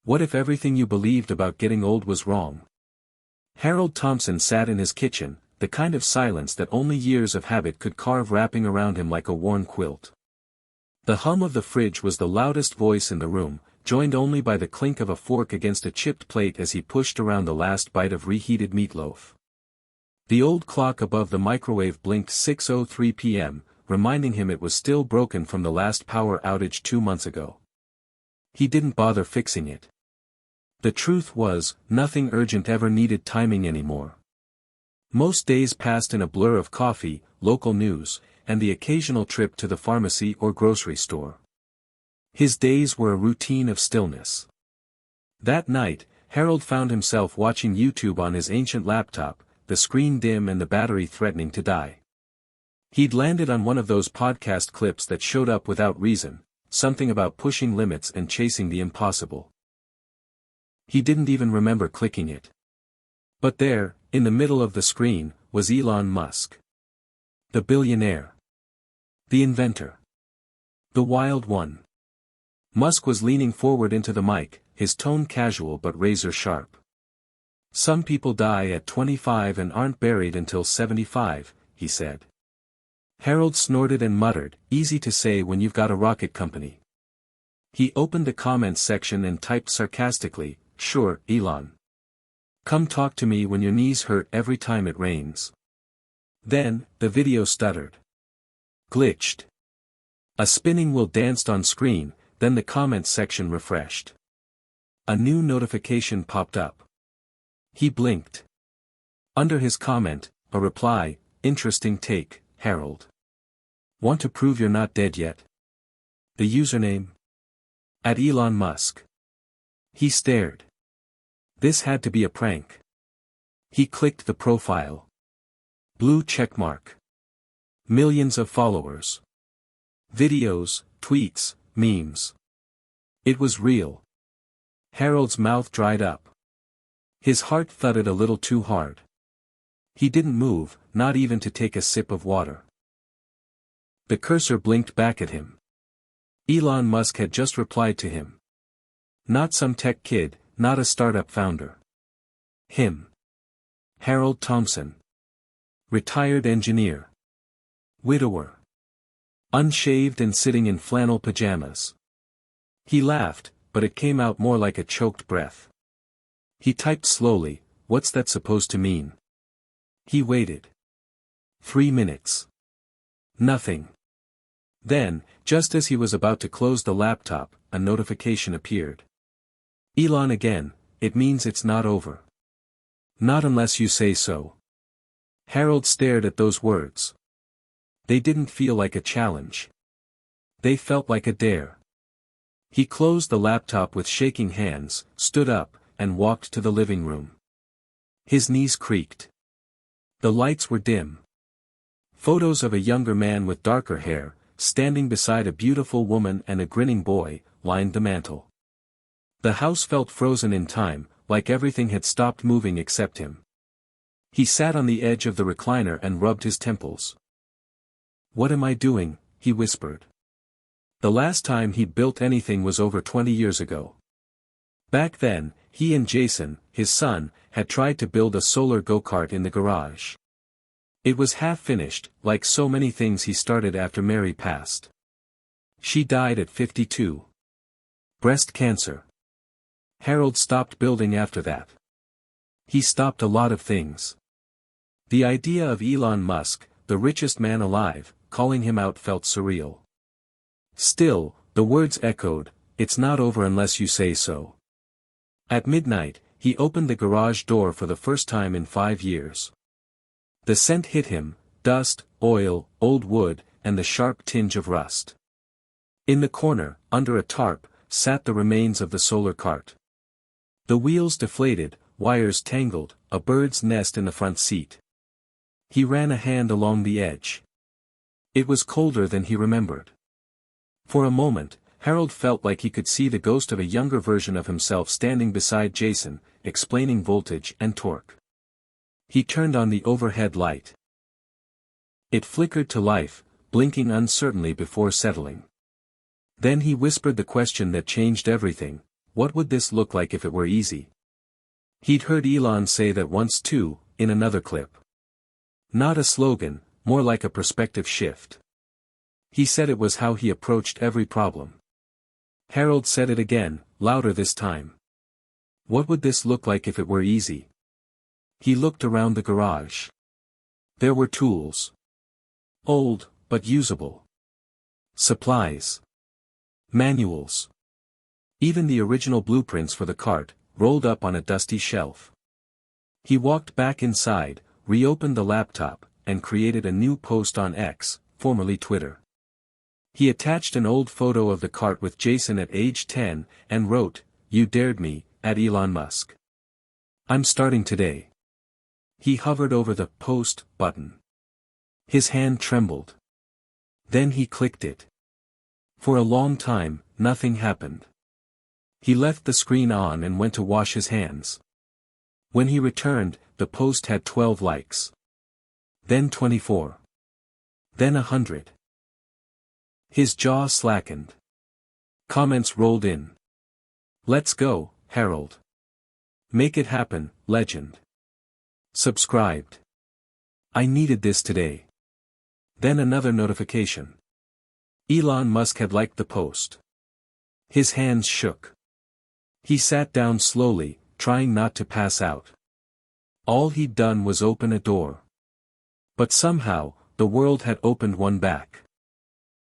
What if everything you believed about getting old was wrong? Harold Thompson sat in his kitchen, the kind of silence that only years of habit could carve, wrapping around him like a worn quilt. The hum of the fridge was the loudest voice in the room, joined only by the clink of a fork against a chipped plate as he pushed around the last bite of reheated meatloaf. The old clock above the microwave blinked 6:03 p.m., reminding him it was still broken from the last power outage 2 months ago. He didn't bother fixing it. The truth was, nothing urgent ever needed timing anymore. Most days passed in a blur of coffee, local news, and the occasional trip to the pharmacy or grocery store. His days were a routine of stillness. That night, Harold found himself watching YouTube on his ancient laptop, the screen dim and the battery threatening to die. He'd landed on one of those podcast clips that showed up without reason, something about pushing limits and chasing the impossible. He didn't even remember clicking it. But there, in the middle of the screen, was Elon Musk. The billionaire. The inventor. The wild one. Musk was leaning forward into the mic, his tone casual but razor sharp. Some people die at 25 and aren't buried until 75, he said. Harold snorted and muttered, easy to say when you've got a rocket company. He opened the comments section and typed sarcastically, sure, Elon. Come talk to me when your knees hurt every time it rains. Then, the video stuttered. Glitched. A spinning wheel danced on screen, then the comments section refreshed. A new notification popped up. He blinked. Under his comment, a reply, interesting take, Harold. Want to prove you're not dead yet? The username? At Elon Musk. He stared. This had to be a prank. He clicked the profile. Blue checkmark. Millions of followers. Videos, tweets, memes. It was real. Harold's mouth dried up. His heart thudded a little too hard. He didn't move, not even to take a sip of water. The cursor blinked back at him. Elon Musk had just replied to him. Not some tech kid, not a startup founder. Him. Harold Thompson. Retired engineer. Widower. Unshaved and sitting in flannel pajamas. He laughed, but it came out more like a choked breath. He typed slowly, what's that supposed to mean? He waited. 3 minutes. Nothing. Then, just as he was about to close the laptop, a notification appeared. Elon again, it means it's not over. Not unless you say so. Harold stared at those words. They didn't feel like a challenge. They felt like a dare. He closed the laptop with shaking hands, stood up, and walked to the living room. His knees creaked. The lights were dim. Photos of a younger man with darker hair, standing beside a beautiful woman and a grinning boy, lined the mantel. The house felt frozen in time, like everything had stopped moving except him. He sat on the edge of the recliner and rubbed his temples. What am I doing? He whispered. The last time he'd built anything was over 20 years ago. Back then, he and Jason, his son, had tried to build a solar go-kart in the garage. It was half-finished, like so many things he started after Mary passed. She died at 52. Breast cancer. Harold stopped building after that. He stopped a lot of things. The idea of Elon Musk, the richest man alive, calling him out felt surreal. Still, the words echoed, it's not over unless you say so. At midnight, he opened the garage door for the first time in 5 years. The scent hit him, dust, oil, old wood, and the sharp tinge of rust. In the corner, under a tarp, sat the remains of the solar cart. The wheels deflated, wires tangled, a bird's nest in the front seat. He ran a hand along the edge. It was colder than he remembered. For a moment, Harold felt like he could see the ghost of a younger version of himself standing beside Jason, explaining voltage and torque. He turned on the overhead light. It flickered to life, blinking uncertainly before settling. Then he whispered the question that changed everything, What would this look like if it were easy? He'd heard Elon say that once too, in another clip. Not a slogan, more like a perspective shift. He said it was how he approached every problem. Harold said it again, louder this time. What would this look like if it were easy? He looked around the garage. There were tools. Old, but usable. Supplies. Manuals. Even the original blueprints for the cart, rolled up on a dusty shelf. He walked back inside, reopened the laptop, and created a new post on X, formerly Twitter. He attached an old photo of the cart with Jason at age 10, and wrote, "You dared me," at Elon Musk. "I'm starting today." He hovered over the post button. His hand trembled. Then he clicked it. For a long time, nothing happened. He left the screen on and went to wash his hands. When he returned, the post had 12 likes. Then 24. Then 100. His jaw slackened. Comments rolled in. "Let's go, Harold. Make it happen, legend. Subscribed. I needed this today." Then another notification. Elon Musk had liked the post. His hands shook. He sat down slowly, trying not to pass out. All he'd done was open a door. But somehow, the world had opened one back.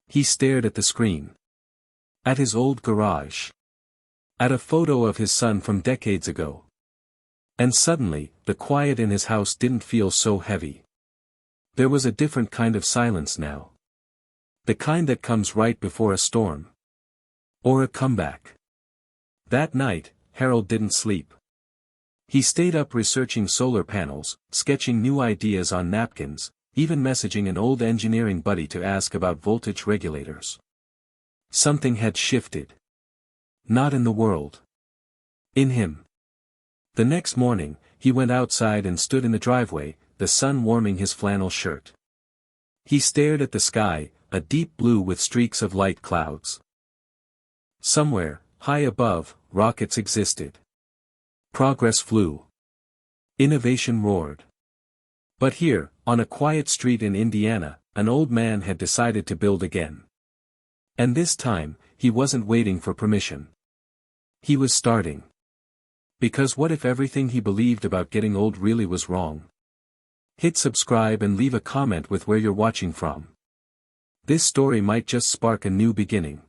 He stared at the screen. At his old garage. At a photo of his son from decades ago. And suddenly, the quiet in his house didn't feel so heavy. There was a different kind of silence now. The kind that comes right before a storm. Or a comeback. That night, Harold didn't sleep. He stayed up researching solar panels, sketching new ideas on napkins, even messaging an old engineering buddy to ask about voltage regulators. Something had shifted. Not in the world. In him. The next morning, he went outside and stood in the driveway, the sun warming his flannel shirt. He stared at the sky, a deep blue with streaks of light clouds. Somewhere, high above, rockets existed. Progress flew. Innovation roared. But here, on a quiet street in Indiana, an old man had decided to build again. And this time, he wasn't waiting for permission. He was starting. Because what if everything he believed about getting old really was wrong? Hit subscribe and leave a comment with where you're watching from. This story might just spark a new beginning.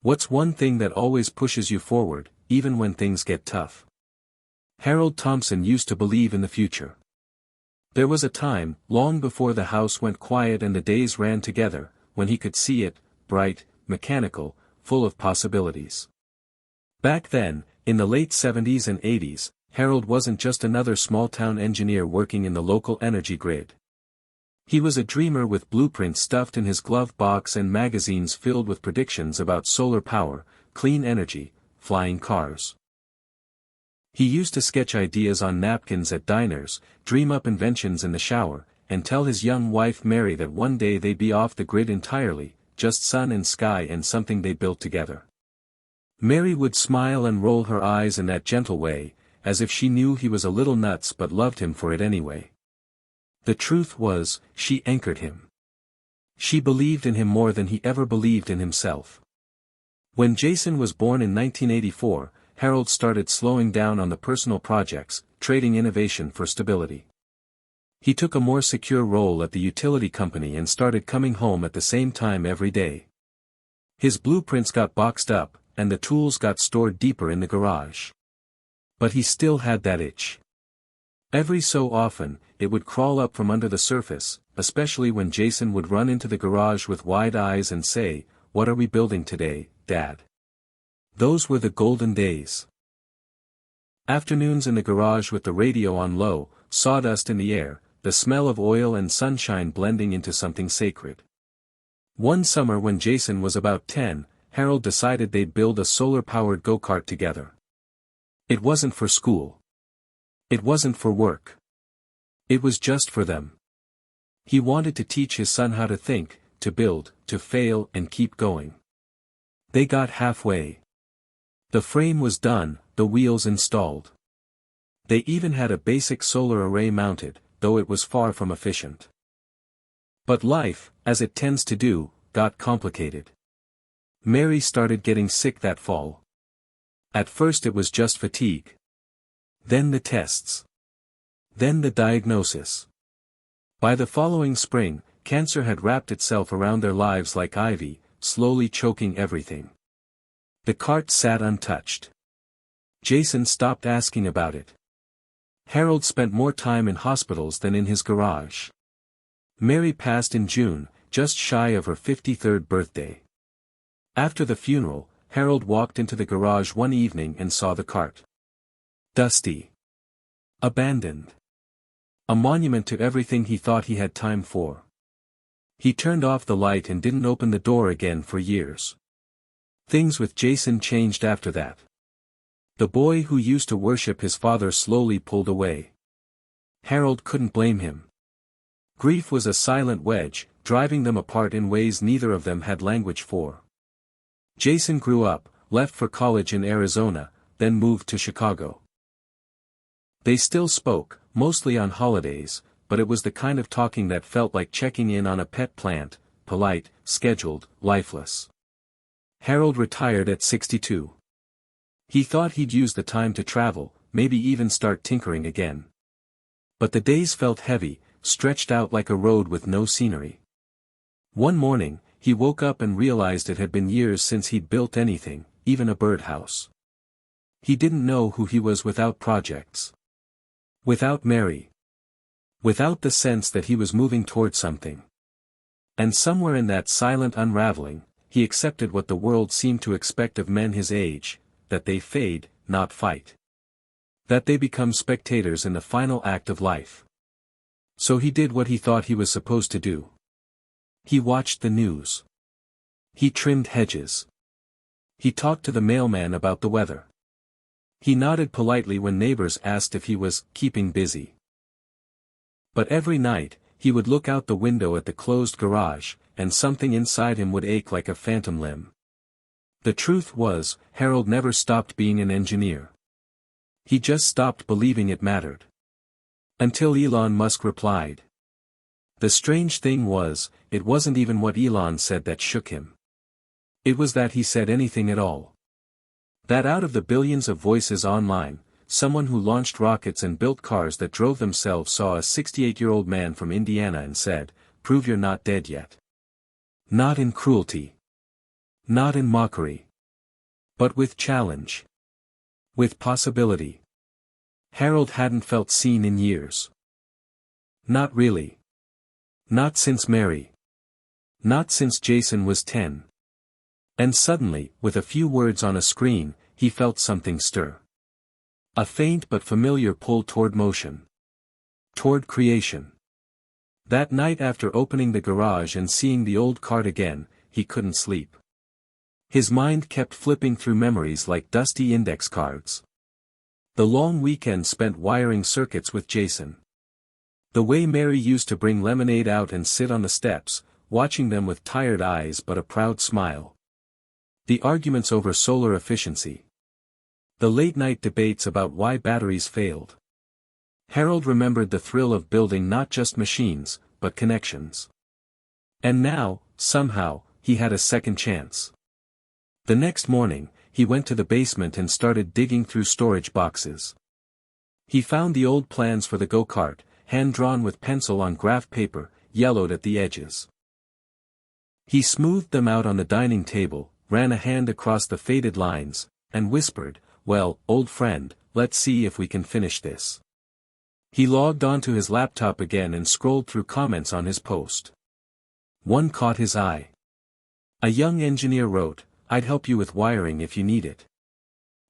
What's one thing that always pushes you forward, even when things get tough? Harold Thompson used to believe in the future. There was a time, long before the house went quiet and the days ran together, when he could see it, bright, mechanical, full of possibilities. Back then, in the late 70s and 80s, Harold wasn't just another small-town engineer working in the local energy grid. He was a dreamer with blueprints stuffed in his glove box and magazines filled with predictions about solar power, clean energy, flying cars. He used to sketch ideas on napkins at diners, dream up inventions in the shower, and tell his young wife Mary that one day they'd be off the grid entirely, just sun and sky and something they built together. Mary would smile and roll her eyes in that gentle way, as if she knew he was a little nuts but loved him for it anyway. The truth was, she anchored him. She believed in him more than he ever believed in himself. When Jason was born in 1984, Harold started slowing down on the personal projects, trading innovation for stability. He took a more secure role at the utility company and started coming home at the same time every day. His blueprints got boxed up, and the tools got stored deeper in the garage. But he still had that itch. Every so often, it would crawl up from under the surface, especially when Jason would run into the garage with wide eyes and say, "What are we building today, Dad?" Those were the golden days. Afternoons in the garage with the radio on low, sawdust in the air, the smell of oil and sunshine blending into something sacred. One summer when Jason was about 10, Harold decided they'd build a solar-powered go-kart together. It wasn't for school. It wasn't for work. It was just for them. He wanted to teach his son how to think, to build, to fail and keep going. They got halfway. The frame was done, the wheels installed. They even had a basic solar array mounted, though it was far from efficient. But life, as it tends to do, got complicated. Mary started getting sick that fall. At first it was just fatigue. Then the tests. Then the diagnosis. By the following spring, cancer had wrapped itself around their lives like ivy, slowly choking everything. The cart sat untouched. Jason stopped asking about it. Harold spent more time in hospitals than in his garage. Mary passed in June, just shy of her 53rd birthday. After the funeral, Harold walked into the garage one evening and saw the cart. Dusty. Abandoned. A monument to everything he thought he had time for. He turned off the light and didn't open the door again for years. Things with Jason changed after that. The boy who used to worship his father slowly pulled away. Harold couldn't blame him. Grief was a silent wedge, driving them apart in ways neither of them had language for. Jason grew up, left for college in Arizona, then moved to Chicago. They still spoke, mostly on holidays, but it was the kind of talking that felt like checking in on a pet plant, polite, scheduled, lifeless. Harold retired at 62. He thought he'd use the time to travel, maybe even start tinkering again. But the days felt heavy, stretched out like a road with no scenery. One morning, he woke up and realized it had been years since he'd built anything, even a birdhouse. He didn't know who he was without projects. Without Mary. Without the sense that he was moving toward something. And somewhere in that silent unraveling, he accepted what the world seemed to expect of men his age, that they fade, not fight. That they become spectators in the final act of life. So he did what he thought he was supposed to do. He watched the news. He trimmed hedges. He talked to the mailman about the weather. He nodded politely when neighbors asked if he was keeping busy. But every night, he would look out the window at the closed garage, and something inside him would ache like a phantom limb. The truth was, Harold never stopped being an engineer. He just stopped believing it mattered. Until Elon Musk replied. The strange thing was, it wasn't even what Elon said that shook him. It was that he said anything at all. That out of the billions of voices online, someone who launched rockets and built cars that drove themselves saw a 68-year-old man from Indiana and said, "Prove you're not dead yet." Not in cruelty. Not in mockery. But with challenge. With possibility. Harold hadn't felt seen in years. Not really. Not since Mary. Not since Jason was 10. And suddenly, with a few words on a screen, he felt something stir. A faint but familiar pull toward motion. Toward creation. That night after opening the garage and seeing the old cart again, he couldn't sleep. His mind kept flipping through memories like dusty index cards. The long weekend spent wiring circuits with Jason. The way Mary used to bring lemonade out and sit on the steps, watching them with tired eyes but a proud smile. The arguments over solar efficiency. The late-night debates about why batteries failed. Harold remembered the thrill of building not just machines, but connections. And now, somehow, he had a second chance. The next morning, he went to the basement and started digging through storage boxes. He found the old plans for the go-kart, hand-drawn with pencil on graph paper, yellowed at the edges. He smoothed them out on the dining table, ran a hand across the faded lines, and whispered, "Well, old friend, let's see if we can finish this." He logged onto his laptop again and scrolled through comments on his post. One caught his eye. A young engineer wrote, "I'd help you with wiring if you need it.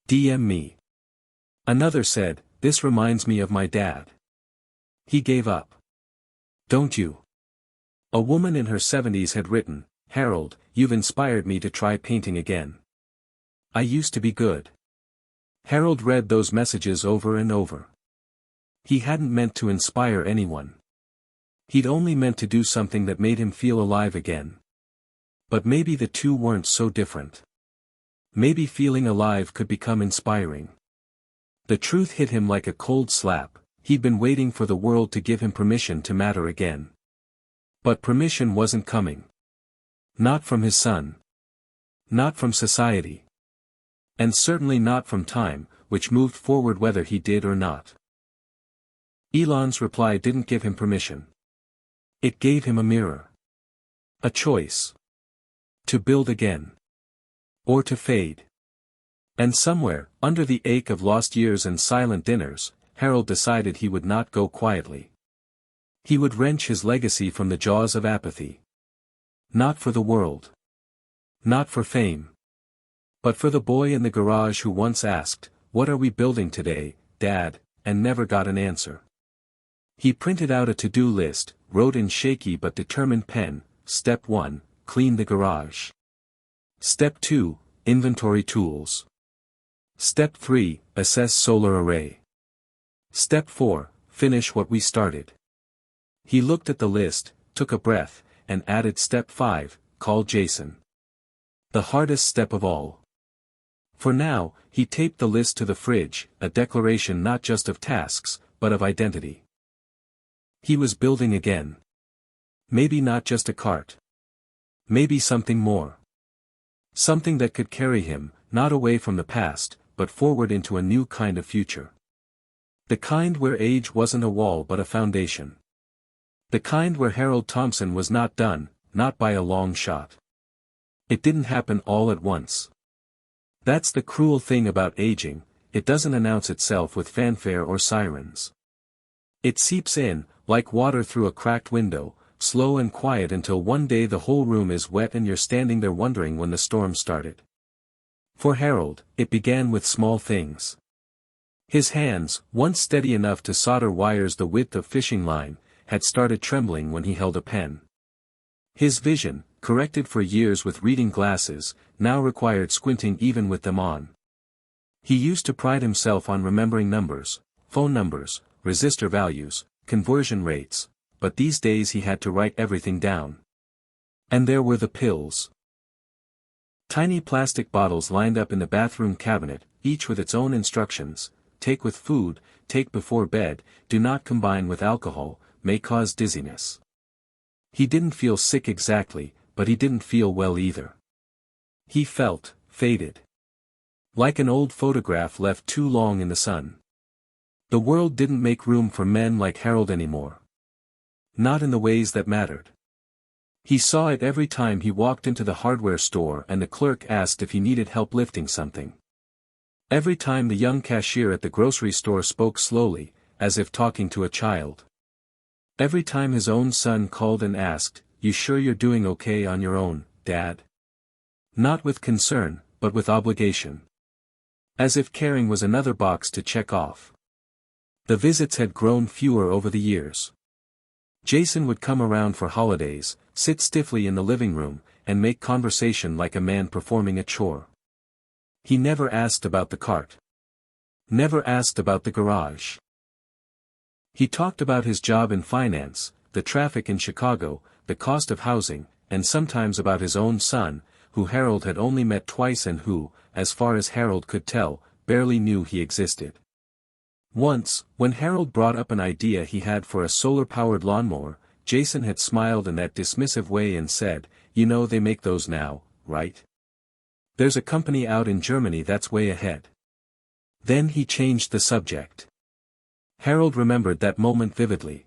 DM me." Another said, "This reminds me of my dad." He gave up. "Don't you?" A woman in her 70s had written, "Harold, you've inspired me to try painting again. I used to be good." Harold read those messages over and over. He hadn't meant to inspire anyone. He'd only meant to do something that made him feel alive again. But maybe the two weren't so different. Maybe feeling alive could become inspiring. The truth hit him like a cold slap. He'd been waiting for the world to give him permission to matter again. But permission wasn't coming. Not from his son. Not from society. And certainly not from time, which moved forward whether he did or not. Elon's reply didn't give him permission. It gave him a mirror. A choice. To build again. Or to fade. And somewhere, under the ache of lost years and silent dinners, Harold decided he would not go quietly. He would wrench his legacy from the jaws of apathy. Not for the world. Not for fame. But for the boy in the garage who once asked, "What are we building today, Dad?" and never got an answer. He printed out a to-do list, wrote in shaky but determined pen, Step 1, clean the garage. Step 2, inventory tools. Step 3, assess solar array. Step 4, finish what we started. He looked at the list, took a breath, and added Step 5, call Jason. The hardest step of all. For now, he taped the list to the fridge, a declaration not just of tasks, but of identity. He was building again. Maybe not just a cart. Maybe something more. Something that could carry him, not away from the past, but forward into a new kind of future. The kind where age wasn't a wall but a foundation. The kind where Harold Thompson was not done, not by a long shot. It didn't happen all at once. That's the cruel thing about aging, it doesn't announce itself with fanfare or sirens. It seeps in, like water through a cracked window, slow and quiet until one day the whole room is wet and you're standing there wondering when the storm started. For Harold, it began with small things. His hands, once steady enough to solder wires the width of fishing line, had started trembling when he held a pen. His vision, corrected for years with reading glasses, now required squinting even with them on. He used to pride himself on remembering numbers, phone numbers, resistor values, conversion rates, but these days he had to write everything down. And there were the pills. Tiny plastic bottles lined up in the bathroom cabinet, each with its own instructions: take with food, take before bed, do not combine with alcohol, may cause dizziness. He didn't feel sick exactly, but he didn't feel well either. He felt faded. Like an old photograph left too long in the sun. The world didn't make room for men like Harold anymore. Not in the ways that mattered. He saw it every time he walked into the hardware store and the clerk asked if he needed help lifting something. Every time the young cashier at the grocery store spoke slowly, as if talking to a child. Every time his own son called and asked, "You sure you're doing okay on your own, Dad?" Not with concern, but with obligation. As if caring was another box to check off. The visits had grown fewer over the years. Jason would come around for holidays, sit stiffly in the living room, and make conversation like a man performing a chore. He never asked about the cart. Never asked about the garage. He talked about his job in finance, the traffic in Chicago, the cost of housing, and sometimes about his own son, who Harold had only met twice and who, as far as Harold could tell, barely knew he existed. Once, when Harold brought up an idea he had for a solar-powered lawnmower, Jason had smiled in that dismissive way and said, "You know they make those now, right? There's a company out in Germany that's way ahead." Then he changed the subject. Harold remembered that moment vividly.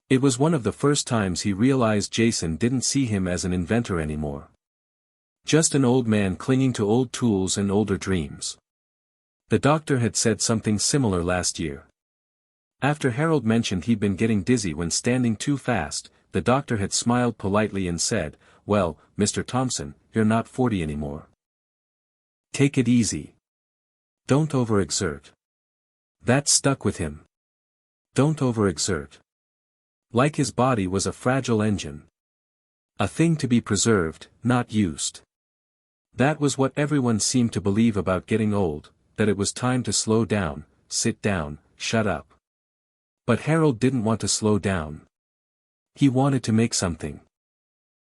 It was one of the first times he realized Jason didn't see him as an inventor anymore. Just an old man clinging to old tools and older dreams. The doctor had said something similar last year. After Harold mentioned he'd been getting dizzy when standing too fast, the doctor had smiled politely and said, "Well, Mr. Thompson, you're not 40 anymore. Take it easy. Don't overexert." That stuck with him. Don't overexert. Like his body was a fragile engine. A thing to be preserved, not used. That was what everyone seemed to believe about getting old, that it was time to slow down, sit down, shut up. But Harold didn't want to slow down. He wanted to make something.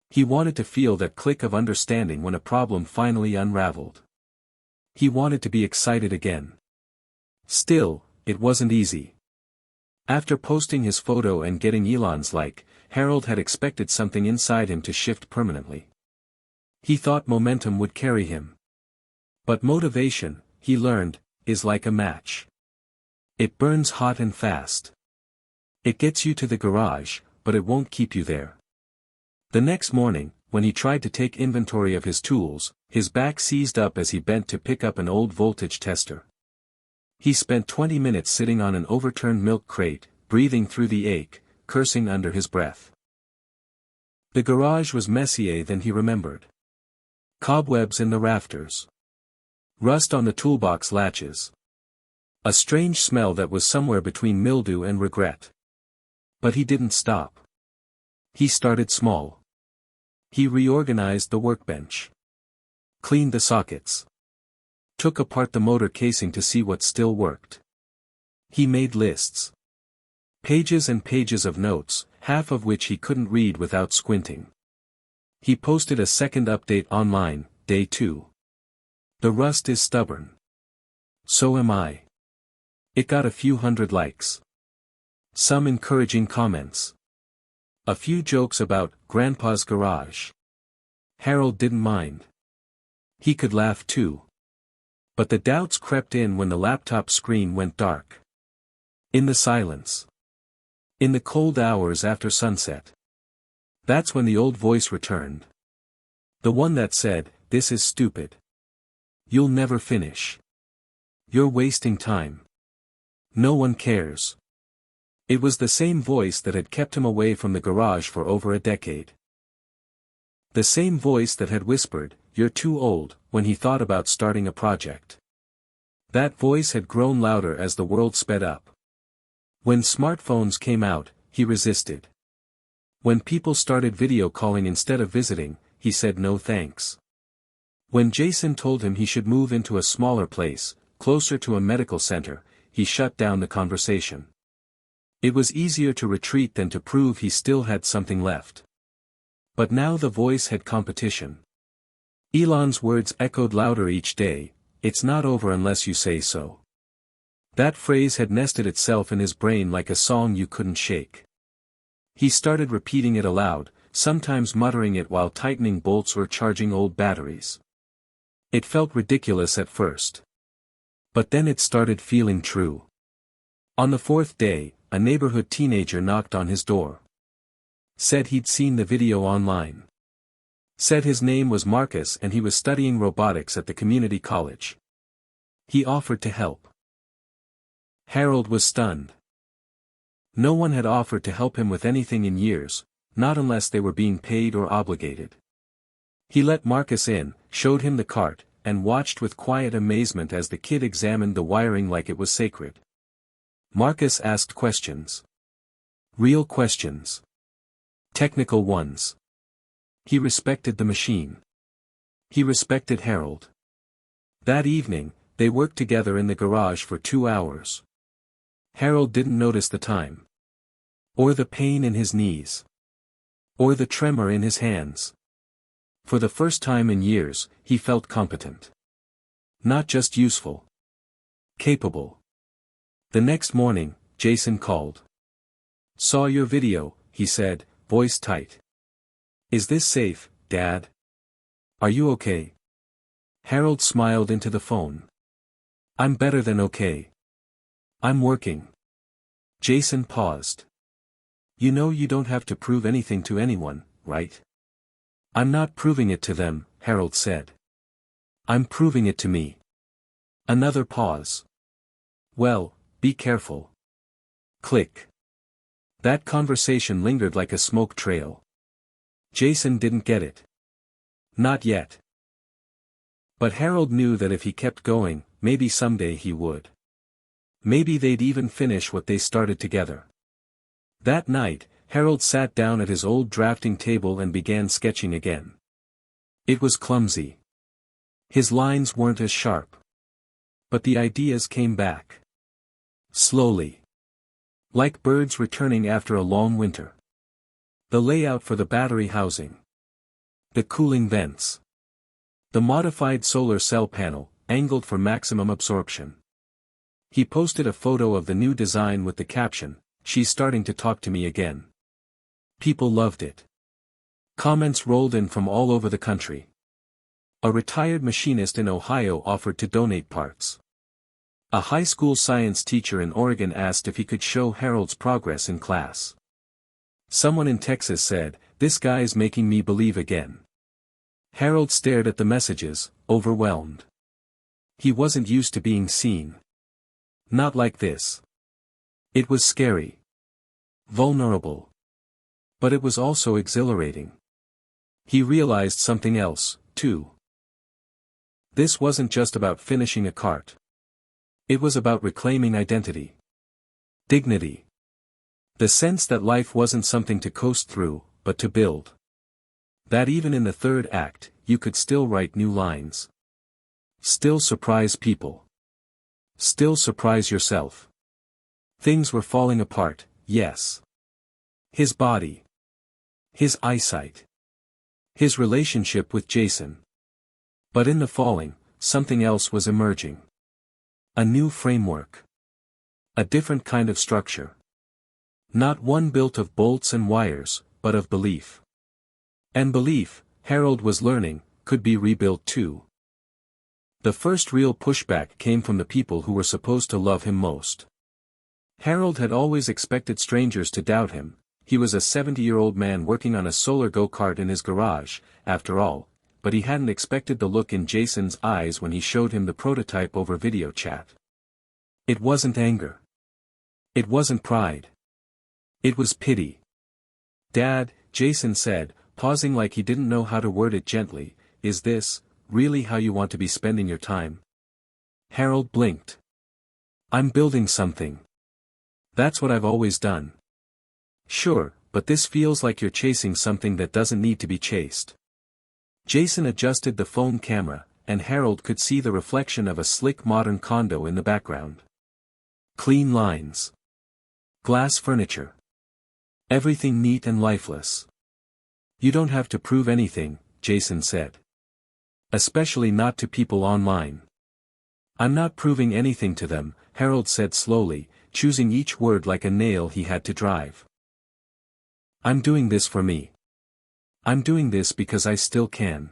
He wanted to feel that click of understanding when a problem finally unraveled. He wanted to be excited again. Still, it wasn't easy. After posting his photo and getting Elon's like, Harold had expected something inside him to shift permanently. He thought momentum would carry him. But motivation, he learned, is like a match. It burns hot and fast. It gets you to the garage, but it won't keep you there. The next morning, when he tried to take inventory of his tools, his back seized up as he bent to pick up an old voltage tester. He spent 20 minutes sitting on an overturned milk crate, breathing through the ache, cursing under his breath. The garage was messier than he remembered. Cobwebs in the rafters. Rust on the toolbox latches. A strange smell that was somewhere between mildew and regret. But he didn't stop. He started small. He reorganized the workbench. Cleaned the sockets. Took apart the motor casing to see what still worked. He made lists. Pages and pages of notes, half of which he couldn't read without squinting. He posted a second update online, day 2. The rust is stubborn. So am I. It got a few hundred likes. Some encouraging comments. A few jokes about Grandpa's garage. Harold didn't mind. He could laugh too. But the doubts crept in when the laptop screen went dark. In the silence. In the cold hours after sunset. That's when the old voice returned. The one that said, "This is stupid. You'll never finish. You're wasting time. No one cares." It was the same voice that had kept him away from the garage for over a decade. The same voice that had whispered, "You're too old," when he thought about starting a project. That voice had grown louder as the world sped up. When smartphones came out, he resisted. When people started video calling instead of visiting, he said no thanks. When Jason told him he should move into a smaller place, closer to a medical center, he shut down the conversation. It was easier to retreat than to prove he still had something left. But now the voice had competition. Elon's words echoed louder each day, "It's not over unless you say so." That phrase had nested itself in his brain like a song you couldn't shake. He started repeating it aloud, sometimes muttering it while tightening bolts or charging old batteries. It felt ridiculous at first. But then it started feeling true. On the 4th day, a neighborhood teenager knocked on his door. Said he'd seen the video online. Said his name was Marcus and he was studying robotics at the community college. He offered to help. Harold was stunned. No one had offered to help him with anything in years, not unless they were being paid or obligated. He let Marcus in, showed him the cart, and watched with quiet amazement as the kid examined the wiring like it was sacred. Marcus asked questions. Real questions. Technical ones. He respected the machine. He respected Harold. That evening, they worked together in the garage for 2 hours. Harold didn't notice the time. Or the pain in his knees. Or the tremor in his hands. For the first time in years, he felt competent. Not just useful. Capable. The next morning, Jason called. "Saw your video," he said, voice tight. "Is this safe, Dad? Are you okay?" Harold smiled into the phone. "I'm better than okay. I'm working." Jason paused. "You know you don't have to prove anything to anyone, right?" "I'm not proving it to them," Harold said. "I'm proving it to me." Another pause. "Well, be careful." Click. That conversation lingered like a smoke trail. Jason didn't get it. Not yet. But Harold knew that if he kept going, maybe someday he would. Maybe they'd even finish what they started together. That night, Harold sat down at his old drafting table and began sketching again. It was clumsy. His lines weren't as sharp. But the ideas came back. Slowly. Like birds returning after a long winter. The layout for the battery housing. The cooling vents. The modified solar cell panel, angled for maximum absorption. He posted a photo of the new design with the caption, "She's starting to talk to me again." People loved it. Comments rolled in from all over the country. A retired machinist in Ohio offered to donate parts. A high school science teacher in Oregon asked if he could show Harold's progress in class. Someone in Texas said, "This guy's making me believe again." Harold stared at the messages, overwhelmed. He wasn't used to being seen. Not like this. It was scary. Vulnerable. But it was also exhilarating. He realized something else, too. This wasn't just about finishing a cart. It was about reclaiming identity. Dignity. The sense that life wasn't something to coast through, but to build. That even in the third act, you could still write new lines. Still surprise people. Still surprise yourself. Things were falling apart, yes. His body. His eyesight. His relationship with Jason. But in the falling, something else was emerging. A new framework. A different kind of structure. Not one built of bolts and wires, but of belief. And belief, Harold was learning, could be rebuilt too. The first real pushback came from the people who were supposed to love him most. Harold had always expected strangers to doubt him. He was a 70-year-old man working on a solar go-kart in his garage, after all, but he hadn't expected the look in Jason's eyes when he showed him the prototype over video chat. It wasn't anger. It wasn't pride. It was pity. "Dad," Jason said, pausing like he didn't know how to word it gently, "is this really how you want to be spending your time?" Harold blinked. "I'm building something. That's what I've always done." "Sure, but this feels like you're chasing something that doesn't need to be chased." Jason adjusted the phone camera, and Harold could see the reflection of a slick modern condo in the background. Clean lines. Glass furniture. Everything neat and lifeless. "You don't have to prove anything," Jason said. "Especially not to people online." "I'm not proving anything to them," Harold said slowly, choosing each word like a nail he had to drive. "I'm doing this for me. I'm doing this because I still can."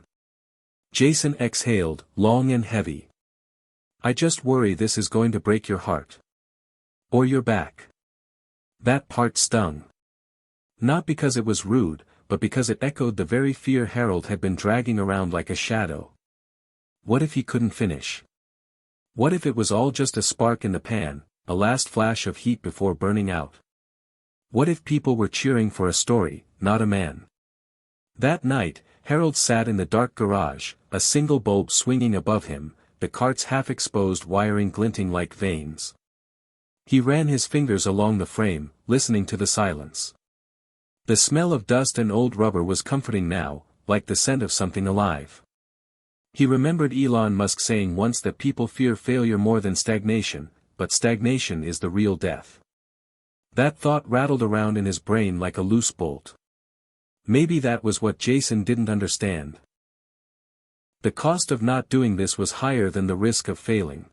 Jason exhaled, long and heavy. "I just worry this is going to break your heart. Or your back." That part stung. Not because it was rude, but because it echoed the very fear Harold had been dragging around like a shadow. What if he couldn't finish? What if it was all just a spark in the pan, a last flash of heat before burning out? What if people were cheering for a story, not a man? That night, Harold sat in the dark garage, a single bulb swinging above him, the cart's half-exposed wiring glinting like veins. He ran his fingers along the frame, listening to the silence. The smell of dust and old rubber was comforting now, like the scent of something alive. He remembered Elon Musk saying once that people fear failure more than stagnation, but stagnation is the real death. That thought rattled around in his brain like a loose bolt. Maybe that was what Jason didn't understand. The cost of not doing this was higher than the risk of failing.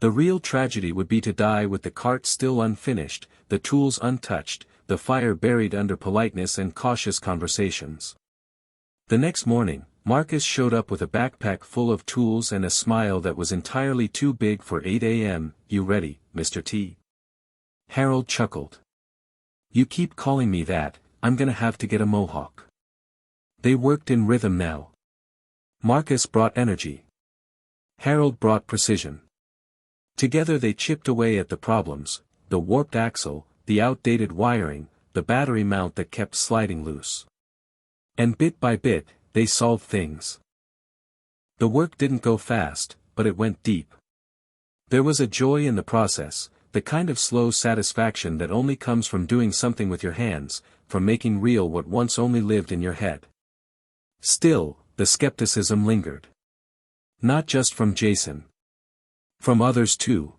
The real tragedy would be to die with the cart still unfinished, the tools untouched, the fire buried under politeness and cautious conversations. The next morning, Marcus showed up with a backpack full of tools and a smile that was entirely too big for 8 a.m. "You ready, Mr. T?" Harold chuckled. "You keep calling me that, I'm gonna have to get a mohawk." They worked in rhythm now. Marcus brought energy. Harold brought precision. Together they chipped away at the problems, the warped axle, the outdated wiring, the battery mount that kept sliding loose. And bit by bit, they solved things. The work didn't go fast, but it went deep. There was a joy in the process, the kind of slow satisfaction that only comes from doing something with your hands, from making real what once only lived in your head. Still, the skepticism lingered. Not just from Jason. From others too.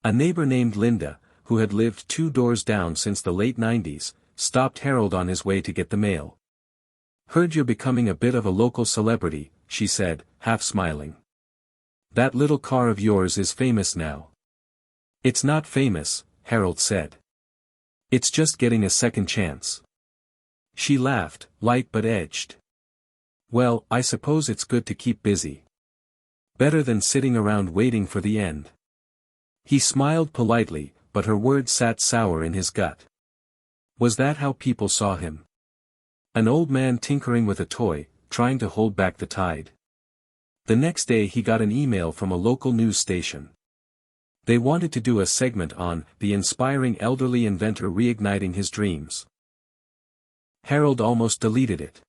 A neighbor named Linda, who had lived 2 doors down since the late 90s, stopped Harold on his way to get the mail. "Heard you're becoming a bit of a local celebrity," she said, half smiling. That little car of yours is famous now. It's not famous, Harold said. It's just getting a second chance. She laughed, light but edged. Well, I suppose it's good to keep busy. Better than sitting around waiting for the end. He smiled politely, but her words sat sour in his gut. Was that how people saw him? An old man tinkering with a toy, trying to hold back the tide. The next day he got an email from a local news station. They wanted to do a segment on the inspiring elderly inventor reigniting his dreams. Harold almost deleted it.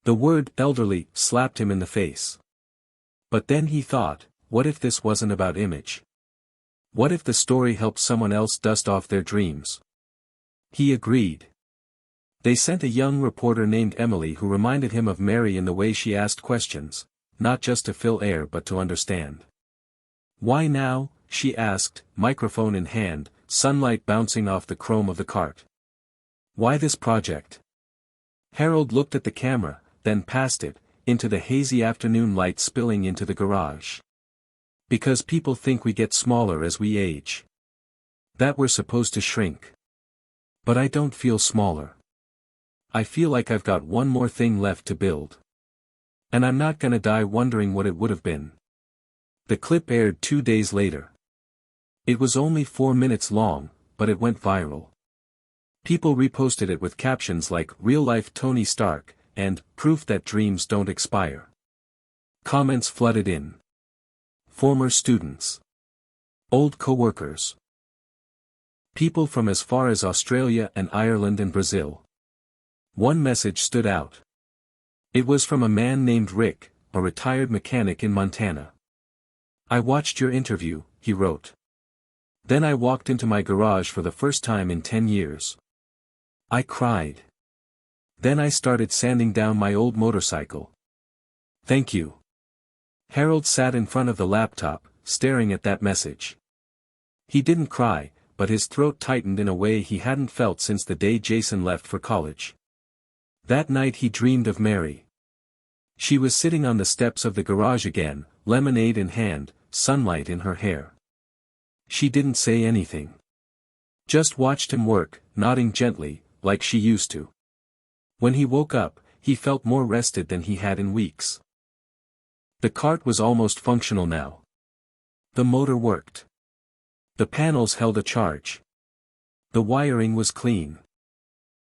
The word elderly slapped him in the face. But then he thought, what if this wasn't about image? What if the story helped someone else dust off their dreams? He agreed. They sent a young reporter named Emily who reminded him of Mary in the way she asked questions, not just to fill air but to understand. Why now? She asked, microphone in hand, sunlight bouncing off the chrome of the cart. Why this project? Harold looked at the camera, then past it, into the hazy afternoon light spilling into the garage. Because people think we get smaller as we age. That we're supposed to shrink. But I don't feel smaller. I feel like I've got one more thing left to build. And I'm not gonna die wondering what it would have been. The clip aired 2 days later. It was only 4 minutes long, but it went viral. People reposted it with captions like "Real-life Tony Stark" and "Proof that dreams don't expire." Comments flooded in. Former students. Old co-workers. People from as far as Australia and Ireland and Brazil. One message stood out. It was from a man named Rick, a retired mechanic in Montana. I watched your interview, he wrote. Then I walked into my garage for the first time in 10 years. I cried. Then I started sanding down my old motorcycle. Thank you. Harold sat in front of the laptop, staring at that message. He didn't cry, but his throat tightened in a way he hadn't felt since the day Jason left for college. That night he dreamed of Mary. She was sitting on the steps of the garage again, lemonade in hand, sunlight in her hair. She didn't say anything. Just watched him work, nodding gently, like she used to. When he woke up, he felt more rested than he had in weeks. The cart was almost functional now. The motor worked. The panels held a charge. The wiring was clean.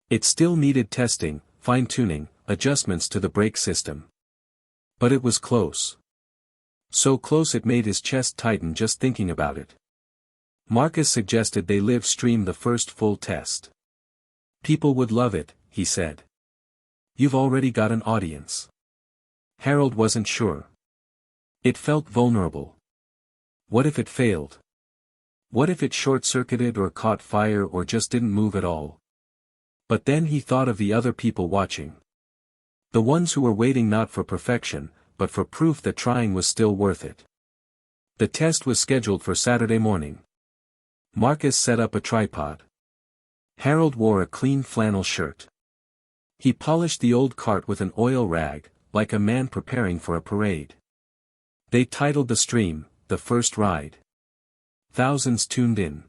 It still needed testing, fine-tuning, adjustments to the brake system. But it was close. So close it made his chest tighten just thinking about it. Marcus suggested they live stream the first full test. People would love it, he said. You've already got an audience. Harold wasn't sure. It felt vulnerable. What if it failed? What if it short-circuited or caught fire or just didn't move at all? But then he thought of the other people watching. The ones who were waiting not for perfection, but for proof that trying was still worth it. The test was scheduled for Saturday morning. Marcus set up a tripod. Harold wore a clean flannel shirt. He polished the old cart with an oil rag, like a man preparing for a parade. They titled the stream, "The First Ride." Thousands tuned in.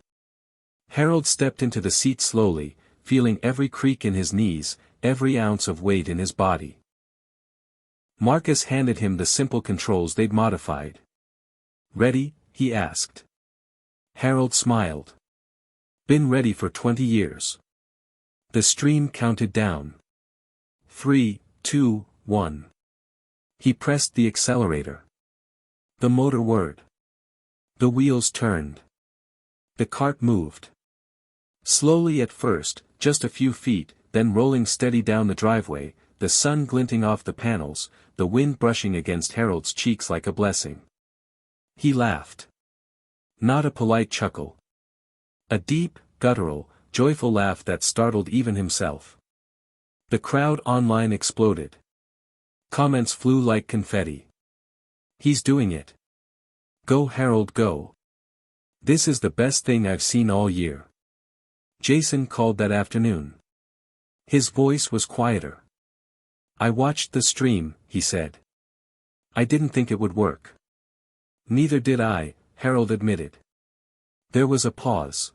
Harold stepped into the seat slowly, feeling every creak in his knees, every ounce of weight in his body. Marcus handed him the simple controls they'd modified. Ready? He asked. Harold smiled. Been ready for 20 years. The stream counted down. 3, 2, 1. He pressed the accelerator. The motor whirred. The wheels turned. The cart moved. Slowly at first, just a few feet, then rolling steady down the driveway, the sun glinting off the panels, the wind brushing against Harold's cheeks like a blessing. He laughed. Not a polite chuckle. A deep, guttural, joyful laugh that startled even himself. The crowd online exploded. Comments flew like confetti. He's doing it. Go Harold go. This is the best thing I've seen all year. Jason called that afternoon. His voice was quieter. I watched the stream, he said. I didn't think it would work. Neither did I, Harold admitted. There was a pause.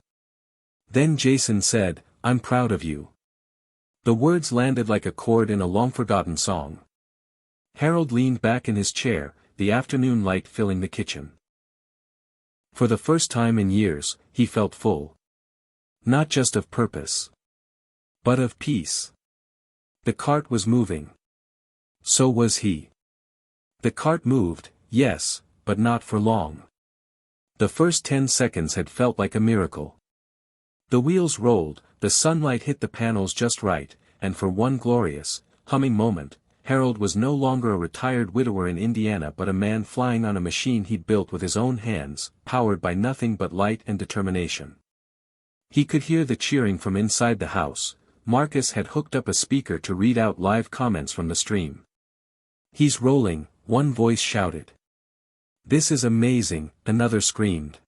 Then Jason said, I'm proud of you. The words landed like a chord in a long-forgotten song. Harold leaned back in his chair, the afternoon light filling the kitchen. For the first time in years, he felt full. Not just of purpose, but of peace. The cart was moving. So was he. The cart moved, yes, but not for long. The first 10 seconds had felt like a miracle. The wheels rolled, the sunlight hit the panels just right, and for one glorious, humming moment, Harold was no longer a retired widower in Indiana but a man flying on a machine he'd built with his own hands, powered by nothing but light and determination. He could hear the cheering from inside the house. Marcus had hooked up a speaker to read out live comments from the stream. He's rolling, one voice shouted. This is amazing, another screamed.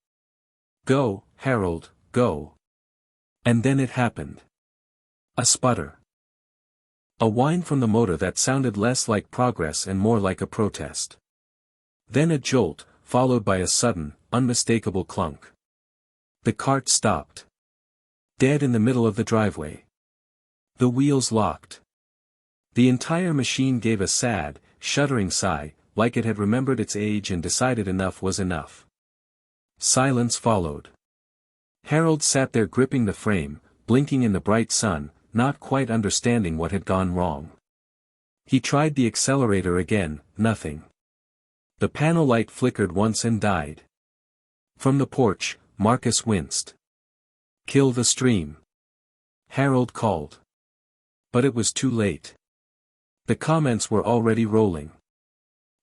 Go, Harold, go. And then it happened. A sputter. A whine from the motor that sounded less like progress and more like a protest. Then a jolt, followed by a sudden, unmistakable clunk. The cart stopped. Dead in the middle of the driveway. The wheels locked. The entire machine gave a sad, shuddering sigh, like it had remembered its age and decided enough was enough. Silence followed. Harold sat there gripping the frame, blinking in the bright sun, not quite understanding what had gone wrong. He tried the accelerator again, nothing. The panel light flickered once and died. From the porch, Marcus winced. Kill the stream. Harold called. But it was too late. The comments were already rolling.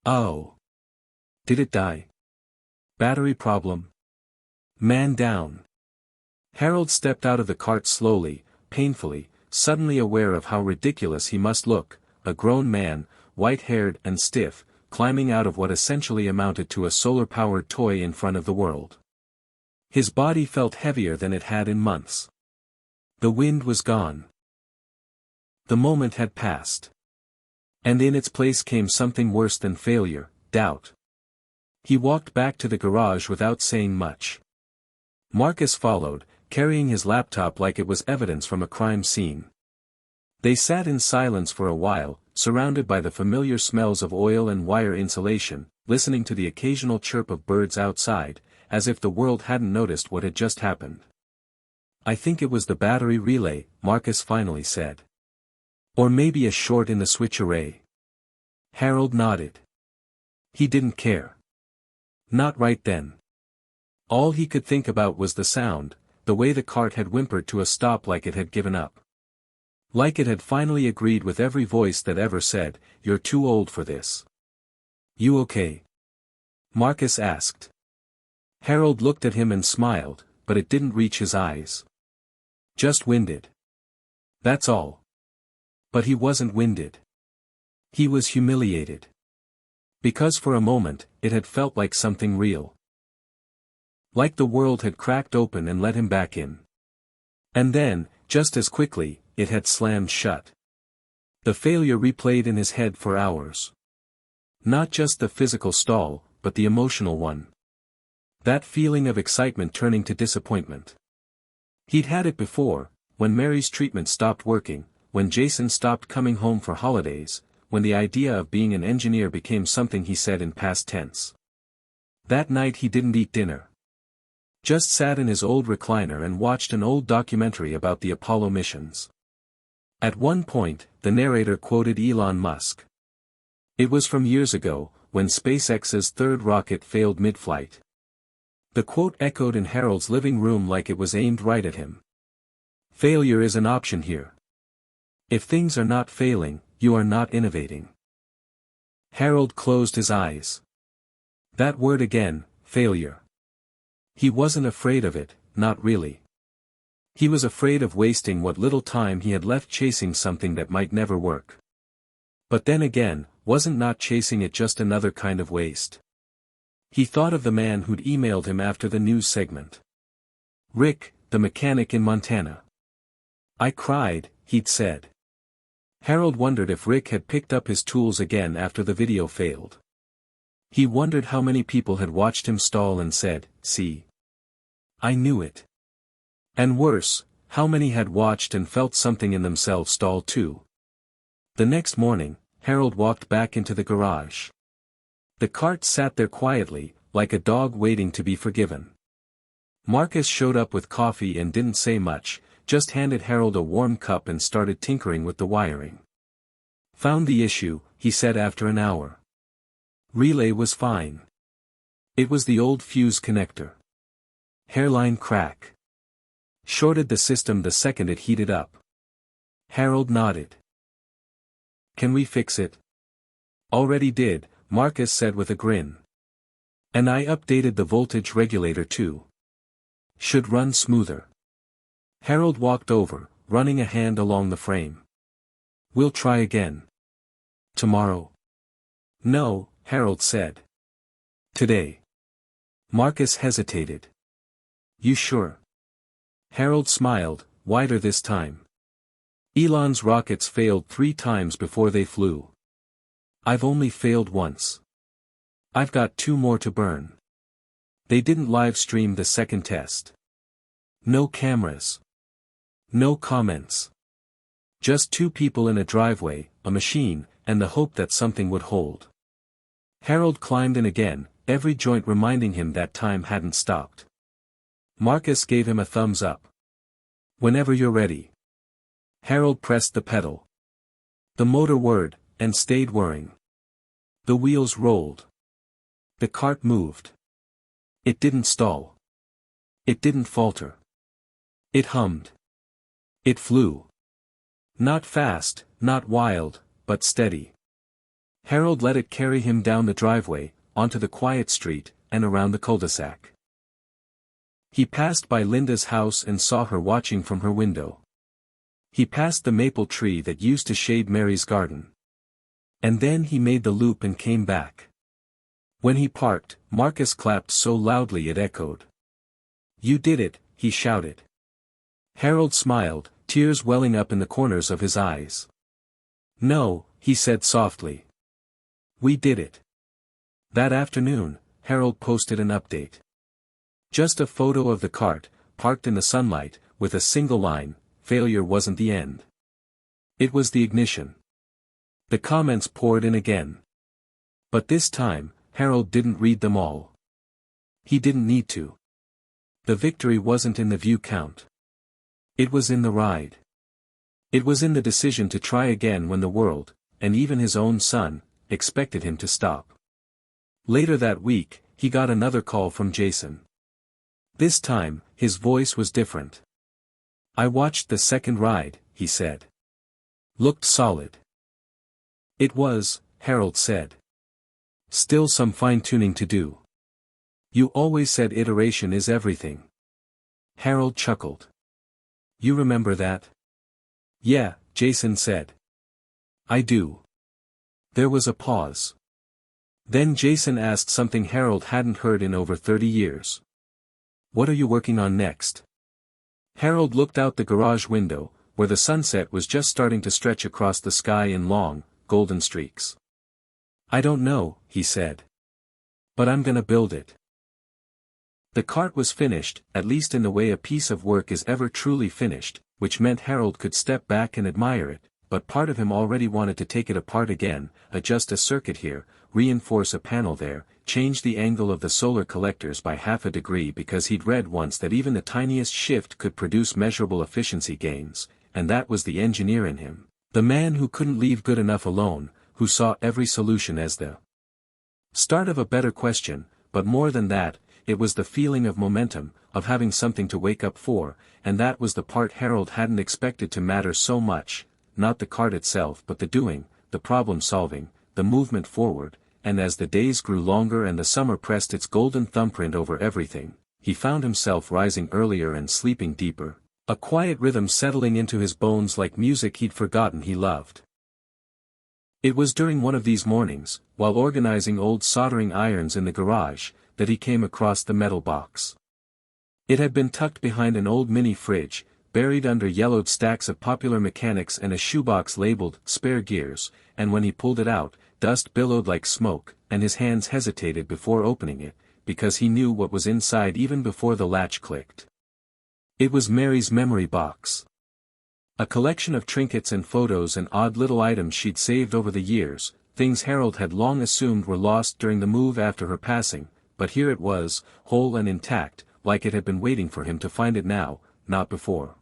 Oh. Did it die? Battery problem. Man down. Harold stepped out of the cart slowly, painfully, suddenly aware of how ridiculous he must look, a grown man, white-haired and stiff, climbing out of what essentially amounted to a solar-powered toy in front of the world. His body felt heavier than it had in months. The wind was gone. The moment had passed. And in its place came something worse than failure, doubt. He walked back to the garage without saying much. Marcus followed, carrying his laptop like it was evidence from a crime scene. They sat in silence for a while, surrounded by the familiar smells of oil and wire insulation, listening to the occasional chirp of birds outside, as if the world hadn't noticed what had just happened. I think it was the battery relay, Marcus finally said. Or maybe a short in the switch array. Harold nodded. He didn't care. Not right then. All he could think about was the sound, the way the cart had whimpered to a stop like it had given up. Like it had finally agreed with every voice that ever said, "You're too old for this." "You okay?" Marcus asked. Harold looked at him and smiled, but it didn't reach his eyes. "Just winded. That's all." But he wasn't winded. He was humiliated. Because for a moment, it had felt like something real. Like the world had cracked open and let him back in. And then, just as quickly, it had slammed shut. The failure replayed in his head for hours. Not just the physical stall, but the emotional one. That feeling of excitement turning to disappointment. He'd had it before, when Mary's treatment stopped working, when Jason stopped coming home for holidays, when the idea of being an engineer became something he said in past tense. That night he didn't eat dinner. Just sat in his old recliner and watched an old documentary about the Apollo missions. At one point, the narrator quoted Elon Musk. It was from years ago, when SpaceX's third rocket failed mid-flight. The quote echoed in Harold's living room like it was aimed right at him. Failure is an option here. If things are not failing, you are not innovating. Harold closed his eyes. That word again, failure. He wasn't afraid of it, not really. He was afraid of wasting what little time he had left chasing something that might never work. But then again, wasn't not chasing it just another kind of waste? He thought of the man who'd emailed him after the news segment. Rick, the mechanic in Montana. I cried, he'd said. Harold wondered if Rick had picked up his tools again after the video failed. He wondered how many people had watched him stall and said, "See? I knew it." And worse, how many had watched and felt something in themselves stall too. The next morning, Harold walked back into the garage. The cart sat there quietly, like a dog waiting to be forgiven. Marcus showed up with coffee and didn't say much, just handed Harold a warm cup and started tinkering with the wiring. "Found the issue," he said after an hour. Relay was fine. It was the old fuse connector. Hairline crack. Shorted the system the second it heated up. Harold nodded. "Can we fix it?" "Already did," Marcus said with a grin. "And I updated the voltage regulator too. Should run smoother." Harold walked over, running a hand along the frame. "We'll try again. Tomorrow?" "No," Harold said. "Today." Marcus hesitated. "You sure?" Harold smiled, wider this time. "Elon's rockets failed 3 times before they flew. I've only failed once. I've got 2 more to burn." They didn't live stream the second test. No cameras. No comments. Just 2 people in a driveway, a machine, and the hope that something would hold. Harold climbed in again, every joint reminding him that time hadn't stopped. Marcus gave him a thumbs up. "Whenever you're ready." Harold pressed the pedal. The motor whirred, and stayed whirring. The wheels rolled. The cart moved. It didn't stall. It didn't falter. It hummed. It flew. Not fast, not wild, but steady. Harold let it carry him down the driveway, onto the quiet street, and around the cul-de-sac. He passed by Linda's house and saw her watching from her window. He passed the maple tree that used to shade Mary's garden. And then he made the loop and came back. When he parked, Marcus clapped so loudly it echoed. "You did it," he shouted. Harold smiled, tears welling up in the corners of his eyes. "No," he said softly. "We did it." That afternoon, Harold posted an update. Just a photo of the cart, parked in the sunlight, with a single line, "Failure wasn't the end. It was the ignition." The comments poured in again. But this time, Harold didn't read them all. He didn't need to. The victory wasn't in the view count. It was in the ride. It was in the decision to try again when the world, and even his own son, expected him to stop. Later that week, he got another call from Jason. This time, his voice was different. "I watched the second ride," he said. "Looked solid." "It was," Harold said. "Still some fine-tuning to do." "You always said iteration is everything." Harold chuckled. "You remember that?" "Yeah," Jason said. "I do." There was a pause. Then Jason asked something Harold hadn't heard in over 30 years. "What are you working on next?" Harold looked out the garage window, where the sunset was just starting to stretch across the sky in long, golden streaks. "I don't know," he said. "But I'm gonna build it." The cart was finished, at least in the way a piece of work is ever truly finished, which meant Harold could step back and admire it, but part of him already wanted to take it apart again, adjust a circuit here, reinforce a panel there, change the angle of the solar collectors by half a degree because he'd read once that even the tiniest shift could produce measurable efficiency gains, and that was the engineer in him, the man who couldn't leave good enough alone, who saw every solution as the start of a better question, but more than that, it was the feeling of momentum, of having something to wake up for, and that was the part Harold hadn't expected to matter so much, not the cart itself but the doing, the problem-solving, the movement forward, and as the days grew longer and the summer pressed its golden thumbprint over everything, he found himself rising earlier and sleeping deeper, a quiet rhythm settling into his bones like music he'd forgotten he loved. It was during one of these mornings, while organizing old soldering irons in the garage, that he came across the metal box. It had been tucked behind an old mini-fridge, buried under yellowed stacks of Popular Mechanics and a shoebox labeled "Spare Gears," and when he pulled it out, dust billowed like smoke, and his hands hesitated before opening it, because he knew what was inside even before the latch clicked. It was Mary's memory box. A collection of trinkets and photos and odd little items she'd saved over the years, things Harold had long assumed were lost during the move after her passing, but here it was, whole and intact, like it had been waiting for him to find it now, not before.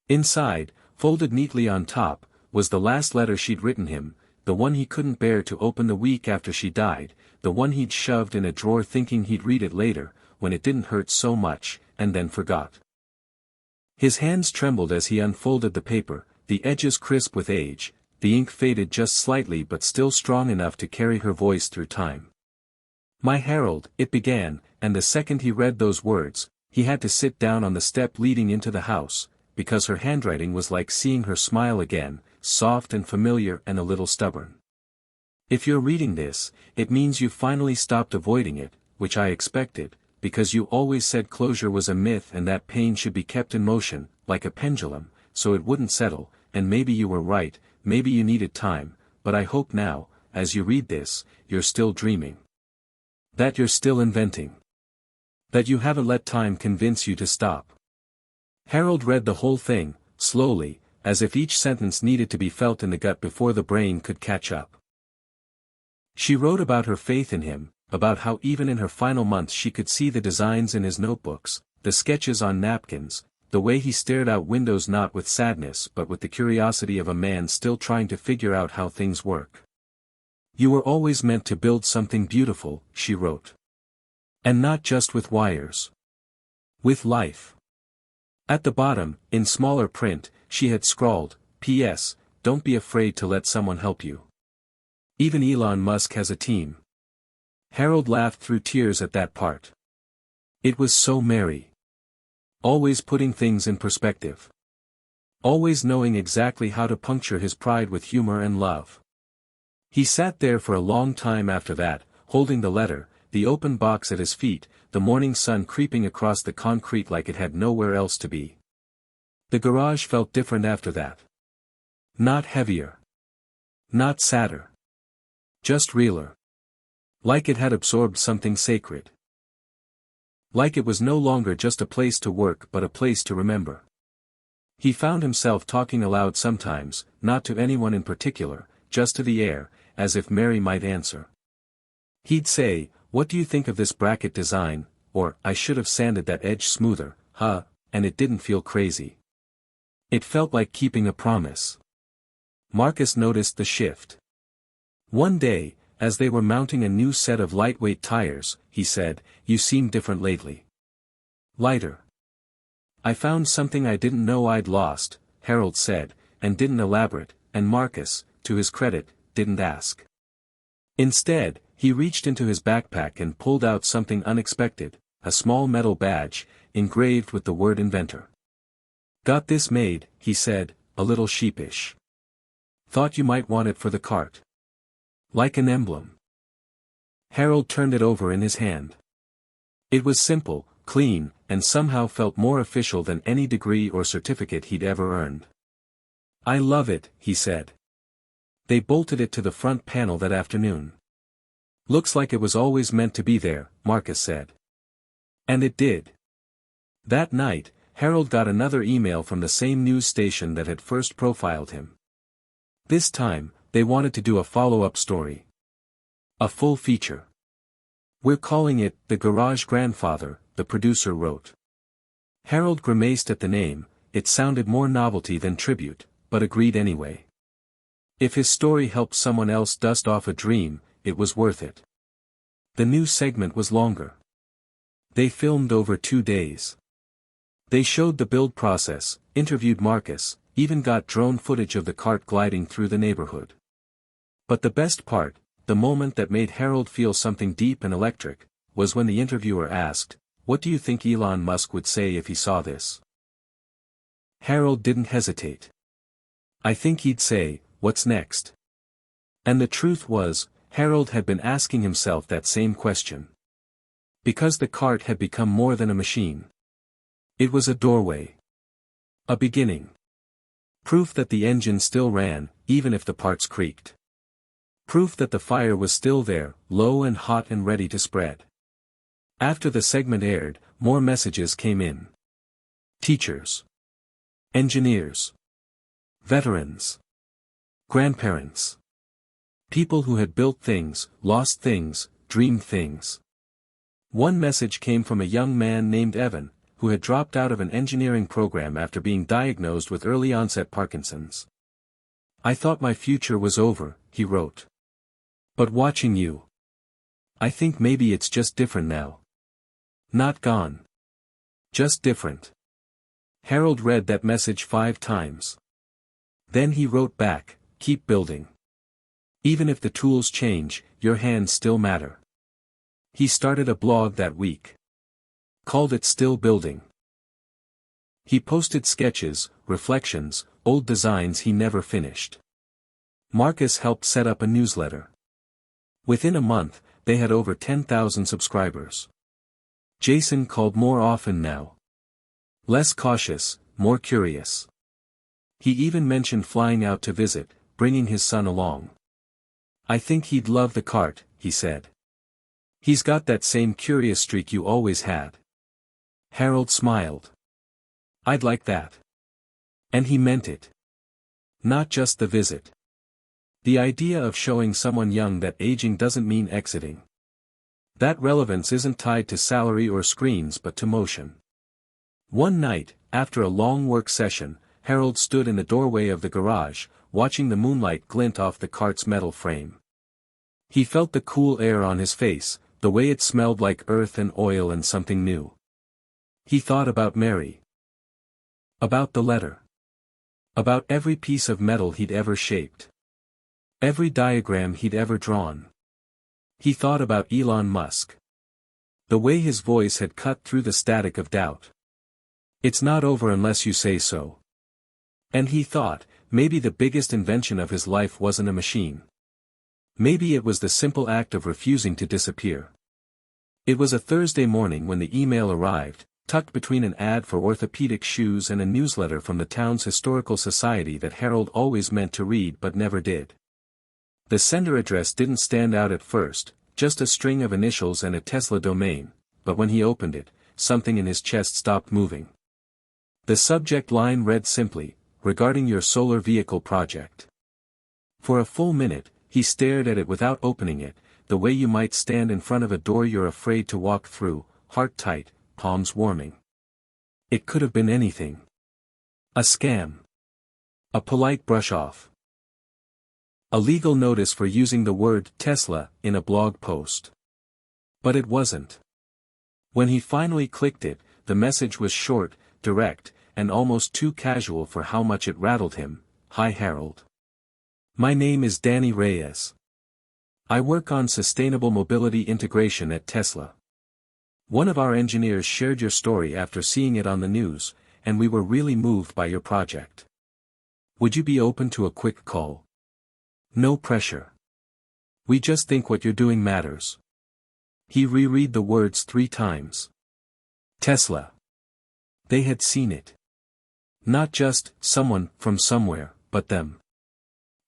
Inside, folded neatly on top, was the last letter she'd written him, the one he couldn't bear to open the week after she died, the one he'd shoved in a drawer thinking he'd read it later, when it didn't hurt so much, and then forgot. His hands trembled as he unfolded the paper, the edges crisp with age, the ink faded just slightly but still strong enough to carry her voice through time. "My Harold," it began, and the second he read those words, he had to sit down on the step leading into the house, because her handwriting was like seeing her smile again, soft and familiar and a little stubborn. "If you're reading this, it means you've finally stopped avoiding it, which I expected, because you always said closure was a myth and that pain should be kept in motion, like a pendulum, so it wouldn't settle, and maybe you were right, maybe you needed time, but I hope now, as you read this, you're still dreaming. That you're still inventing. That you haven't let time convince you to stop." Harold read the whole thing, slowly, as if each sentence needed to be felt in the gut before the brain could catch up. She wrote about her faith in him, about how even in her final months she could see the designs in his notebooks, the sketches on napkins, the way he stared out windows not with sadness but with the curiosity of a man still trying to figure out how things work. "You were always meant to build something beautiful," she wrote. "And not just with wires. With life." At the bottom, in smaller print, she had scrawled, "P.S. Don't be afraid to let someone help you. Even Elon Musk has a team." Harold laughed through tears at that part. It was so Mary. Always putting things in perspective. Always knowing exactly how to puncture his pride with humor and love. He sat there for a long time after that, holding the letter, the open box at his feet, the morning sun creeping across the concrete like it had nowhere else to be. The garage felt different after that. Not heavier. Not sadder. Just realer. Like it had absorbed something sacred. Like it was no longer just a place to work but a place to remember. He found himself talking aloud sometimes, not to anyone in particular, just to the air, as if Mary might answer. He'd say, "What do you think of this bracket design?" or, "I should have sanded that edge smoother, huh?" and it didn't feel crazy. It felt like keeping a promise. Marcus noticed the shift. One day, as they were mounting a new set of lightweight tires, he said, "You seem different lately. Lighter." "I found something I didn't know I'd lost," Harold said, and didn't elaborate, and Marcus, to his credit, didn't ask. Instead, he reached into his backpack and pulled out something unexpected, a small metal badge, engraved with the word inventor. "Got this made," he said, a little sheepish. "Thought you might want it for the cart. Like an emblem." Harold turned it over in his hand. It was simple, clean, and somehow felt more official than any degree or certificate he'd ever earned. "I love it," he said. They bolted it to the front panel that afternoon. "Looks like it was always meant to be there," Marcus said. And it did. That night, Harold got another email from the same news station that had first profiled him. This time, they wanted to do a follow-up story. A full feature. "We're calling it The Garage Grandfather," the producer wrote. Harold grimaced at the name, it sounded more novelty than tribute, but agreed anyway. If his story helped someone else dust off a dream, it was worth it. The new segment was longer. They filmed over 2 days. They showed the build process, interviewed Marcus, even got drone footage of the cart gliding through the neighborhood. But the best part, the moment that made Harold feel something deep and electric, was when the interviewer asked, "What do you think Elon Musk would say if he saw this?" Harold didn't hesitate. "I think he'd say, 'What's next?'" And the truth was, Harold had been asking himself that same question. Because the cart had become more than a machine. It was a doorway. A beginning. Proof that the engine still ran, even if the parts creaked. Proof that the fire was still there, low and hot and ready to spread. After the segment aired, more messages came in. Teachers. Engineers. Veterans. Grandparents. People who had built things, lost things, dreamed things. One message came from a young man named Evan, who had dropped out of an engineering program after being diagnosed with early-onset Parkinson's. "I thought my future was over," he wrote. "But watching you, I think maybe it's just different now. Not gone. Just different." Harold read that message 5 times. Then he wrote back, "Keep building. Even if the tools change, your hands still matter." He started a blog that week. Called it Still Building. He posted sketches, reflections, old designs he never finished. Marcus helped set up a newsletter. Within a month, they had over 10,000 subscribers. Jason called more often now. Less cautious, more curious. He even mentioned flying out to visit, bringing his son along. "I think he'd love the cart," he said. "He's got that same curious streak you always had." Harold smiled. "I'd like that." And he meant it. Not just the visit. The idea of showing someone young that aging doesn't mean exiting. That relevance isn't tied to salary or screens but to motion. One night, after a long work session, Harold stood in the doorway of the garage, watching the moonlight glint off the cart's metal frame. He felt the cool air on his face, the way it smelled like earth and oil and something new. He thought about Mary. About the letter. About every piece of metal he'd ever shaped. Every diagram he'd ever drawn. He thought about Elon Musk. The way his voice had cut through the static of doubt. "It's not over unless you say so." And he thought, maybe the biggest invention of his life wasn't a machine. Maybe it was the simple act of refusing to disappear. It was a Thursday morning when the email arrived, tucked between an ad for orthopedic shoes and a newsletter from the town's historical society that Harold always meant to read but never did. The sender address didn't stand out at first, just a string of initials and a Tesla domain, but when he opened it, something in his chest stopped moving. The subject line read simply, "Regarding your solar vehicle project." For a full minute, he stared at it without opening it, the way you might stand in front of a door you're afraid to walk through, heart tight, palms warming. It could have been anything. A scam. A polite brush-off. A legal notice for using the word Tesla in a blog post. But it wasn't. When he finally clicked it, the message was short, direct, and almost too casual for how much it rattled him. "Hi Harold. My name is Danny Reyes. I work on sustainable mobility integration at Tesla. One of our engineers shared your story after seeing it on the news, and we were really moved by your project. Would you be open to a quick call? No pressure. We just think what you're doing matters." He reread the words 3 times. Tesla. They had seen it. Not just someone from somewhere, but them.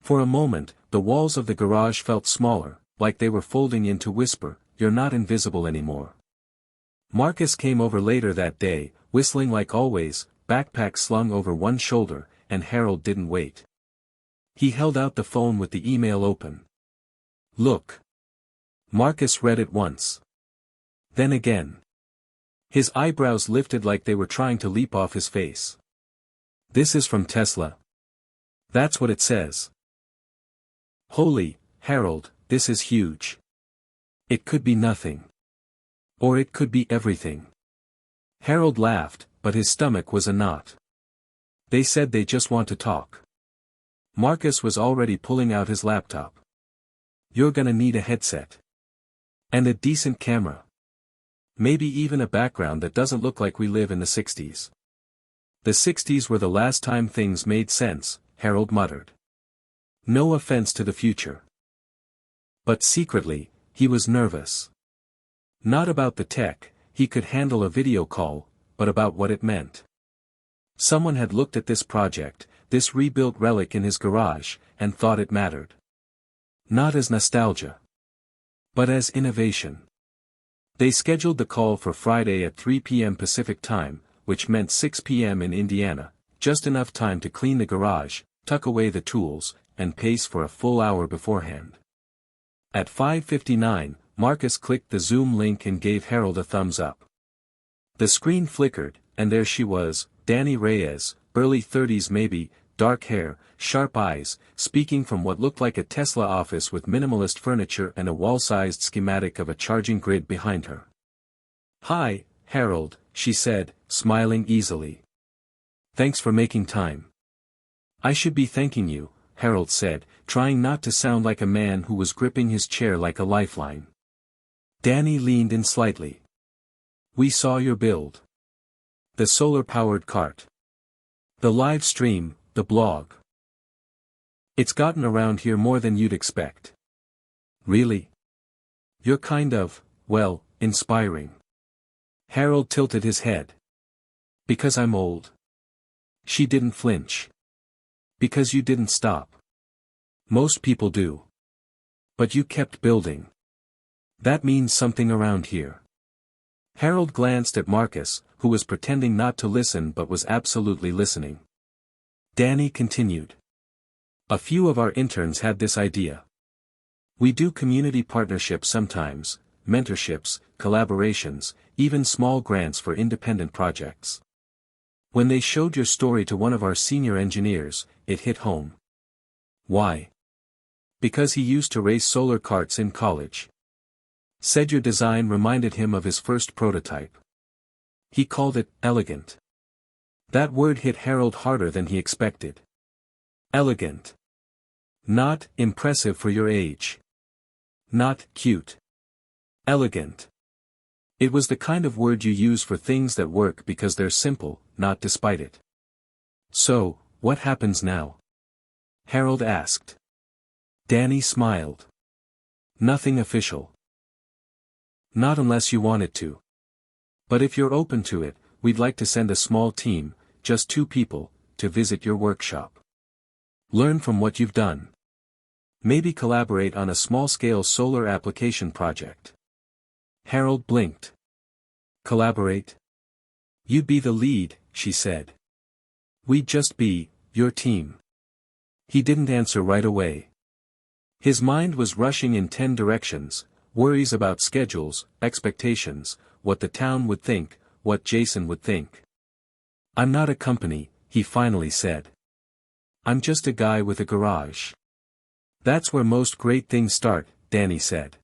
For a moment, the walls of the garage felt smaller, like they were folding in to whisper, "You're not invisible anymore." Marcus came over later that day, whistling like always, backpack slung over one shoulder, and Harold didn't wait. He held out the phone with the email open. "Look." Marcus read it once. Then again. His eyebrows lifted like they were trying to leap off his face. "This is from Tesla." "That's what it says." "Holy, Harold, this is huge. It could be nothing. Or it could be everything." Harold laughed, but his stomach was a knot. "They said they just want to talk." Marcus was already pulling out his laptop. "You're gonna need a headset. And a decent camera. Maybe even a background that doesn't look like we live in the 60s. The 60s were the last time things made sense," Harold muttered. No offense to the future. But secretly, he was nervous. Not about the tech, he could handle a video call, but about what it meant. Someone had looked at this project, this rebuilt relic in his garage, and thought it mattered. Not as nostalgia, but as innovation. They scheduled the call for Friday at 3 p.m. Pacific Time, which meant 6 p.m. in Indiana, just enough time to clean the garage, tuck away the tools, and pace for a full hour beforehand. At 5:59, Marcus clicked the Zoom link and gave Harold a thumbs up. The screen flickered, and there she was, Dani Reyes, early 30s maybe, dark hair, sharp eyes, speaking from what looked like a Tesla office with minimalist furniture and a wall-sized schematic of a charging grid behind her. "Hi, Harold," she said, smiling easily. "Thanks for making time." "I should be thanking you," Harold said, trying not to sound like a man who was gripping his chair like a lifeline. Dani leaned in slightly. "We saw your build. The solar-powered cart. The live stream, the blog. It's gotten around here more than you'd expect." "Really? You're kind of, well, inspiring." Harold tilted his head. "Because I'm old." She didn't flinch. "Because you didn't stop. Most people do. But you kept building. That means something around here." Harold glanced at Marcus, who was pretending not to listen but was absolutely listening. Dani continued. "A few of our interns had this idea. We do community partnerships sometimes, mentorships, collaborations, even small grants for independent projects. When they showed your story to one of our senior engineers, it hit home." "Why?" "Because he used to race solar carts in college. Said your design reminded him of his first prototype. He called it elegant." That word hit Harold harder than he expected. Elegant. Not impressive for your age. Not cute. Elegant. It was the kind of word you use for things that work because they're simple, not despite it. "So, what happens now?" Harold asked. Dani smiled. "Nothing official. Not unless you want it to. But if you're open to it, we'd like to send a small team, just 2 people, to visit your workshop. Learn from what you've done. Maybe collaborate on a small-scale solar application project." Harold blinked. "Collaborate? You'd be the lead," she said. "We'd just be, your team." He didn't answer right away. His mind was rushing in 10 directions, worries about schedules, expectations, what the town would think, what Jason would think. "I'm not a company," he finally said. "I'm just a guy with a garage." "That's where most great things start," Dani said.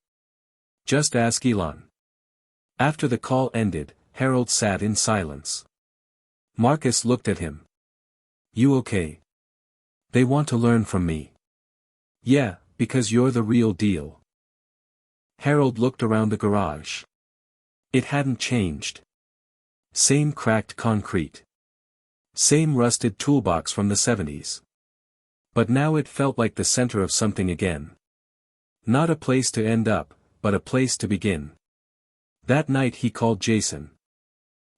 "Just ask Elon." After the call ended, Harold sat in silence. Marcus looked at him. "You okay?" "They want to learn from me." "Yeah, because you're the real deal." Harold looked around the garage. It hadn't changed. Same cracked concrete. Same rusted toolbox from the 70s. But now it felt like the center of something again. Not a place to end up, but a place to begin. That night he called Jason.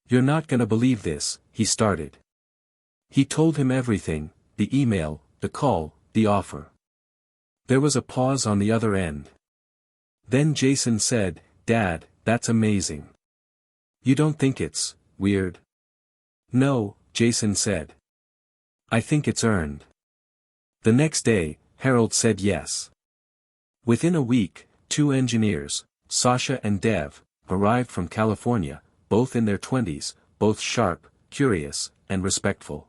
"You're not gonna believe this," he started. He told him everything, the email, the call, the offer. There was a pause on the other end. Then Jason said, "Dad, that's amazing. You don't think it's weird?" "No," Jason said. "I think it's earned." The next day, Harold said yes. Within a week, 2 engineers, Sasha and Dev, arrived from California, both in their 20s, both sharp, curious, and respectful.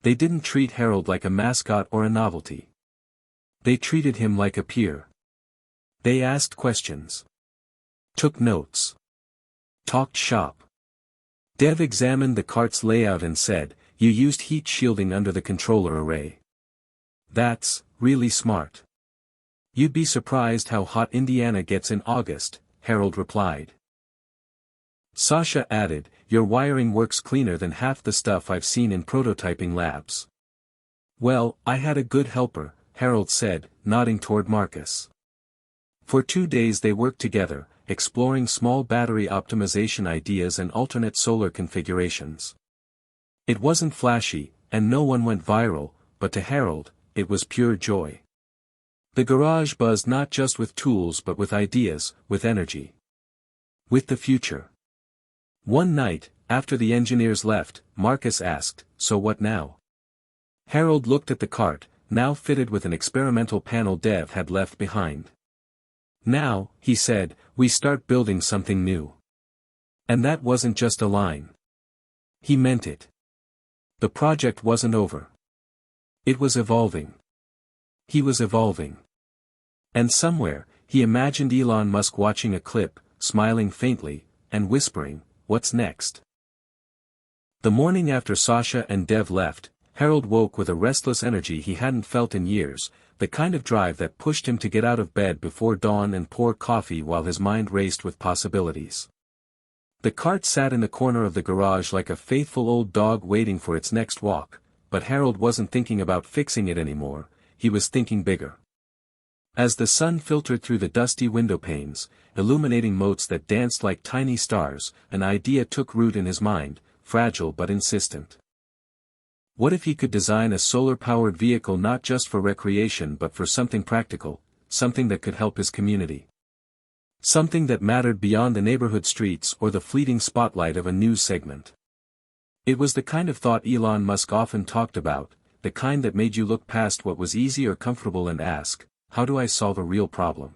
They didn't treat Harold like a mascot or a novelty. They treated him like a peer. They asked questions. Took notes. Talked shop. Dev examined the cart's layout and said, "You used heat shielding under the controller array. That's really smart. You'd be surprised how hot Indiana gets in August," Harold replied. Sasha added, "Your wiring works cleaner than half the stuff I've seen in prototyping labs." "Well, I had a good helper," Harold said, nodding toward Marcus. For 2 days they worked together, exploring small battery optimization ideas and alternate solar configurations. It wasn't flashy, and no one went viral, but to Harold, it was pure joy. The garage buzzed not just with tools but with ideas, with energy. With the future. One night, after the engineers left, Marcus asked, "So what now?" Harold looked at the cart, now fitted with an experimental panel Dev had left behind. "Now," he said, "we start building something new." And that wasn't just a line. He meant it. The project wasn't over. It was evolving. He was evolving. And somewhere, he imagined Elon Musk watching a clip, smiling faintly, and whispering, "What's next?" The morning after Sasha and Dev left, Harold woke with a restless energy he hadn't felt in years, the kind of drive that pushed him to get out of bed before dawn and pour coffee while his mind raced with possibilities. The cart sat in the corner of the garage like a faithful old dog waiting for its next walk, but Harold wasn't thinking about fixing it anymore, he was thinking bigger. As the sun filtered through the dusty window panes, illuminating motes that danced like tiny stars, an idea took root in his mind, fragile but insistent. What if he could design a solar-powered vehicle not just for recreation but for something practical, something that could help his community? Something that mattered beyond the neighborhood streets or the fleeting spotlight of a news segment. It was the kind of thought Elon Musk often talked about, the kind that made you look past what was easy or comfortable and ask, how do I solve a real problem?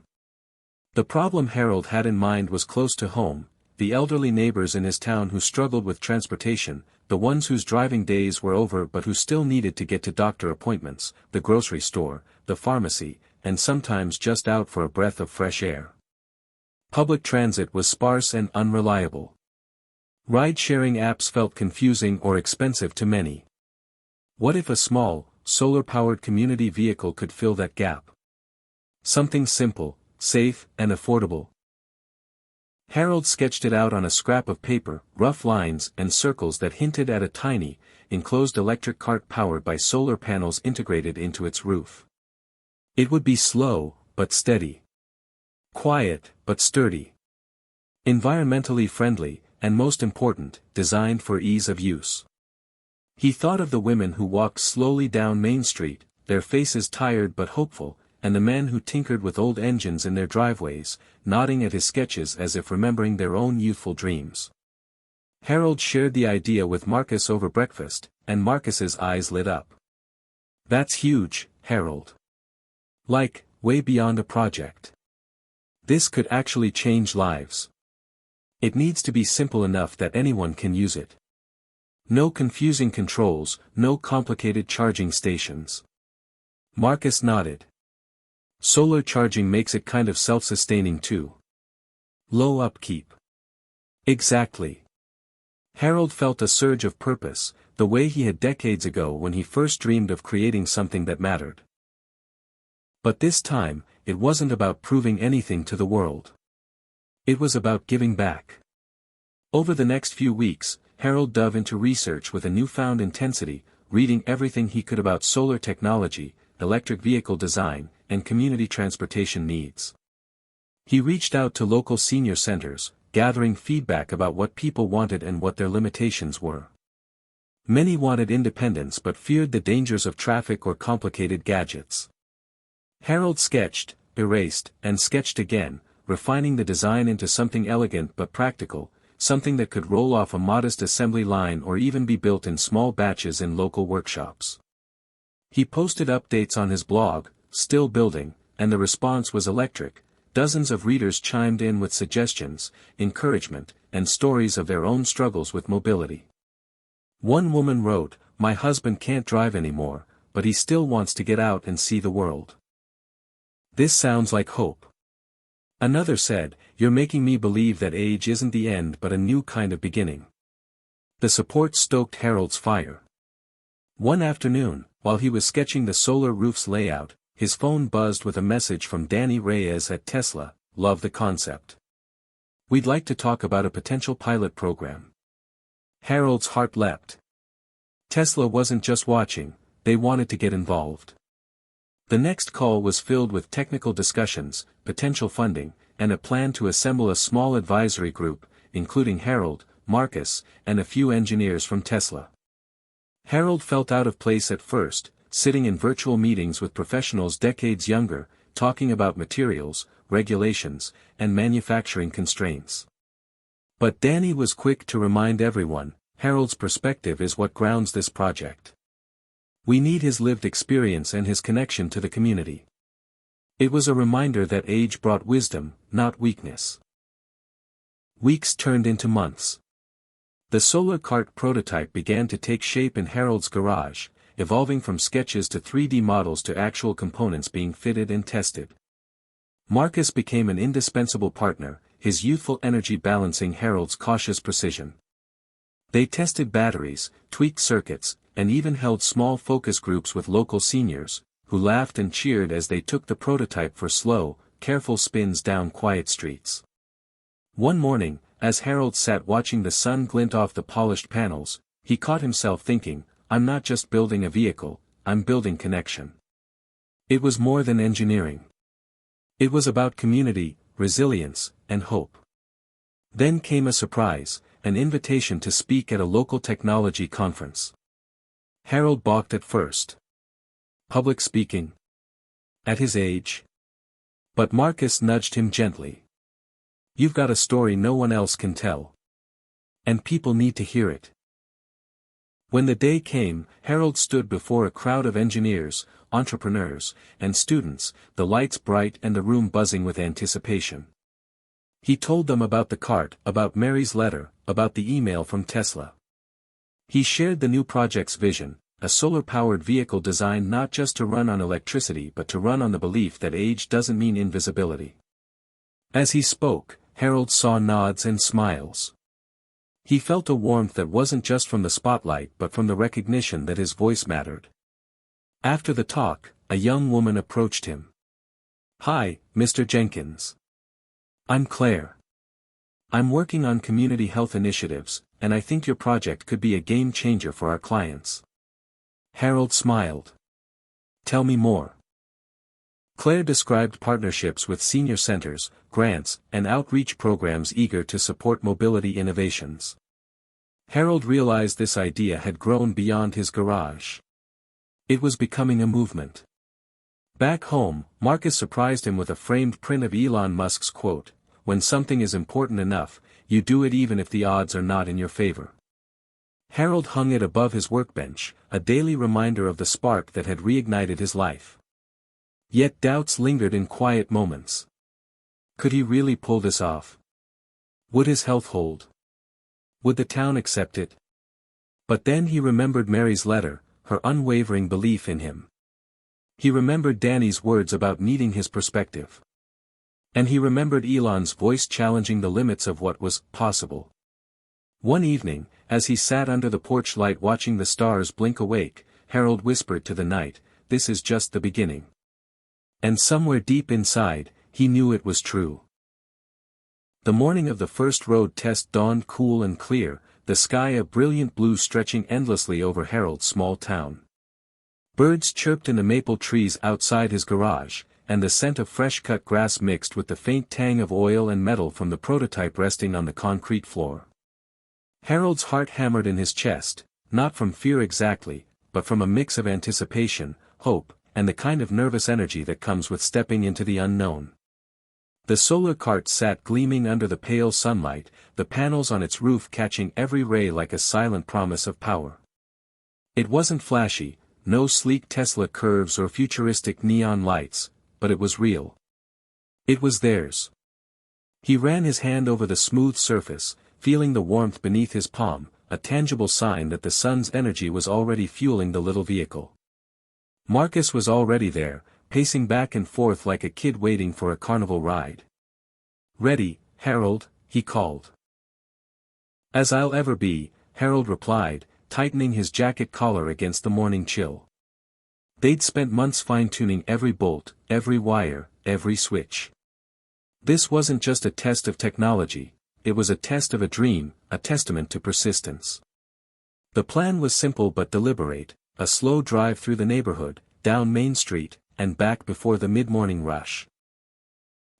The problem Harold had in mind was close to home, the elderly neighbors in his town who struggled with transportation, the ones whose driving days were over but who still needed to get to doctor appointments, the grocery store, the pharmacy, and sometimes just out for a breath of fresh air. Public transit was sparse and unreliable. Ride-sharing apps felt confusing or expensive to many. What if a small, solar-powered community vehicle could fill that gap? Something simple, safe, and affordable. Harold sketched it out on a scrap of paper, rough lines and circles that hinted at a tiny, enclosed electric cart powered by solar panels integrated into its roof. It would be slow, but steady. Quiet, but sturdy. Environmentally friendly, and most important, designed for ease of use. He thought of the women who walked slowly down Main Street, their faces tired but hopeful, and the men who tinkered with old engines in their driveways, nodding at his sketches as if remembering their own youthful dreams. Harold shared the idea with Marcus over breakfast, and Marcus's eyes lit up. "That's huge, Harold. Like, way beyond a project. This could actually change lives. It needs to be simple enough that anyone can use it. No confusing controls, no complicated charging stations." Marcus nodded. "Solar charging makes it kind of self-sustaining too. Low upkeep." Exactly. Harold felt a surge of purpose, the way he had decades ago when he first dreamed of creating something that mattered. But this time, it wasn't about proving anything to the world. It was about giving back. Over the next few weeks, Harold dove into research with a newfound intensity, reading everything he could about solar technology, electric vehicle design, and community transportation needs. He reached out to local senior centers, gathering feedback about what people wanted and what their limitations were. Many wanted independence but feared the dangers of traffic or complicated gadgets. Harold sketched, erased, and sketched again, refining the design into something elegant but practical, something that could roll off a modest assembly line or even be built in small batches in local workshops. He posted updates on his blog, Still Building, and the response was electric. Dozens of readers chimed in with suggestions, encouragement, and stories of their own struggles with mobility. One woman wrote, "My husband can't drive anymore, but he still wants to get out and see the world. This sounds like hope." Another said, "You're making me believe that age isn't the end but a new kind of beginning." The support stoked Harold's fire. One afternoon, while he was sketching the solar roof's layout, his phone buzzed with a message from Danny Reyes at Tesla. "Love the concept. We'd like to talk about a potential pilot program." Harold's heart leapt. Tesla wasn't just watching, they wanted to get involved. The next call was filled with technical discussions, potential funding, and a plan to assemble a small advisory group, including Harold, Marcus, and a few engineers from Tesla. Harold felt out of place at first, sitting in virtual meetings with professionals decades younger, talking about materials, regulations, and manufacturing constraints. But Danny was quick to remind everyone, Harold's perspective is what grounds this project. We need his lived experience and his connection to the community. It was a reminder that age brought wisdom, not weakness. Weeks turned into months. The solar cart prototype began to take shape in Harold's garage, evolving from sketches to 3D models to actual components being fitted and tested. Marcus became an indispensable partner, his youthful energy balancing Harold's cautious precision. They tested batteries, tweaked circuits, and even held small focus groups with local seniors, who laughed and cheered as they took the prototype for slow, careful spins down quiet streets. One morning, as Harold sat watching the sun glint off the polished panels, he caught himself thinking, I'm not just building a vehicle, I'm building connection. It was more than engineering. It was about community, resilience, and hope. Then came a surprise, an invitation to speak at a local technology conference. Harold balked at first. Public speaking? At his age? But Marcus nudged him gently. You've got a story no one else can tell. And people need to hear it. When the day came, Harold stood before a crowd of engineers, entrepreneurs, and students, the lights bright and the room buzzing with anticipation. He told them about the cart, about Mary's letter, about the email from Tesla. He shared the new project's vision, a solar-powered vehicle designed not just to run on electricity but to run on the belief that age doesn't mean invisibility. As he spoke, Harold saw nods and smiles. He felt a warmth that wasn't just from the spotlight but from the recognition that his voice mattered. After the talk, a young woman approached him. Hi, Mr. Jenkins. I'm Claire. I'm working on community health initiatives, and I think your project could be a game changer for our clients. Harold smiled. Tell me more. Claire described partnerships with senior centers, grants, and outreach programs eager to support mobility innovations. Harold realized this idea had grown beyond his garage. It was becoming a movement. Back home, Marcus surprised him with a framed print of Elon Musk's quote, "When something is important enough, you do it even if the odds are not in your favor." Harold hung it above his workbench, a daily reminder of the spark that had reignited his life. Yet doubts lingered in quiet moments. Could he really pull this off? Would his health hold? Would the town accept it? But then he remembered Mary's letter, her unwavering belief in him. He remembered Danny's words about needing his perspective. And he remembered Elon's voice challenging the limits of what was possible. One evening, as he sat under the porch light watching the stars blink awake, Harold whispered to the night, "This is just the beginning." And somewhere deep inside, he knew it was true. The morning of the first road test dawned cool and clear, the sky a brilliant blue stretching endlessly over Harold's small town. Birds chirped in the maple trees outside his garage, and the scent of fresh-cut grass mixed with the faint tang of oil and metal from the prototype resting on the concrete floor. Harold's heart hammered in his chest, not from fear exactly, but from a mix of anticipation, hope, and the kind of nervous energy that comes with stepping into the unknown. The solar cart sat gleaming under the pale sunlight, the panels on its roof catching every ray like a silent promise of power. It wasn't flashy, no sleek Tesla curves or futuristic neon lights, but it was real. It was theirs. He ran his hand over the smooth surface, feeling the warmth beneath his palm, a tangible sign that the sun's energy was already fueling the little vehicle. Marcus was already there, pacing back and forth like a kid waiting for a carnival ride. "Ready, Harold?" he called. "As I'll ever be," Harold replied, tightening his jacket collar against the morning chill. They'd spent months fine-tuning every bolt, every wire, every switch. This wasn't just a test of technology, it was a test of a dream, a testament to persistence. The plan was simple but deliberate, a slow drive through the neighborhood, down Main Street, and back before the mid-morning rush.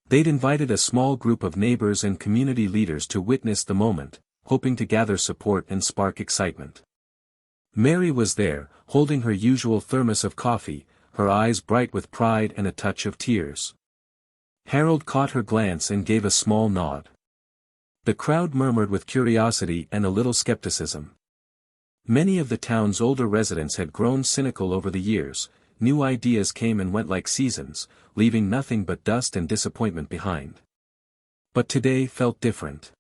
They'd invited a small group of neighbors and community leaders to witness the moment, hoping to gather support and spark excitement. Mary was there, holding her usual thermos of coffee, her eyes bright with pride and a touch of tears. Harold caught her glance and gave a small nod. The crowd murmured with curiosity and a little skepticism. Many of the town's older residents had grown cynical over the years. New ideas came and went like seasons, leaving nothing but dust and disappointment behind. But today felt different.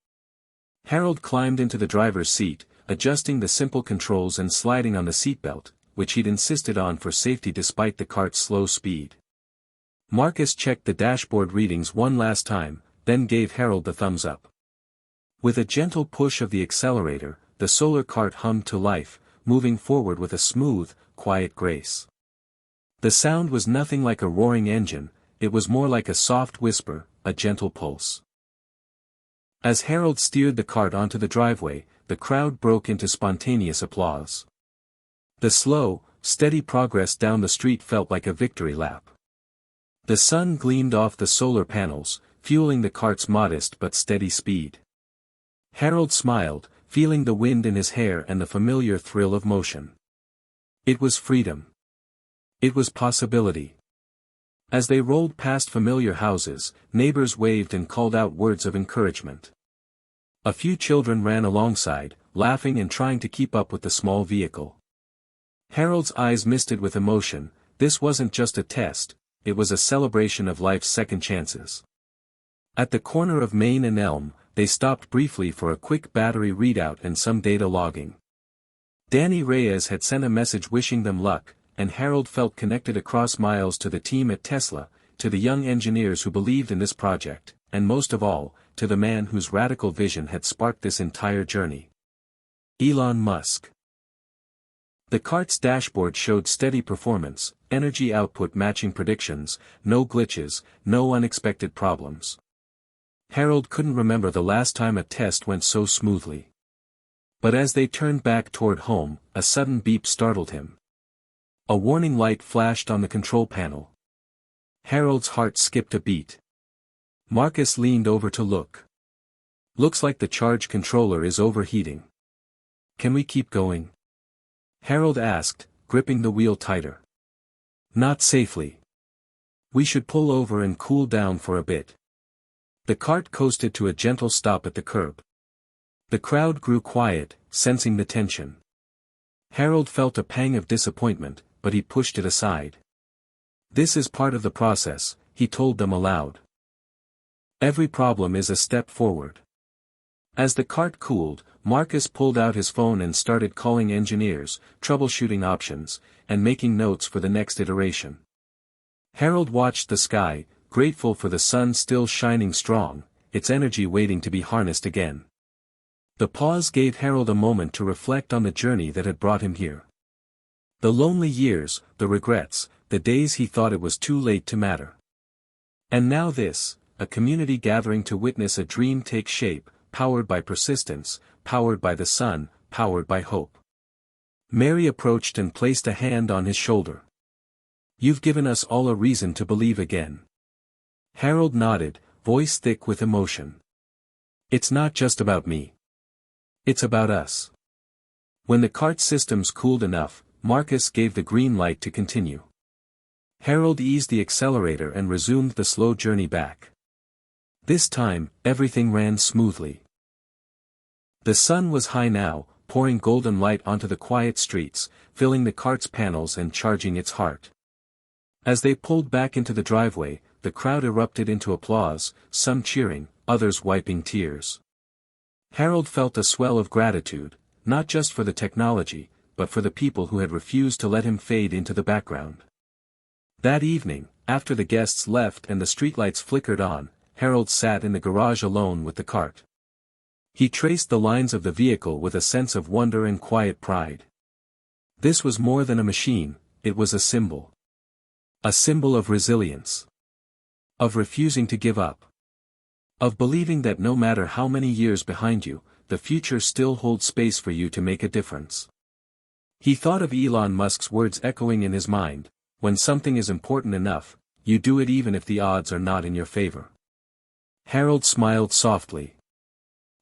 Harold climbed into the driver's seat, adjusting the simple controls and sliding on the seatbelt, which he'd insisted on for safety despite the cart's slow speed. Marcus checked the dashboard readings one last time, then gave Harold the thumbs up. With a gentle push of the accelerator, the solar cart hummed to life, moving forward with a smooth, quiet grace. The sound was nothing like a roaring engine, it was more like a soft whisper, a gentle pulse. As Harold steered the cart onto the driveway, the crowd broke into spontaneous applause. The slow, steady progress down the street felt like a victory lap. The sun gleamed off the solar panels, fueling the cart's modest but steady speed. Harold smiled, feeling the wind in his hair and the familiar thrill of motion. It was freedom. It was possibility. As they rolled past familiar houses, neighbors waved and called out words of encouragement. A few children ran alongside, laughing and trying to keep up with the small vehicle. Harold's eyes misted with emotion. This wasn't just a test, it was a celebration of life's second chances. At the corner of Main and Elm, they stopped briefly for a quick battery readout and some data logging. Danny Reyes had sent a message wishing them luck, and Harold felt connected across miles to the team at Tesla, to the young engineers who believed in this project, and most of all, to the man whose radical vision had sparked this entire journey. Elon Musk. The cart's dashboard showed steady performance, energy output matching predictions, no glitches, no unexpected problems. Harold couldn't remember the last time a test went so smoothly. But as they turned back toward home, a sudden beep startled him. A warning light flashed on the control panel. Harold's heart skipped a beat. Marcus leaned over to look. Looks like the charge controller is overheating. Can we keep going? Harold asked, gripping the wheel tighter. Not safely. We should pull over and cool down for a bit. The cart coasted to a gentle stop at the curb. The crowd grew quiet, sensing the tension. Harold felt a pang of disappointment, but he pushed it aside. This is part of the process, he told them aloud. Every problem is a step forward. As the cart cooled, Marcus pulled out his phone and started calling engineers, troubleshooting options, and making notes for the next iteration. Harold watched the sky, grateful for the sun still shining strong, its energy waiting to be harnessed again. The pause gave Harold a moment to reflect on the journey that had brought him here. The lonely years, the regrets, the days he thought it was too late to matter. And now this, a community gathering to witness a dream take shape, powered by persistence, powered by the sun, powered by hope. Mary approached and placed a hand on his shoulder. You've given us all a reason to believe again. Harold nodded, voice thick with emotion. It's not just about me. It's about us. When the cart systems cooled enough, Marcus gave the green light to continue. Harold eased the accelerator and resumed the slow journey back. This time, everything ran smoothly. The sun was high now, pouring golden light onto the quiet streets, filling the cart's panels and charging its heart. As they pulled back into the driveway, the crowd erupted into applause, some cheering, others wiping tears. Harold felt a swell of gratitude, not just for the technology, but for the people who had refused to let him fade into the background. That evening, after the guests left and the streetlights flickered on, Harold sat in the garage alone with the cart. He traced the lines of the vehicle with a sense of wonder and quiet pride. This was more than a machine, it was a symbol. A symbol of resilience. Of refusing to give up. Of believing that no matter how many years behind you, the future still holds space for you to make a difference. He thought of Elon Musk's words echoing in his mind, when something is important enough, you do it even if the odds are not in your favor. Harold smiled softly.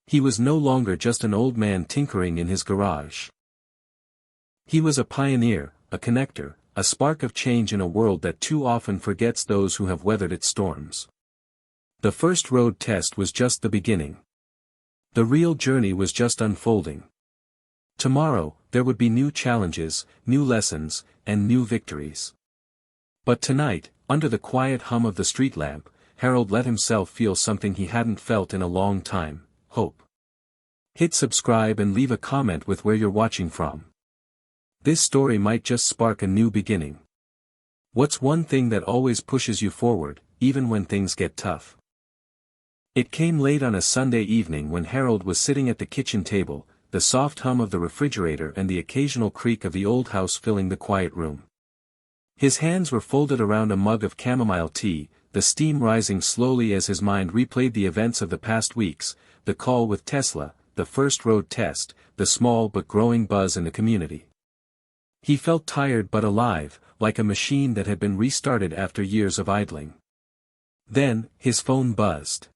He was no longer just an old man tinkering in his garage. He was a pioneer, a connector, a spark of change in a world that too often forgets those who have weathered its storms. The first road test was just the beginning. The real journey was just unfolding. Tomorrow, there would be new challenges, new lessons, and new victories. But tonight, under the quiet hum of the street lamp, Harold let himself feel something he hadn't felt in a long time: hope. Hit subscribe and leave a comment with where you're watching from. This story might just spark a new beginning. What's one thing that always pushes you forward, even when things get tough? It came late on a Sunday evening when Harold was sitting at the kitchen table, the soft hum of the refrigerator and the occasional creak of the old house filling the quiet room. His hands were folded around a mug of chamomile tea, the steam rising slowly as his mind replayed the events of the past weeks, the call with Tesla, the first road test, the small but growing buzz in the community. He felt tired but alive, like a machine that had been restarted after years of idling. Then, his phone buzzed.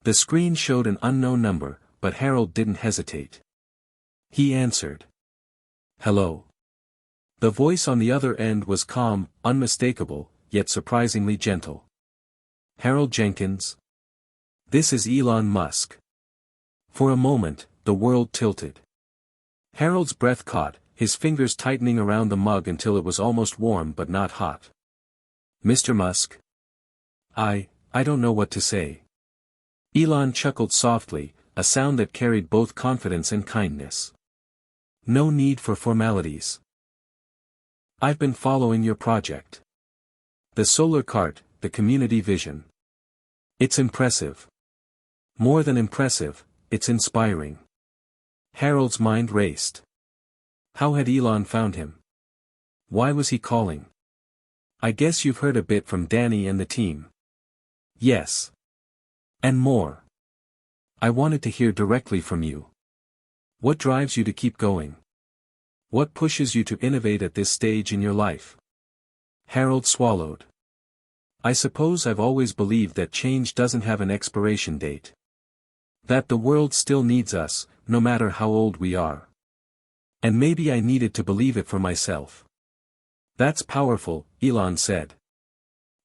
The screen showed an unknown number, but Harold didn't hesitate. He answered. "Hello." The voice on the other end was calm, unmistakable, yet surprisingly gentle. "Harold Jenkins? This is Elon Musk." For a moment, the world tilted. Harold's breath caught, his fingers tightening around the mug until it was almost warm but not hot. "Mr. Musk? I don't know what to say." Elon chuckled softly, a sound that carried both confidence and kindness. "No need for formalities. I've been following your project. The solar cart, the community vision. It's impressive. More than impressive, it's inspiring." Harold's mind raced. How had Elon found him? Why was he calling? "I guess you've heard a bit from Danny and the team." "Yes. And more. I wanted to hear directly from you. What drives you to keep going? What pushes you to innovate at this stage in your life?" Harold swallowed. "I suppose I've always believed that change doesn't have an expiration date. That the world still needs us, no matter how old we are. And maybe I needed to believe it for myself." "That's powerful," Elon said.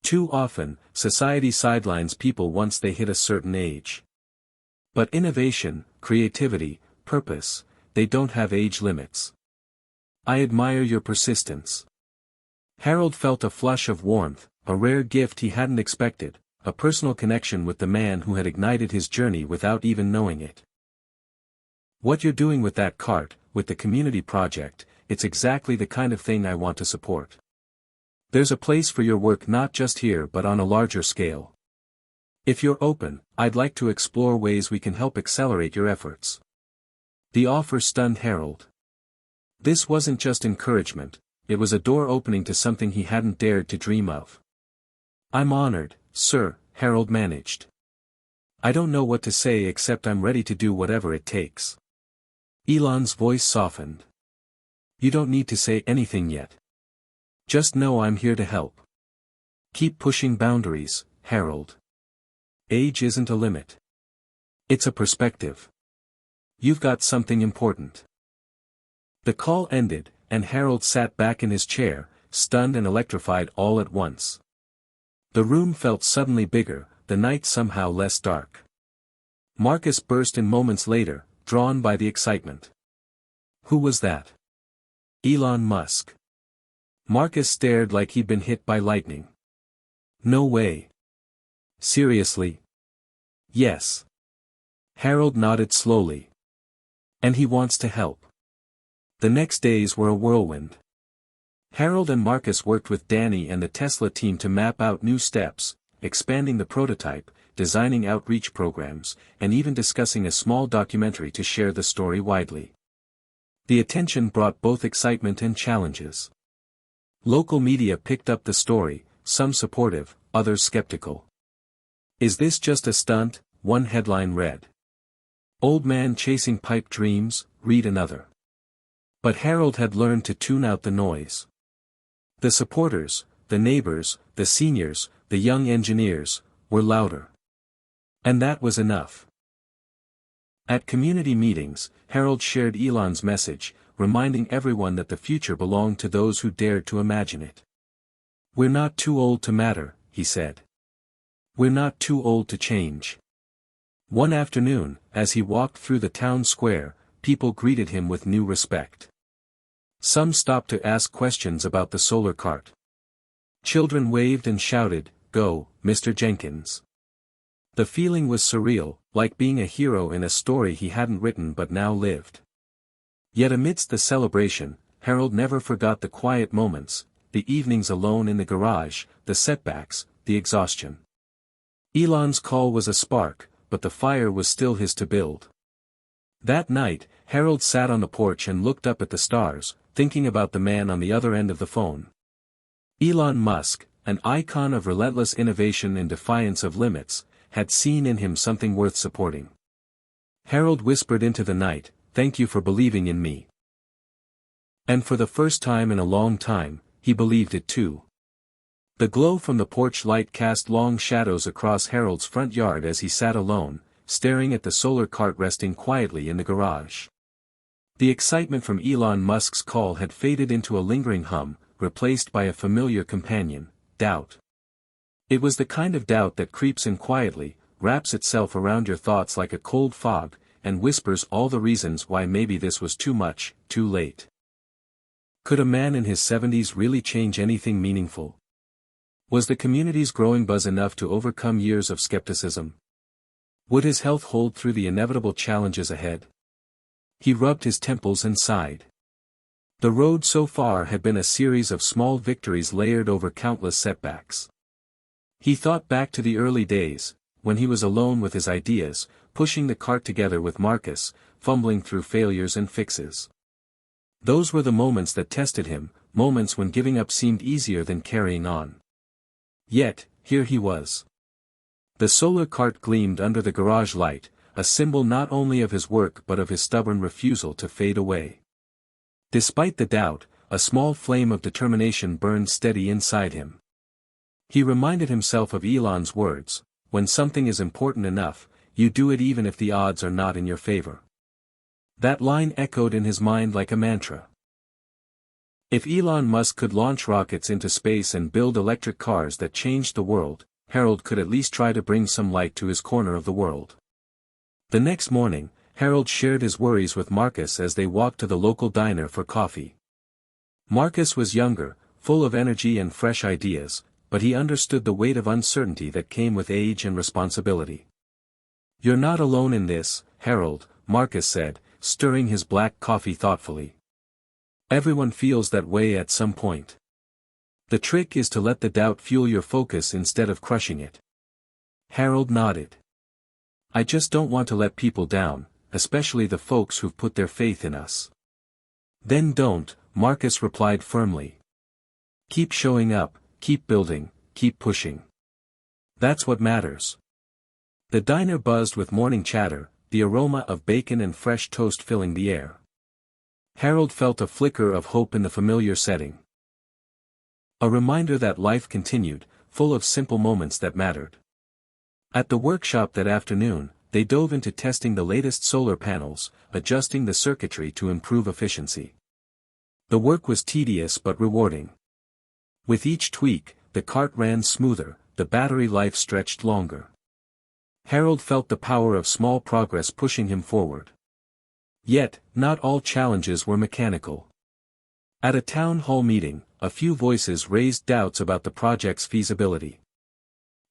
"Too often, society sidelines people once they hit a certain age. But innovation, creativity, purpose, they don't have age limits. I admire your persistence." Harold felt a flush of warmth, a rare gift he hadn't expected, a personal connection with the man who had ignited his journey without even knowing it. "What you're doing with that cart, with the community project, it's exactly the kind of thing I want to support. There's a place for your work not just here but on a larger scale. If you're open, I'd like to explore ways we can help accelerate your efforts." The offer stunned Harold. This wasn't just encouragement, it was a door opening to something he hadn't dared to dream of. "I'm honored, sir," Harold managed. "I don't know what to say except I'm ready to do whatever it takes." Elon's voice softened. "You don't need to say anything yet. Just know I'm here to help. Keep pushing boundaries, Harold. Age isn't a limit. It's a perspective. You've got something important." The call ended, and Harold sat back in his chair, stunned and electrified all at once. The room felt suddenly bigger, the night somehow less dark. Marcus burst in moments later, drawn by the excitement. "Who was that?" "Elon Musk." Marcus stared like he'd been hit by lightning. "No way. Seriously?" "Yes." Harold nodded slowly. "And he wants to help." The next days were a whirlwind. Harold and Marcus worked with Danny and the Tesla team to map out new steps, expanding the prototype, designing outreach programs, and even discussing a small documentary to share the story widely. The attention brought both excitement and challenges. Local media picked up the story, some supportive, others skeptical. "Is this just a stunt?" one headline read. "Old man chasing pipe dreams," read another. But Harold had learned to tune out the noise. The supporters, the neighbors, the seniors, the young engineers, were louder. And that was enough. At community meetings, Harold shared Elon's message, reminding everyone that the future belonged to those who dared to imagine it. "We're not too old to matter," he said. "We're not too old to change." One afternoon, as he walked through the town square, people greeted him with new respect. Some stopped to ask questions about the solar cart. Children waved and shouted, "Go, Mr. Jenkins." The feeling was surreal, like being a hero in a story he hadn't written but now lived. Yet amidst the celebration, Harold never forgot the quiet moments, the evenings alone in the garage, the setbacks, the exhaustion. Elon's call was a spark, but the fire was still his to build. That night, Harold sat on the porch and looked up at the stars, thinking about the man on the other end of the phone. Elon Musk, an icon of relentless innovation and defiance of limits, had seen in him something worth supporting. Harold whispered into the night, "Thank you for believing in me." And for the first time in a long time, he believed it too. The glow from the porch light cast long shadows across Harold's front yard as he sat alone, staring at the solar cart resting quietly in the garage. The excitement from Elon Musk's call had faded into a lingering hum, replaced by a familiar companion, doubt. It was the kind of doubt that creeps in quietly, wraps itself around your thoughts like a cold fog, and whispers all the reasons why maybe this was too much, too late. Could a man in his 70s really change anything meaningful? Was the community's growing buzz enough to overcome years of skepticism? Would his health hold through the inevitable challenges ahead? He rubbed his temples and sighed. The road so far had been a series of small victories layered over countless setbacks. He thought back to the early days, when he was alone with his ideas, pushing the cart together with Marcus, fumbling through failures and fixes. Those were the moments that tested him, moments when giving up seemed easier than carrying on. Yet, here he was. The solar cart gleamed under the garage light, a symbol not only of his work but of his stubborn refusal to fade away. Despite the doubt, a small flame of determination burned steady inside him. He reminded himself of Elon's words, "When something is important enough, you do it even if the odds are not in your favor." That line echoed in his mind like a mantra. If Elon Musk could launch rockets into space and build electric cars that changed the world, Harold could at least try to bring some light to his corner of the world. The next morning, Harold shared his worries with Marcus as they walked to the local diner for coffee. Marcus was younger, full of energy and fresh ideas, but he understood the weight of uncertainty that came with age and responsibility. "You're not alone in this, Harold," Marcus said, stirring his black coffee thoughtfully. "Everyone feels that way at some point. The trick is to let the doubt fuel your focus instead of crushing it." Harold nodded. "I just don't want to let people down, especially the folks who've put their faith in us." "Then don't," Marcus replied firmly. "Keep showing up, keep building, keep pushing. That's what matters." The diner buzzed with morning chatter, the aroma of bacon and fresh toast filling the air. Harold felt a flicker of hope in the familiar setting. A reminder that life continued, full of simple moments that mattered. At the workshop that afternoon, they dove into testing the latest solar panels, adjusting the circuitry to improve efficiency. The work was tedious but rewarding. With each tweak, the cart ran smoother, the battery life stretched longer. Harold felt the power of small progress pushing him forward. Yet, not all challenges were mechanical. At a town hall meeting, a few voices raised doubts about the project's feasibility.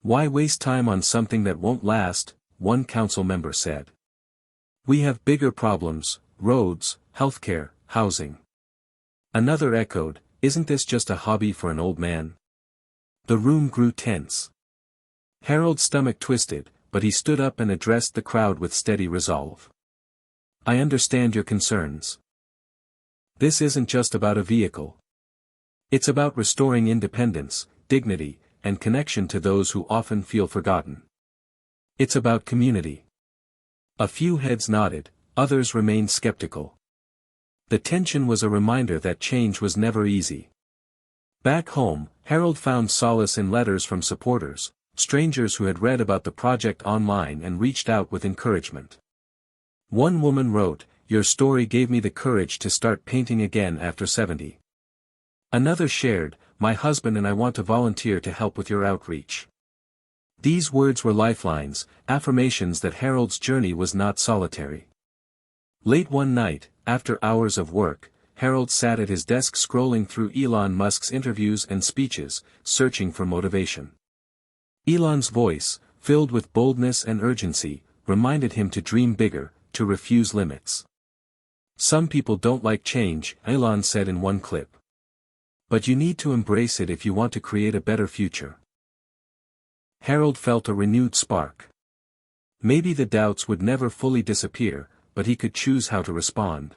"Why waste time on something that won't last?" one council member said. "We have bigger problems: roads, healthcare, housing." Another echoed, "Isn't this just a hobby for an old man?" The room grew tense. Harold's stomach twisted, but he stood up and addressed the crowd with steady resolve. "I understand your concerns. This isn't just about a vehicle. It's about restoring independence, dignity, and connection to those who often feel forgotten. It's about community." A few heads nodded, others remained skeptical. The tension was a reminder that change was never easy. Back home, Harold found solace in letters from supporters, strangers who had read about the project online and reached out with encouragement. One woman wrote, your story gave me the courage to start painting again after 70. Another shared, my husband and I want to volunteer to help with your outreach. These words were lifelines, affirmations that Harold's journey was not solitary. Late one night, after hours of work, Harold sat at his desk scrolling through Elon Musk's interviews and speeches, searching for motivation. Elon's voice, filled with boldness and urgency, reminded him to dream bigger, to refuse limits. Some people don't like change, Elon said in one clip. But you need to embrace it if you want to create a better future. Harold felt a renewed spark. Maybe the doubts would never fully disappear, but he could choose how to respond.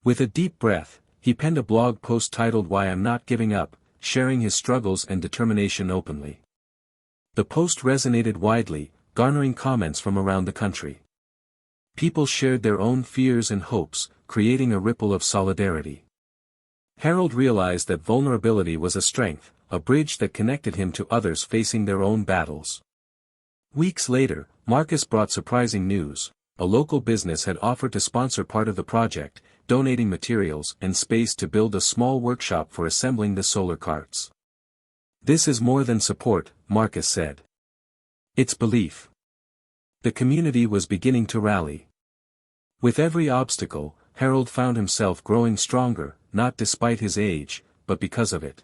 With a deep breath, he penned a blog post titled "Why I'm Not Giving Up," sharing his struggles and determination openly. The post resonated widely, garnering comments from around the country. People shared their own fears and hopes, creating a ripple of solidarity. Harold realized that vulnerability was a strength, a bridge that connected him to others facing their own battles. Weeks later, Marcus brought surprising news. A local business had offered to sponsor part of the project, donating materials and space to build a small workshop for assembling the solar carts. "This is more than support," Marcus said. "It's belief." The community was beginning to rally. With every obstacle, Harold found himself growing stronger, not despite his age, but because of it.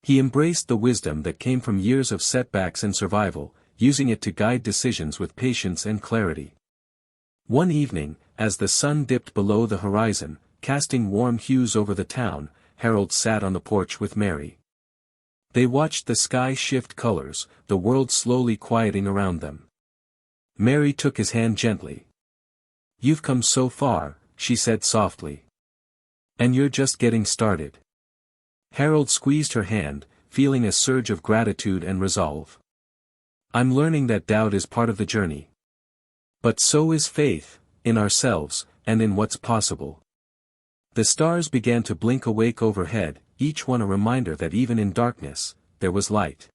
He embraced the wisdom that came from years of setbacks and survival, using it to guide decisions with patience and clarity. One evening, as the sun dipped below the horizon, casting warm hues over the town, Harold sat on the porch with Mary. They watched the sky shift colors, the world slowly quieting around them. Mary took his hand gently. "You've come so far," she said softly. "And you're just getting started." Harold squeezed her hand, feeling a surge of gratitude and resolve. "I'm learning that doubt is part of the journey. But so is faith, in ourselves, and in what's possible." The stars began to blink awake overhead, each one a reminder that even in darkness, there was light.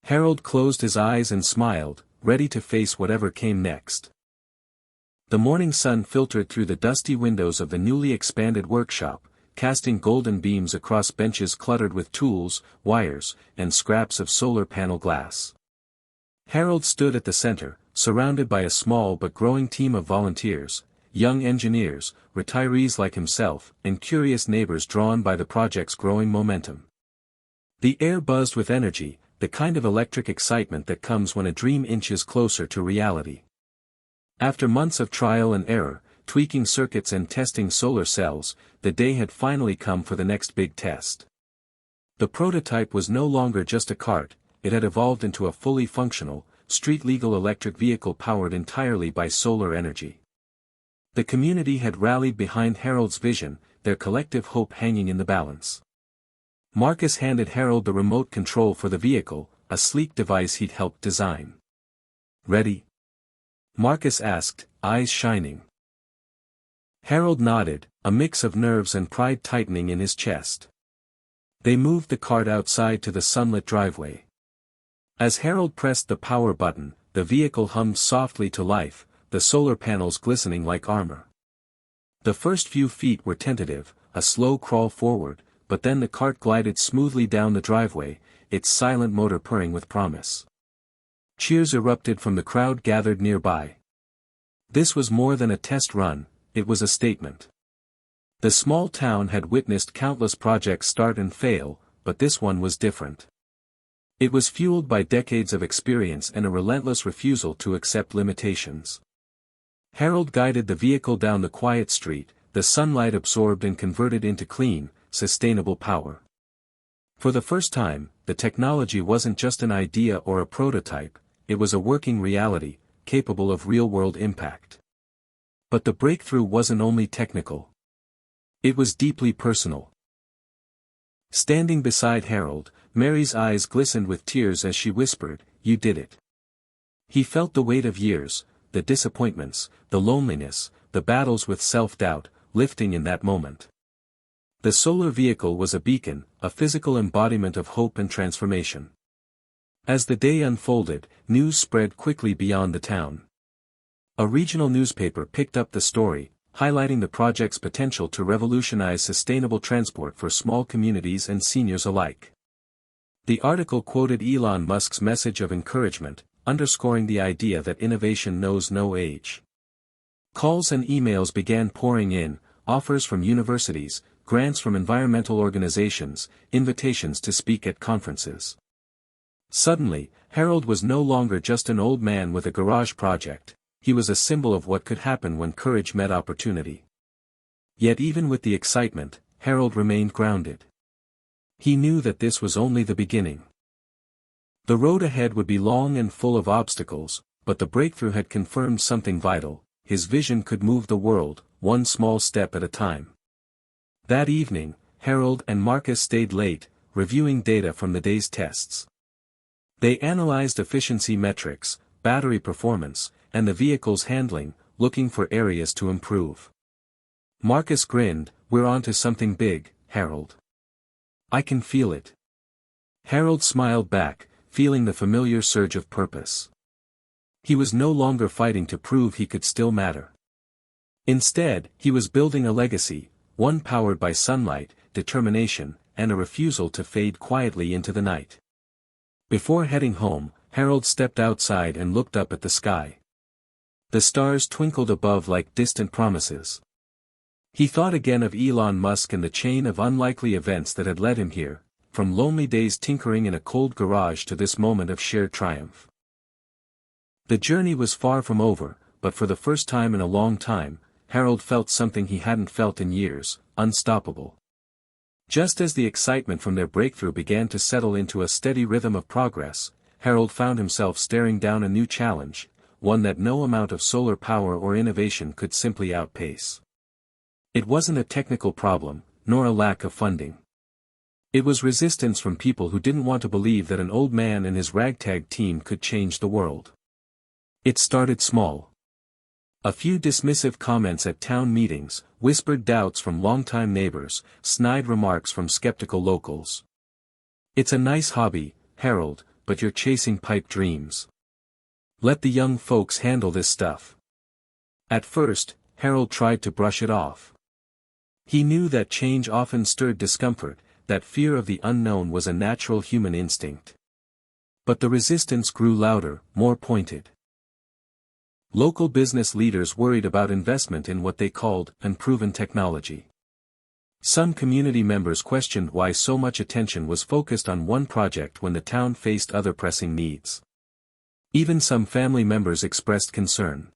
Harold closed his eyes and smiled, ready to face whatever came next. The morning sun filtered through the dusty windows of the newly expanded workshop, casting golden beams across benches cluttered with tools, wires, and scraps of solar panel glass. Harold stood at the center, surrounded by a small but growing team of volunteers, young engineers, retirees like himself, and curious neighbors drawn by the project's growing momentum. The air buzzed with energy, the kind of electric excitement that comes when a dream inches closer to reality. After months of trial and error, tweaking circuits and testing solar cells, the day had finally come for the next big test. The prototype was no longer just a cart, it had evolved into a fully functional, street-legal electric vehicle powered entirely by solar energy. The community had rallied behind Harold's vision, their collective hope hanging in the balance. Marcus handed Harold the remote control for the vehicle, a sleek device he'd helped design. "Ready?" Marcus asked, eyes shining. Harold nodded, a mix of nerves and pride tightening in his chest. They moved the cart outside to the sunlit driveway. As Harold pressed the power button, the vehicle hummed softly to life, the solar panels glistening like armor. The first few feet were tentative, a slow crawl forward, but then the cart glided smoothly down the driveway, its silent motor purring with promise. Cheers erupted from the crowd gathered nearby. This was more than a test run, it was a statement. The small town had witnessed countless projects start and fail, but this one was different. It was fueled by decades of experience and a relentless refusal to accept limitations. Harold guided the vehicle down the quiet street, the sunlight absorbed and converted into clean, sustainable power. For the first time, the technology wasn't just an idea or a prototype, it was a working reality, capable of real-world impact. But the breakthrough wasn't only technical. It was deeply personal. Standing beside Harold, Mary's eyes glistened with tears as she whispered, "You did it." He felt the weight of years, the disappointments, the loneliness, the battles with self-doubt, lifting in that moment. The solar vehicle was a beacon, a physical embodiment of hope and transformation. As the day unfolded, news spread quickly beyond the town. A regional newspaper picked up the story, highlighting the project's potential to revolutionize sustainable transport for small communities and seniors alike. The article quoted Elon Musk's message of encouragement, underscoring the idea that innovation knows no age. Calls and emails began pouring in, offers from universities, grants from environmental organizations, invitations to speak at conferences. Suddenly, Harold was no longer just an old man with a garage project, he was a symbol of what could happen when courage met opportunity. Yet even with the excitement, Harold remained grounded. He knew that this was only the beginning. The road ahead would be long and full of obstacles, but the breakthrough had confirmed something vital: his vision could move the world, one small step at a time. That evening, Harold and Marcus stayed late, reviewing data from the day's tests. They analyzed efficiency metrics, battery performance, and the vehicle's handling, looking for areas to improve. Marcus grinned, "We're onto something big, Harold. I can feel it." Harold smiled back, feeling the familiar surge of purpose. He was no longer fighting to prove he could still matter. Instead, he was building a legacy, one powered by sunlight, determination, and a refusal to fade quietly into the night. Before heading home, Harold stepped outside and looked up at the sky. The stars twinkled above like distant promises. He thought again of Elon Musk and the chain of unlikely events that had led him here, from lonely days tinkering in a cold garage to this moment of shared triumph. The journey was far from over, but for the first time in a long time, Harold felt something he hadn't felt in years: unstoppable. Just as the excitement from their breakthrough began to settle into a steady rhythm of progress, Harold found himself staring down a new challenge, one that no amount of solar power or innovation could simply outpace. It wasn't a technical problem, nor a lack of funding. It was resistance from people who didn't want to believe that an old man and his ragtag team could change the world. It started small. A few dismissive comments at town meetings, whispered doubts from longtime neighbors, snide remarks from skeptical locals. "It's a nice hobby, Harold, but you're chasing pipe dreams. Let the young folks handle this stuff." At first, Harold tried to brush it off. He knew that change often stirred discomfort, that fear of the unknown was a natural human instinct. But the resistance grew louder, more pointed. Local business leaders worried about investment in what they called unproven technology. Some community members questioned why so much attention was focused on one project when the town faced other pressing needs. Even some family members expressed concern.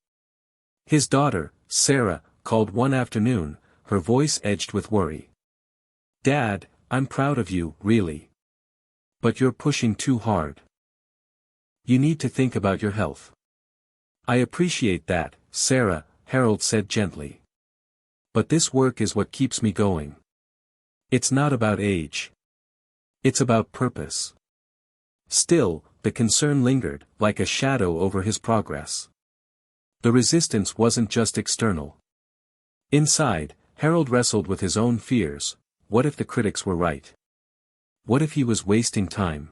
His daughter, Sarah, called one afternoon, her voice edged with worry. "Dad, I'm proud of you, really. But you're pushing too hard. You need to think about your health." "I appreciate that, Sarah," Harold said gently. "But this work is what keeps me going. It's not about age. It's about purpose." Still, the concern lingered, like a shadow over his progress. The resistance wasn't just external. Inside, Harold wrestled with his own fears. What if the critics were right? What if he was wasting time?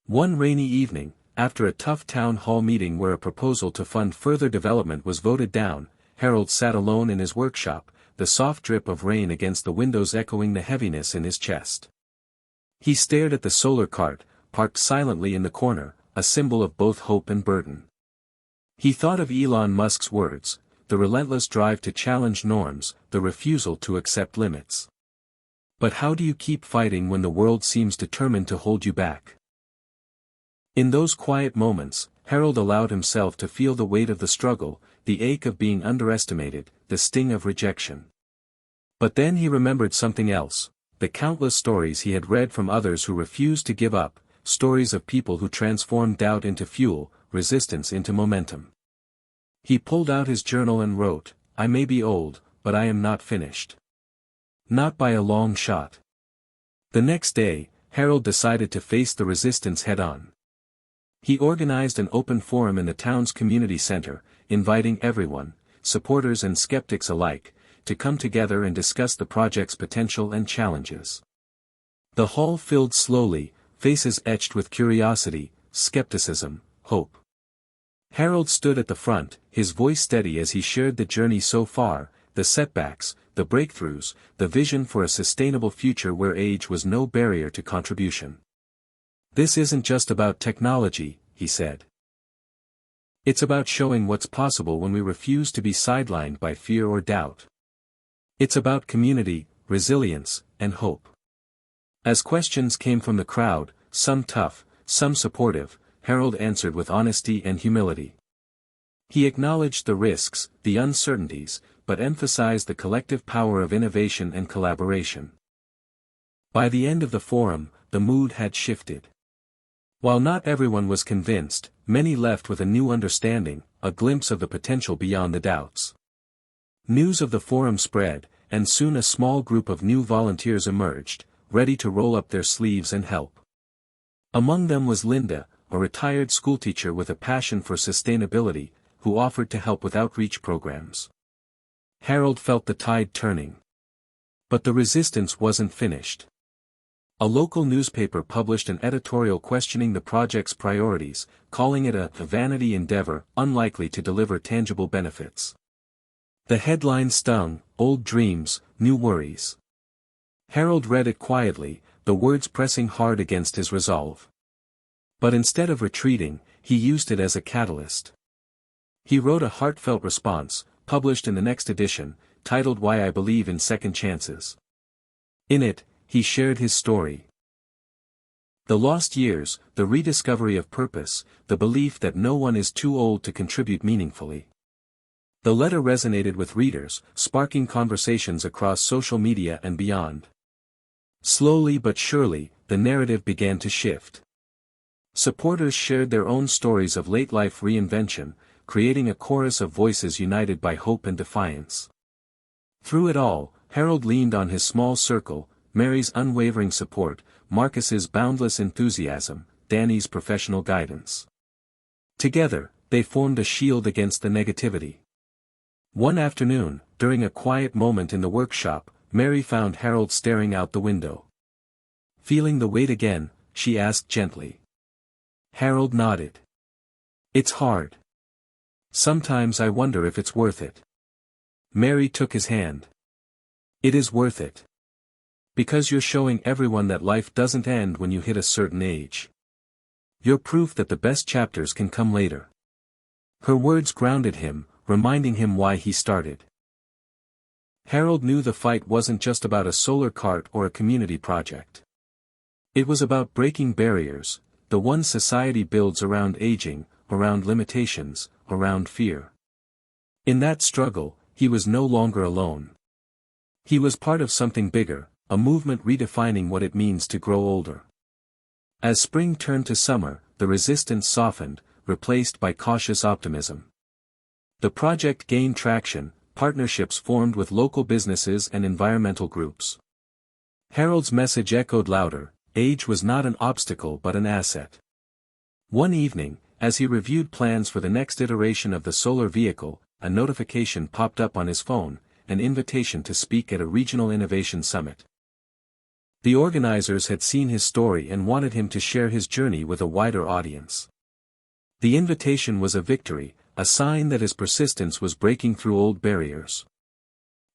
One rainy evening, after a tough town hall meeting where a proposal to fund further development was voted down, Harold sat alone in his workshop, the soft drip of rain against the windows echoing the heaviness in his chest. He stared at the solar cart, parked silently in the corner, a symbol of both hope and burden. He thought of Elon Musk's words, the relentless drive to challenge norms, the refusal to accept limits. But how do you keep fighting when the world seems determined to hold you back? In those quiet moments, Harold allowed himself to feel the weight of the struggle, the ache of being underestimated, the sting of rejection. But then he remembered something else, the countless stories he had read from others who refused to give up, stories of people who transformed doubt into fuel, resistance into momentum. He pulled out his journal and wrote, "I may be old, but I am not finished. Not by a long shot." The next day, Harold decided to face the resistance head-on. He organized an open forum in the town's community center, inviting everyone, supporters and skeptics alike, to come together and discuss the project's potential and challenges. The hall filled slowly, faces etched with curiosity, skepticism, hope. Harold stood at the front, his voice steady as he shared the journey so far, the setbacks, the breakthroughs, the vision for a sustainable future where age was no barrier to contribution. "This isn't just about technology," he said. "It's about showing what's possible when we refuse to be sidelined by fear or doubt. It's about community, resilience, and hope." As questions came from the crowd, some tough, some supportive, Harold answered with honesty and humility. He acknowledged the risks, the uncertainties, but emphasized the collective power of innovation and collaboration. By the end of the forum, the mood had shifted. While not everyone was convinced, many left with a new understanding, a glimpse of the potential beyond the doubts. News of the forum spread, and soon a small group of new volunteers emerged, ready to roll up their sleeves and help. Among them was Linda, a retired schoolteacher with a passion for sustainability, who offered to help with outreach programs. Harold felt the tide turning. But the resistance wasn't finished. A local newspaper published an editorial questioning the project's priorities, calling it a vanity endeavor unlikely to deliver tangible benefits. The headline stung, "Old Dreams, New Worries." Harold read it quietly, the words pressing hard against his resolve. But instead of retreating, he used it as a catalyst. He wrote a heartfelt response, published in the next edition, titled "Why I Believe in Second Chances." In it, he shared his story. The lost years, the rediscovery of purpose, the belief that no one is too old to contribute meaningfully. The letter resonated with readers, sparking conversations across social media and beyond. Slowly but surely, the narrative began to shift. Supporters shared their own stories of late-life reinvention, creating a chorus of voices united by hope and defiance. Through it all, Harold leaned on his small circle, Mary's unwavering support, Marcus's boundless enthusiasm, Danny's professional guidance. Together, they formed a shield against the negativity. One afternoon, during a quiet moment in the workshop, Mary found Harold staring out the window. Feeling the weight again, she asked gently. Harold nodded. "It's hard. Sometimes I wonder if it's worth it." Mary took his hand. "It is worth it. Because you're showing everyone that life doesn't end when you hit a certain age. You're proof that the best chapters can come later." Her words grounded him, reminding him why he started. Harold knew the fight wasn't just about a solar cart or a community project. It was about breaking barriers, the ones society builds around aging, around limitations, around fear. In that struggle, he was no longer alone. He was part of something bigger, a movement redefining what it means to grow older. As spring turned to summer, the resistance softened, replaced by cautious optimism. The project gained traction, partnerships formed with local businesses and environmental groups. Harold's message echoed louder: age was not an obstacle but an asset. One evening, as he reviewed plans for the next iteration of the solar vehicle, a notification popped up on his phone, an invitation to speak at a regional innovation summit. The organizers had seen his story and wanted him to share his journey with a wider audience. The invitation was a victory, a sign that his persistence was breaking through old barriers.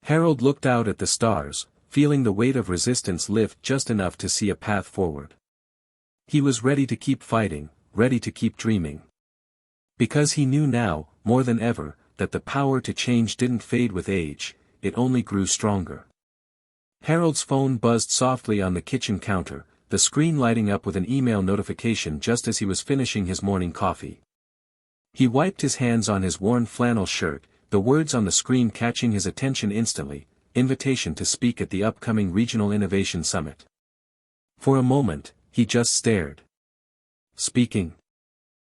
Harold looked out at the stars, feeling the weight of resistance lift just enough to see a path forward. He was ready to keep fighting, ready to keep dreaming. Because he knew now, more than ever, that the power to change didn't fade with age, it only grew stronger. Harold's phone buzzed softly on the kitchen counter, the screen lighting up with an email notification just as he was finishing his morning coffee. He wiped his hands on his worn flannel shirt, the words on the screen catching his attention instantly: invitation to speak at the upcoming Regional Innovation Summit. For a moment, he just stared. Speaking?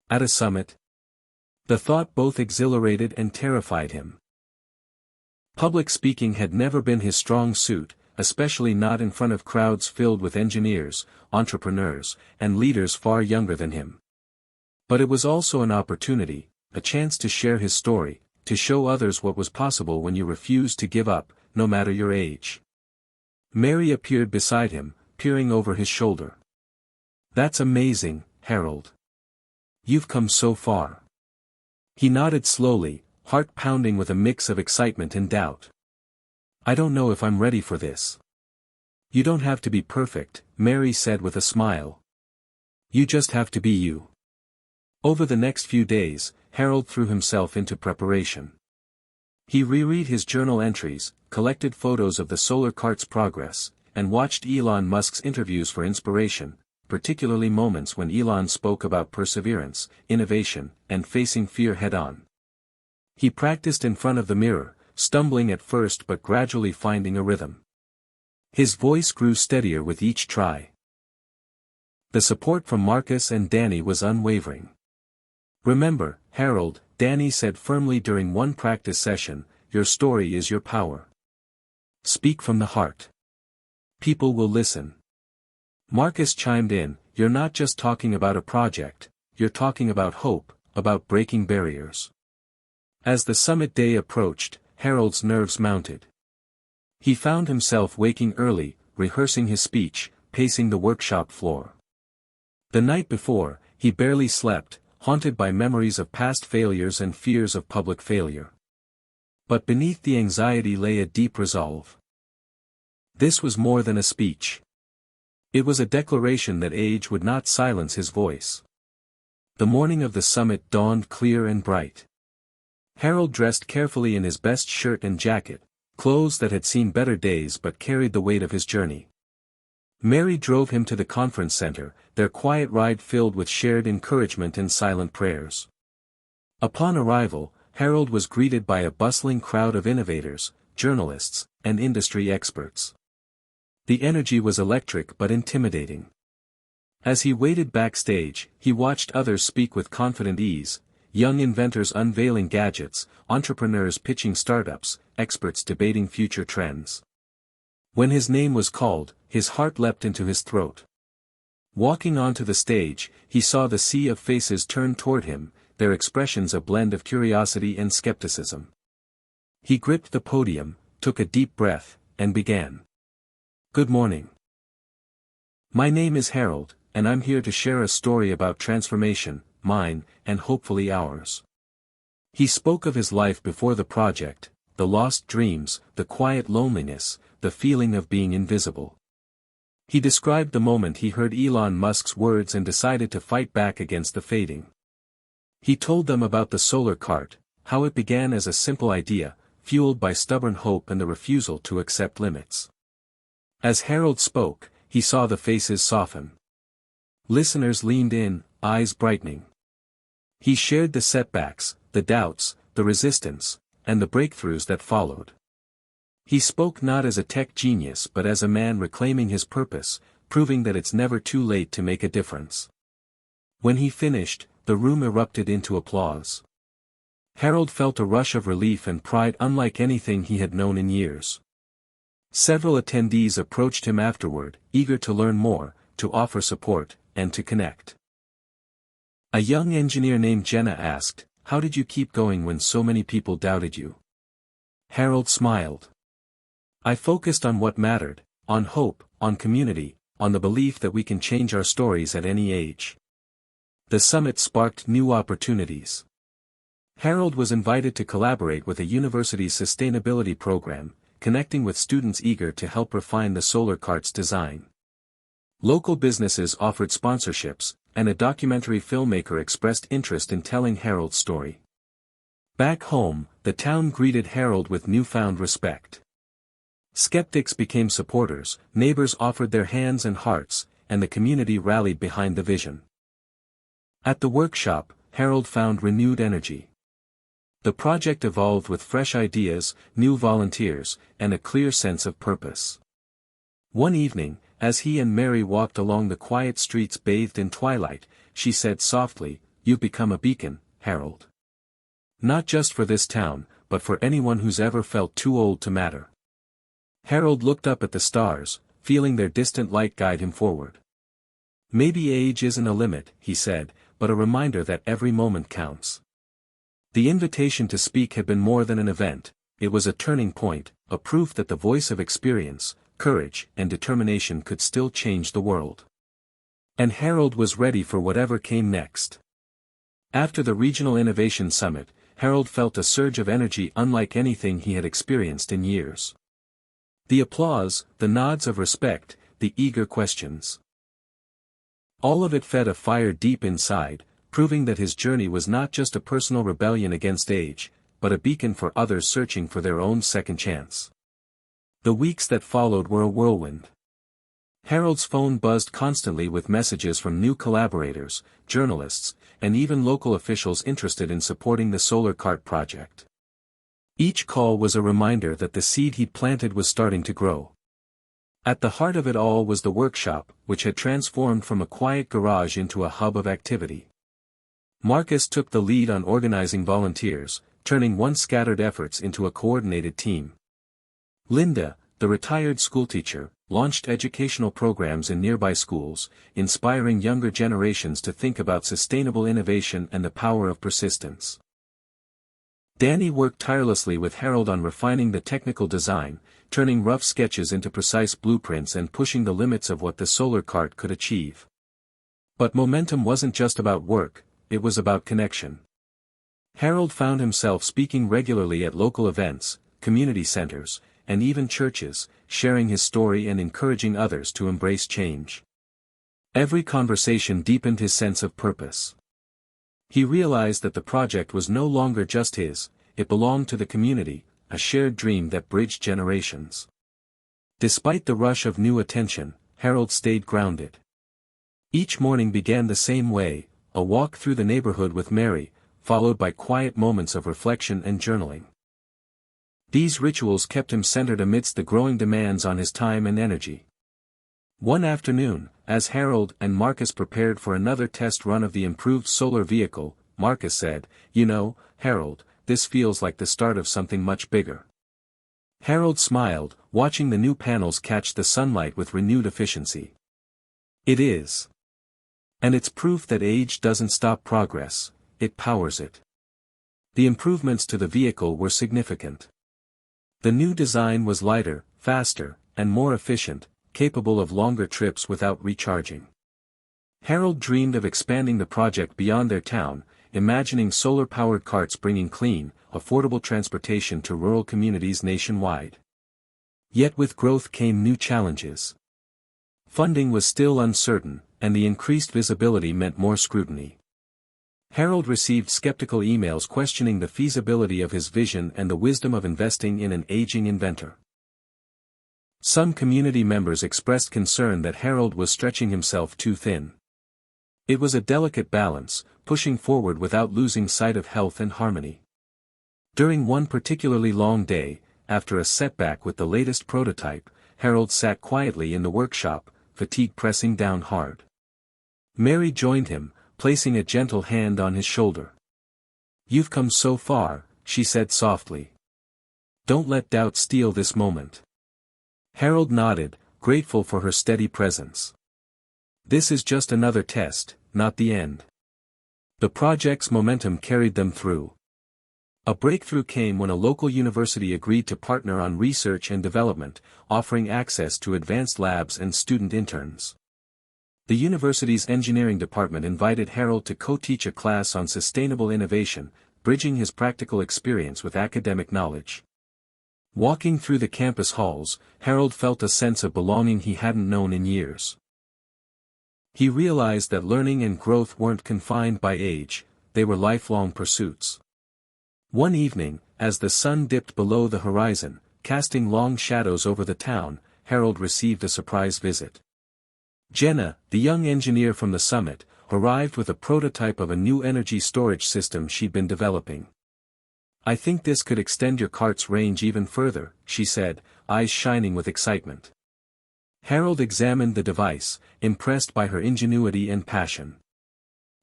At a summit? The thought both exhilarated and terrified him. Public speaking had never been his strong suit, especially not in front of crowds filled with engineers, entrepreneurs, and leaders far younger than him. But it was also an opportunity, a chance to share his story, to show others what was possible when you refused to give up, no matter your age. Mary appeared beside him, peering over his shoulder. "That's amazing, Harold. You've come so far." He nodded slowly, heart pounding with a mix of excitement and doubt. I don't know if I'm ready for this. You don't have to be perfect, Mary said with a smile. You just have to be you. Over the next few days, Harold threw himself into preparation. He reread his journal entries, collected photos of the solar cart's progress, and watched Elon Musk's interviews for inspiration, particularly moments when Elon spoke about perseverance, innovation, and facing fear head-on. He practiced in front of the mirror, stumbling at first but gradually finding a rhythm. His voice grew steadier with each try. The support from Marcus and Danny was unwavering. Remember, Harold, Danny said firmly during one practice session, your story is your power. Speak from the heart. People will listen. Marcus chimed in, you're not just talking about a project, you're talking about hope, about breaking barriers. As the summit day approached, Harold's nerves mounted. He found himself waking early, rehearsing his speech, pacing the workshop floor. The night before, he barely slept, haunted by memories of past failures and fears of public failure. But beneath the anxiety lay a deep resolve. This was more than a speech. It was a declaration that age would not silence his voice. The morning of the summit dawned clear and bright. Harold dressed carefully in his best shirt and jacket, clothes that had seen better days but carried the weight of his journey. Mary drove him to the conference center, their quiet ride filled with shared encouragement and silent prayers. Upon arrival, Harold was greeted by a bustling crowd of innovators, journalists, and industry experts. The energy was electric but intimidating. As he waited backstage, he watched others speak with confident ease, young inventors unveiling gadgets, entrepreneurs pitching startups, experts debating future trends. When his name was called, his heart leapt into his throat. Walking onto the stage, he saw the sea of faces turn toward him, their expressions a blend of curiosity and skepticism. He gripped the podium, took a deep breath, and began. Good morning. My name is Harold, and I'm here to share a story about transformation, mine, and hopefully ours. He spoke of his life before the project, the lost dreams, the quiet loneliness, the feeling of being invisible. He described the moment he heard Elon Musk's words and decided to fight back against the fading. He told them about the solar cart, how it began as a simple idea, fueled by stubborn hope and the refusal to accept limits. As Harold spoke, he saw the faces soften. Listeners leaned in, eyes brightening. He shared the setbacks, the doubts, the resistance, and the breakthroughs that followed. He spoke not as a tech genius but as a man reclaiming his purpose, proving that it's never too late to make a difference. When he finished, the room erupted into applause. Harold felt a rush of relief and pride unlike anything he had known in years. Several attendees approached him afterward, eager to learn more, to offer support, and to connect. A young engineer named Jenna asked, "How did you keep going when so many people doubted you?" Harold smiled. "I focused on what mattered, on hope, on community, on the belief that we can change our stories at any age." The summit sparked new opportunities. Harold was invited to collaborate with a university's sustainability program, connecting with students eager to help refine the solar cart's design. Local businesses offered sponsorships, and a documentary filmmaker expressed interest in telling Harold's story. Back home, the town greeted Harold with newfound respect. Skeptics became supporters, neighbors offered their hands and hearts, and the community rallied behind the vision. At the workshop, Harold found renewed energy. The project evolved with fresh ideas, new volunteers, and a clear sense of purpose. One evening, as he and Mary walked along the quiet streets bathed in twilight, she said softly, "You've become a beacon, Harold. Not just for this town, but for anyone who's ever felt too old to matter." Harold looked up at the stars, feeling their distant light guide him forward. "Maybe age isn't a limit," he said, "but a reminder that every moment counts." The invitation to speak had been more than an event, it was a turning point, a proof that the voice of experience, courage, and determination could still change the world. And Harold was ready for whatever came next. After the Regional Innovation Summit, Harold felt a surge of energy unlike anything he had experienced in years. The applause, the nods of respect, the eager questions. All of it fed a fire deep inside, proving that his journey was not just a personal rebellion against age, but a beacon for others searching for their own second chance. The weeks that followed were a whirlwind. Harold's phone buzzed constantly with messages from new collaborators, journalists, and even local officials interested in supporting the solar cart project. Each call was a reminder that the seed he'd planted was starting to grow. At the heart of it all was the workshop, which had transformed from a quiet garage into a hub of activity. Marcus took the lead on organizing volunteers, turning once scattered efforts into a coordinated team. Linda, the retired schoolteacher, launched educational programs in nearby schools, inspiring younger generations to think about sustainable innovation and the power of persistence. Danny worked tirelessly with Harold on refining the technical design, turning rough sketches into precise blueprints and pushing the limits of what the solar cart could achieve. But momentum wasn't just about work, it was about connection. Harold found himself speaking regularly at local events, community centers, and even churches, sharing his story and encouraging others to embrace change. Every conversation deepened his sense of purpose. He realized that the project was no longer just his, it belonged to the community, a shared dream that bridged generations. Despite the rush of new attention, Harold stayed grounded. Each morning began the same way, a walk through the neighborhood with Mary, followed by quiet moments of reflection and journaling. These rituals kept him centered amidst the growing demands on his time and energy. One afternoon, as Harold and Marcus prepared for another test run of the improved solar vehicle, Marcus said, "You know, Harold, this feels like the start of something much bigger." Harold smiled, watching the new panels catch the sunlight with renewed efficiency. "It is. And it's proof that age doesn't stop progress, it powers it." The improvements to the vehicle were significant. The new design was lighter, faster, and more efficient, capable of longer trips without recharging. Harold dreamed of expanding the project beyond their town, imagining solar-powered carts bringing clean, affordable transportation to rural communities nationwide. Yet with growth came new challenges. Funding was still uncertain, and the increased visibility meant more scrutiny. Harold received skeptical emails questioning the feasibility of his vision and the wisdom of investing in an aging inventor. Some community members expressed concern that Harold was stretching himself too thin. It was a delicate balance, pushing forward without losing sight of health and harmony. During one particularly long day, after a setback with the latest prototype, Harold sat quietly in the workshop, fatigue pressing down hard. Mary joined him, placing a gentle hand on his shoulder. "You've come so far," she said softly. "Don't let doubt steal this moment." Harold nodded, grateful for her steady presence. "This is just another test, not the end." The project's momentum carried them through. A breakthrough came when a local university agreed to partner on research and development, offering access to advanced labs and student interns. The university's engineering department invited Harold to co-teach a class on sustainable innovation, bridging his practical experience with academic knowledge. Walking through the campus halls, Harold felt a sense of belonging he hadn't known in years. He realized that learning and growth weren't confined by age, they were lifelong pursuits. One evening, as the sun dipped below the horizon, casting long shadows over the town, Harold received a surprise visit. Jenna, the young engineer from the summit, arrived with a prototype of a new energy storage system she'd been developing. "I think this could extend your cart's range even further," she said, eyes shining with excitement. Harold examined the device, impressed by her ingenuity and passion.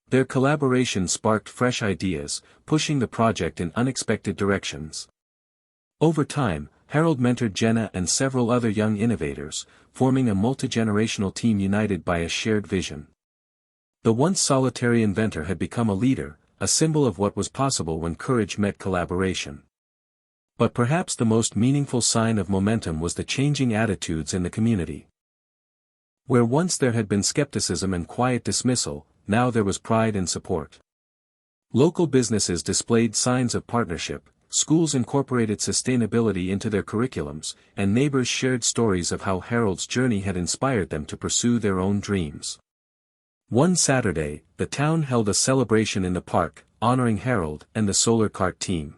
Their collaboration sparked fresh ideas, pushing the project in unexpected directions. Over time, Harold mentored Jenna and several other young innovators, forming a multi-generational team united by a shared vision. The once solitary inventor had become a leader, a symbol of what was possible when courage met collaboration. But perhaps the most meaningful sign of momentum was the changing attitudes in the community. Where once there had been skepticism and quiet dismissal, now there was pride and support. Local businesses displayed signs of partnership, schools incorporated sustainability into their curriculums, and neighbors shared stories of how Harold's journey had inspired them to pursue their own dreams. One Saturday, the town held a celebration in the park, honoring Harold and the solar cart team.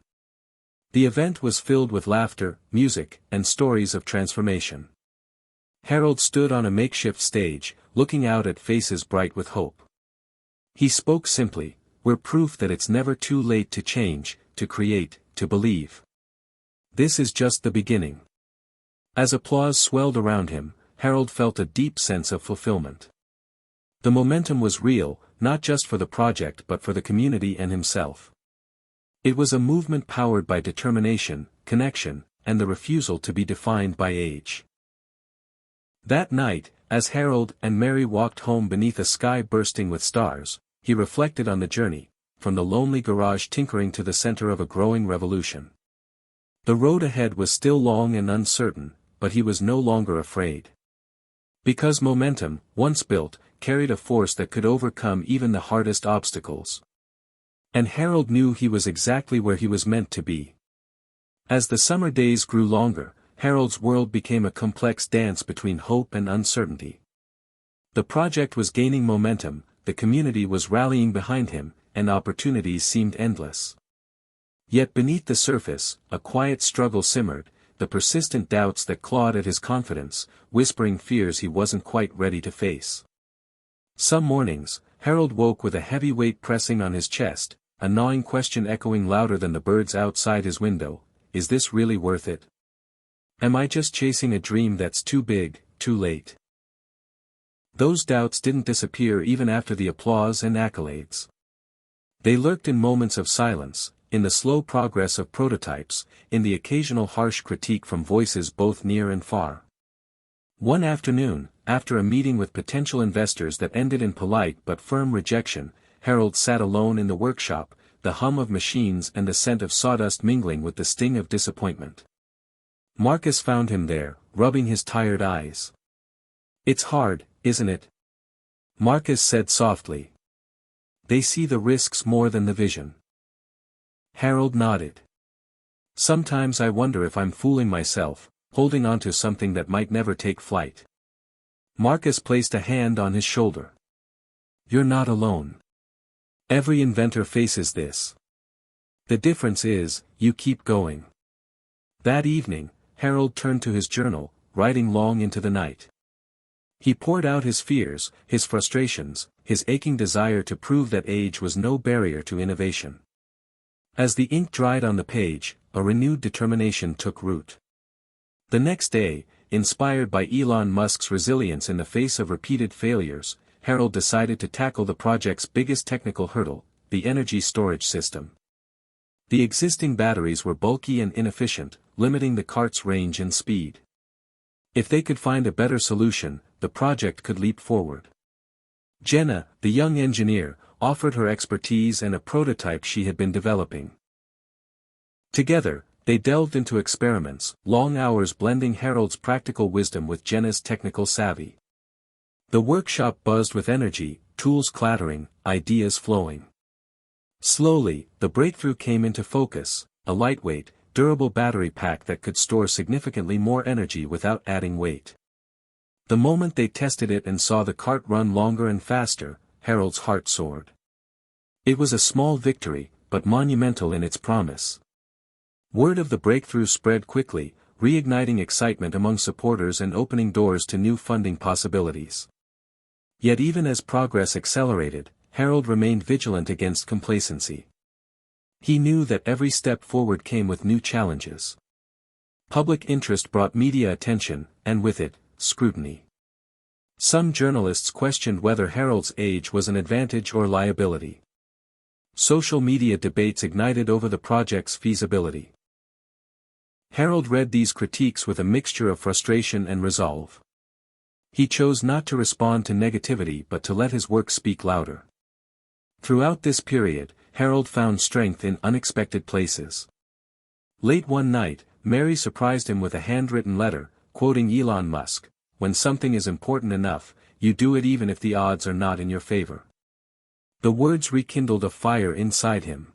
The event was filled with laughter, music, and stories of transformation. Harold stood on a makeshift stage, looking out at faces bright with hope. He spoke simply, "We're proof that it's never too late to change, to create, to believe. This is just the beginning." As applause swelled around him, Harold felt a deep sense of fulfillment. The momentum was real, not just for the project but for the community and himself. It was a movement powered by determination, connection, and the refusal to be defined by age. That night, as Harold and Mary walked home beneath a sky bursting with stars, he reflected on the journey, from the lonely garage tinkering to the center of a growing revolution. The road ahead was still long and uncertain, but he was no longer afraid. Because momentum, once built, carried a force that could overcome even the hardest obstacles. And Harold knew he was exactly where he was meant to be. As the summer days grew longer, Harold's world became a complex dance between hope and uncertainty. The project was gaining momentum, the community was rallying behind him, and opportunities seemed endless. Yet beneath the surface, a quiet struggle simmered, the persistent doubts that clawed at his confidence, whispering fears he wasn't quite ready to face. Some mornings, Harold woke with a heavy weight pressing on his chest, a gnawing question echoing louder than the birds outside his window: is this really worth it? Am I just chasing a dream that's too big, too late? Those doubts didn't disappear even after the applause and accolades. They lurked in moments of silence, in the slow progress of prototypes, in the occasional harsh critique from voices both near and far. One afternoon, after a meeting with potential investors that ended in polite but firm rejection, Harold sat alone in the workshop, the hum of machines and the scent of sawdust mingling with the sting of disappointment. Marcus found him there, rubbing his tired eyes. "It's hard, isn't it?" Marcus said softly. "They see the risks more than the vision." Harold nodded. "Sometimes I wonder if I'm fooling myself, holding on to something that might never take flight." Marcus placed a hand on his shoulder. "You're not alone. Every inventor faces this. The difference is, you keep going." That evening, Harold turned to his journal, writing long into the night. He poured out his fears, his frustrations, his aching desire to prove that age was no barrier to innovation. As the ink dried on the page, a renewed determination took root. The next day, inspired by Elon Musk's resilience in the face of repeated failures, Harold decided to tackle the project's biggest technical hurdle, the energy storage system. The existing batteries were bulky and inefficient, limiting the cart's range and speed. If they could find a better solution, the project could leap forward. Jenna, the young engineer, offered her expertise and a prototype she had been developing. Together, they delved into experiments, long hours blending Harold's practical wisdom with Jenna's technical savvy. The workshop buzzed with energy, tools clattering, ideas flowing. Slowly, the breakthrough came into focus: a lightweight, durable battery pack that could store significantly more energy without adding weight. The moment they tested it and saw the cart run longer and faster, Harold's heart soared. It was a small victory, but monumental in its promise. Word of the breakthrough spread quickly, reigniting excitement among supporters and opening doors to new funding possibilities. Yet even as progress accelerated, Harold remained vigilant against complacency. He knew that every step forward came with new challenges. Public interest brought media attention, and with it, scrutiny. Some journalists questioned whether Harold's age was an advantage or liability. Social media debates ignited over the project's feasibility. Harold read these critiques with a mixture of frustration and resolve. He chose not to respond to negativity but to let his work speak louder. Throughout this period, Harold found strength in unexpected places. Late one night, Mary surprised him with a handwritten letter, quoting Elon Musk: "When something is important enough, you do it even if the odds are not in your favor." The words rekindled a fire inside him.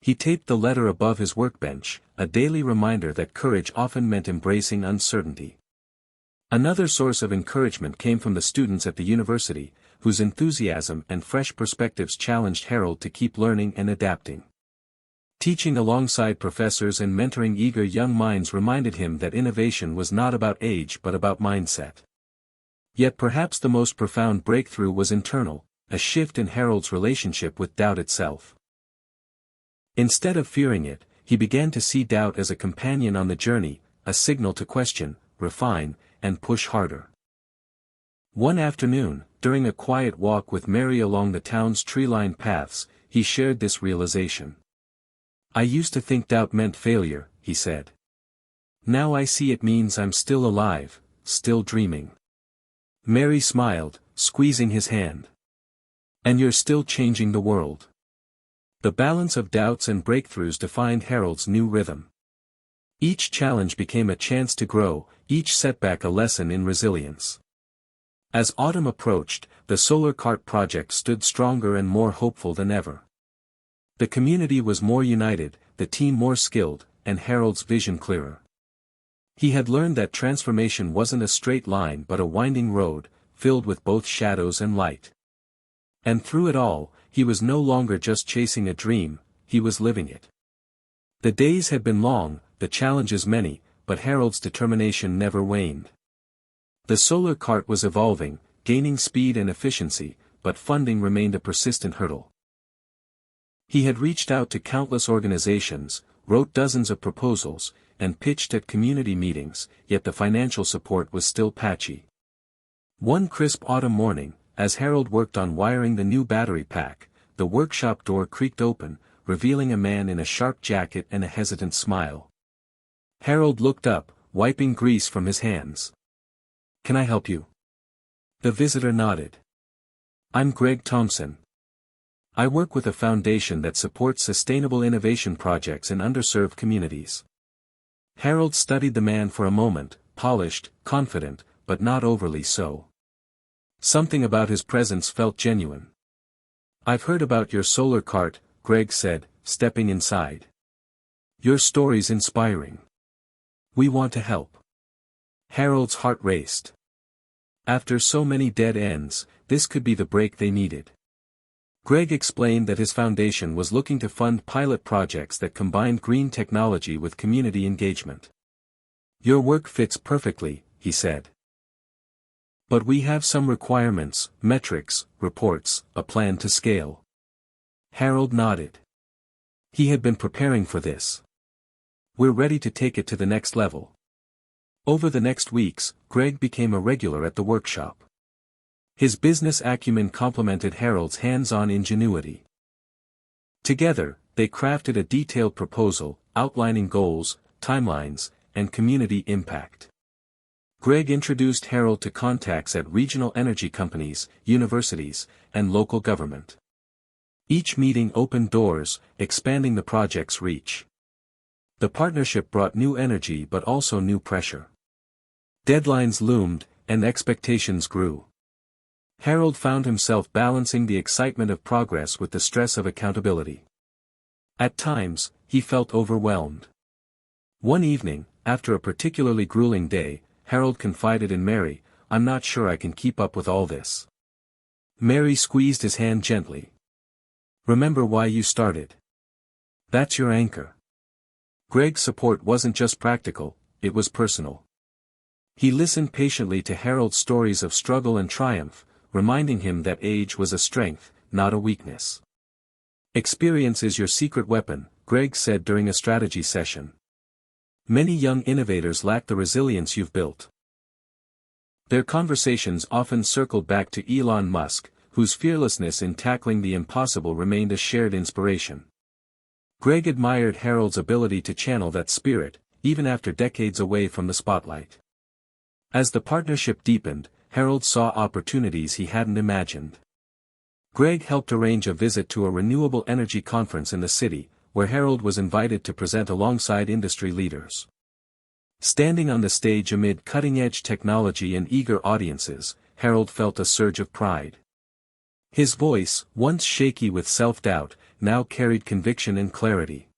He taped the letter above his workbench, a daily reminder that courage often meant embracing uncertainty. Another source of encouragement came from the students at the university, whose enthusiasm and fresh perspectives challenged Harold to keep learning and adapting. Teaching alongside professors and mentoring eager young minds reminded him that innovation was not about age but about mindset. Yet perhaps the most profound breakthrough was internal, a shift in Harold's relationship with doubt itself. Instead of fearing it, he began to see doubt as a companion on the journey, a signal to question, refine, and push harder. One afternoon, during a quiet walk with Mary along the town's tree-lined paths, he shared this realization. "I used to think doubt meant failure," he said. "Now I see it means I'm still alive, still dreaming." Mary smiled, squeezing his hand. "And you're still changing the world." The balance of doubts and breakthroughs defined Harold's new rhythm. Each challenge became a chance to grow, each setback a lesson in resilience. As autumn approached, the solar cart project stood stronger and more hopeful than ever. The community was more united, the team more skilled, and Harold's vision clearer. He had learned that transformation wasn't a straight line but a winding road, filled with both shadows and light. And through it all, he was no longer just chasing a dream, he was living it. The days had been long, the challenges many, but Harold's determination never waned. The solar cart was evolving, gaining speed and efficiency, but funding remained a persistent hurdle. He had reached out to countless organizations, wrote dozens of proposals, and pitched at community meetings, yet the financial support was still patchy. One crisp autumn morning, as Harold worked on wiring the new battery pack, the workshop door creaked open, revealing a man in a sharp jacket and a hesitant smile. Harold looked up, wiping grease from his hands. "Can I help you?" The visitor nodded. "I'm Greg Thompson. I work with a foundation that supports sustainable innovation projects in underserved communities." Harold studied the man for a moment, polished, confident, but not overly so. Something about his presence felt genuine. "I've heard about your solar cart," Greg said, stepping inside. "Your story's inspiring. We want to help." Harold's heart raced. After so many dead ends, this could be the break they needed. Greg explained that his foundation was looking to fund pilot projects that combined green technology with community engagement. "Your work fits perfectly," he said. "But we have some requirements, metrics, reports, a plan to scale." Harold nodded. He had been preparing for this. "We're ready to take it to the next level." Over the next weeks, Greg became a regular at the workshop. His business acumen complemented Harold's hands-on ingenuity. Together, they crafted a detailed proposal, outlining goals, timelines, and community impact. Greg introduced Harold to contacts at regional energy companies, universities, and local government. Each meeting opened doors, expanding the project's reach. The partnership brought new energy but also new pressure. Deadlines loomed, and expectations grew. Harold found himself balancing the excitement of progress with the stress of accountability. At times, he felt overwhelmed. One evening, after a particularly grueling day, Harold confided in Mary, "I'm not sure I can keep up with all this." Mary squeezed his hand gently. "Remember why you started. That's your anchor." Greg's support wasn't just practical, it was personal. He listened patiently to Harold's stories of struggle and triumph, reminding him that age was a strength, not a weakness. "Experience is your secret weapon," Greg said during a strategy session. "Many young innovators lack the resilience you've built." Their conversations often circled back to Elon Musk, whose fearlessness in tackling the impossible remained a shared inspiration. Greg admired Harold's ability to channel that spirit, even after decades away from the spotlight. As the partnership deepened, Harold saw opportunities he hadn't imagined. Greg helped arrange a visit to a renewable energy conference in the city, where Harold was invited to present alongside industry leaders. Standing on the stage amid cutting-edge technology and eager audiences, Harold felt a surge of pride. His voice, once shaky with self-doubt, now carried conviction and clarity.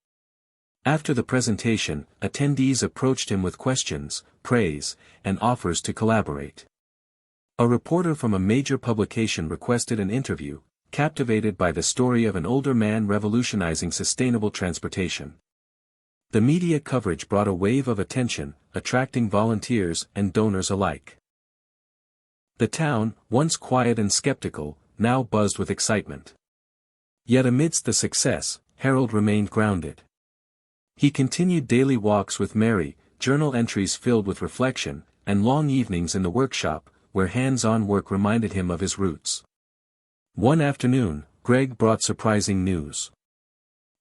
After the presentation, attendees approached him with questions, praise, and offers to collaborate. A reporter from a major publication requested an interview, captivated by the story of an older man revolutionizing sustainable transportation. The media coverage brought a wave of attention, attracting volunteers and donors alike. The town, once quiet and skeptical, now buzzed with excitement. Yet amidst the success, Harold remained grounded. He continued daily walks with Mary, journal entries filled with reflection, and long evenings in the workshop, where hands-on work reminded him of his roots. One afternoon, Greg brought surprising news.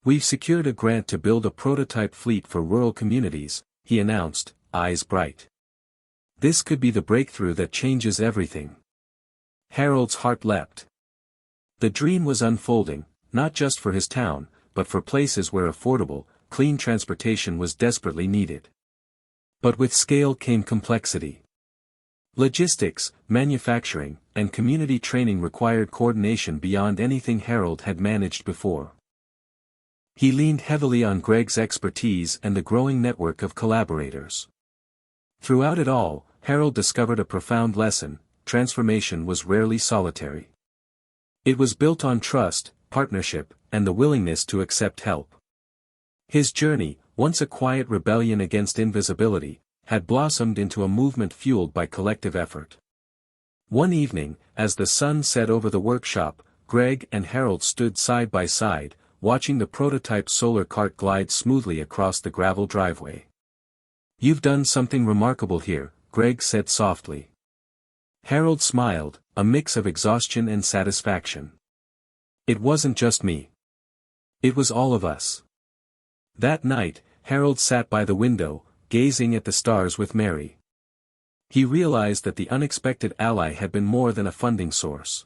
"We've secured a grant to build a prototype fleet for rural communities," he announced, eyes bright. "This could be the breakthrough that changes everything." Harold's heart leapt. The dream was unfolding, not just for his town, but for places where affordable, clean transportation was desperately needed. But with scale came complexity. Logistics, manufacturing, and community training required coordination beyond anything Harold had managed before. He leaned heavily on Greg's expertise and the growing network of collaborators. Throughout it all, Harold discovered a profound lesson: transformation was rarely solitary. It was built on trust, partnership, and the willingness to accept help. His journey, once a quiet rebellion against invisibility, had blossomed into a movement fueled by collective effort. One evening, as the sun set over the workshop, Greg and Harold stood side by side, watching the prototype solar cart glide smoothly across the gravel driveway. "You've done something remarkable here," Greg said softly. Harold smiled, a mix of exhaustion and satisfaction. "It wasn't just me. It was all of us." That night, Harold sat by the window, gazing at the stars with Mary. He realized that the unexpected ally had been more than a funding source.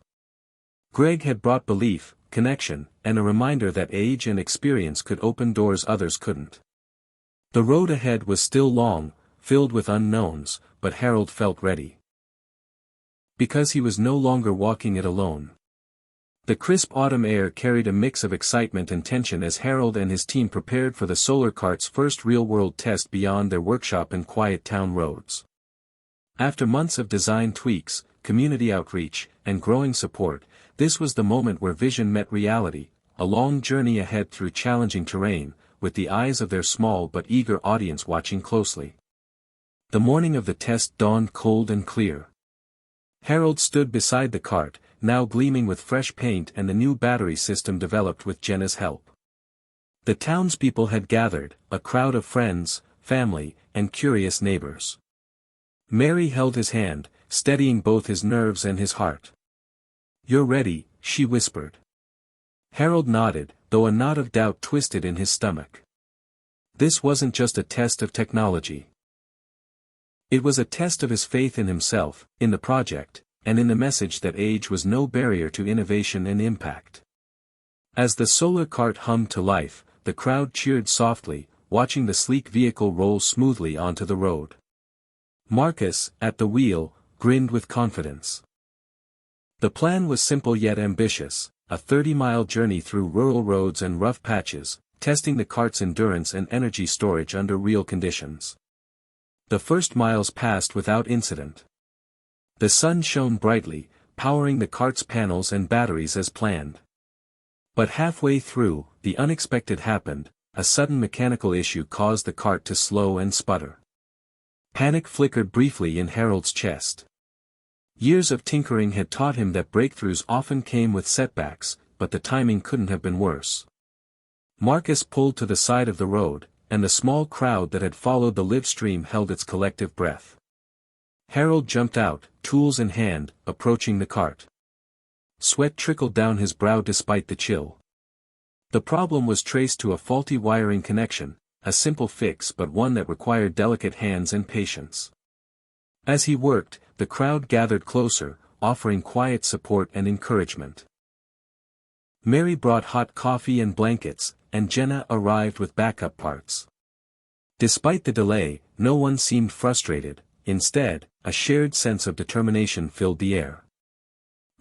Greg had brought belief, connection, and a reminder that age and experience could open doors others couldn't. The road ahead was still long, filled with unknowns, but Harold felt ready. Because he was no longer walking it alone. The crisp autumn air carried a mix of excitement and tension as Harold and his team prepared for the solar cart's first real-world test beyond their workshop and quiet town roads. After months of design tweaks, community outreach, and growing support, this was the moment where vision met reality, a long journey ahead through challenging terrain, with the eyes of their small but eager audience watching closely. The morning of the test dawned cold and clear. Harold stood beside the cart, now gleaming with fresh paint and the new battery system developed with Jenna's help. The townspeople had gathered, a crowd of friends, family, and curious neighbors. Mary held his hand, steadying both his nerves and his heart. "You're ready," she whispered. Harold nodded, though a knot of doubt twisted in his stomach. This wasn't just a test of technology. It was a test of his faith in himself, in the project, and in the message that age was no barrier to innovation and impact. As the solar cart hummed to life, the crowd cheered softly, watching the sleek vehicle roll smoothly onto the road. Marcus, at the wheel, grinned with confidence. The plan was simple yet ambitious, a 30-mile journey through rural roads and rough patches, testing the cart's endurance and energy storage under real conditions. The first miles passed without incident. The sun shone brightly, powering the cart's panels and batteries as planned. But halfway through, the unexpected happened: a sudden mechanical issue caused the cart to slow and sputter. Panic flickered briefly in Harold's chest. Years of tinkering had taught him that breakthroughs often came with setbacks, but the timing couldn't have been worse. Marcus pulled to the side of the road, and the small crowd that had followed the live stream held its collective breath. Harold jumped out, tools in hand, approaching the cart. Sweat trickled down his brow despite the chill. The problem was traced to a faulty wiring connection, a simple fix but one that required delicate hands and patience. As he worked, the crowd gathered closer, offering quiet support and encouragement. Mary brought hot coffee and blankets, and Jenna arrived with backup parts. Despite the delay, no one seemed frustrated. Instead, a shared sense of determination filled the air.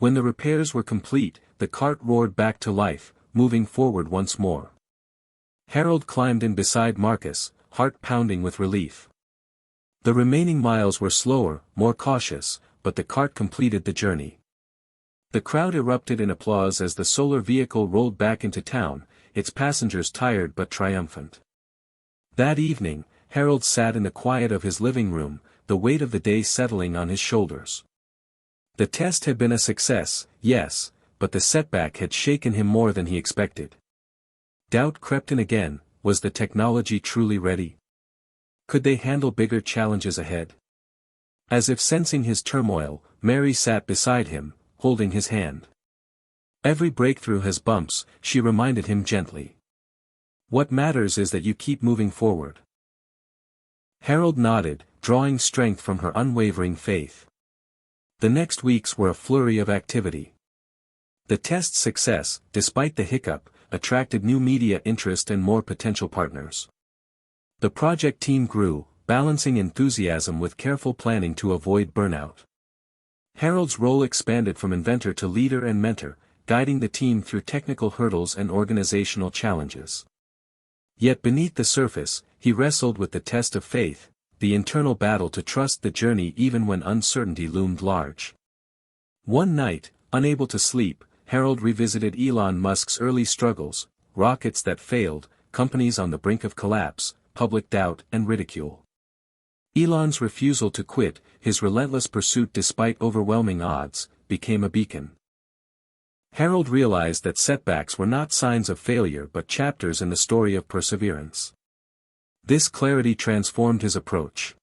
When the repairs were complete, the cart roared back to life, moving forward once more. Harold climbed in beside Marcus, heart pounding with relief. The remaining miles were slower, more cautious, but the cart completed the journey. The crowd erupted in applause as the solar vehicle rolled back into town, its passengers tired but triumphant. That evening, Harold sat in the quiet of his living room, the weight of the day settling on his shoulders. The test had been a success, yes, but the setback had shaken him more than he expected. Doubt crept in again. Was the technology truly ready? Could they handle bigger challenges ahead? As if sensing his turmoil, Mary sat beside him, holding his hand. Every breakthrough has bumps, she reminded him gently. What matters is that you keep moving forward. Harold nodded, drawing strength from her unwavering faith. The next weeks were a flurry of activity. The test's success, despite the hiccup, attracted new media interest and more potential partners. The project team grew, balancing enthusiasm with careful planning to avoid burnout. Harold's role expanded from inventor to leader and mentor, guiding the team through technical hurdles and organizational challenges. Yet beneath the surface, he wrestled with the test of faith, the internal battle to trust the journey even when uncertainty loomed large. One night, unable to sleep, Harold revisited Elon Musk's early struggles, rockets that failed, companies on the brink of collapse, public doubt and ridicule. Elon's refusal to quit, his relentless pursuit despite overwhelming odds, became a beacon. Harold realized that setbacks were not signs of failure but chapters in the story of perseverance. This clarity transformed his approach.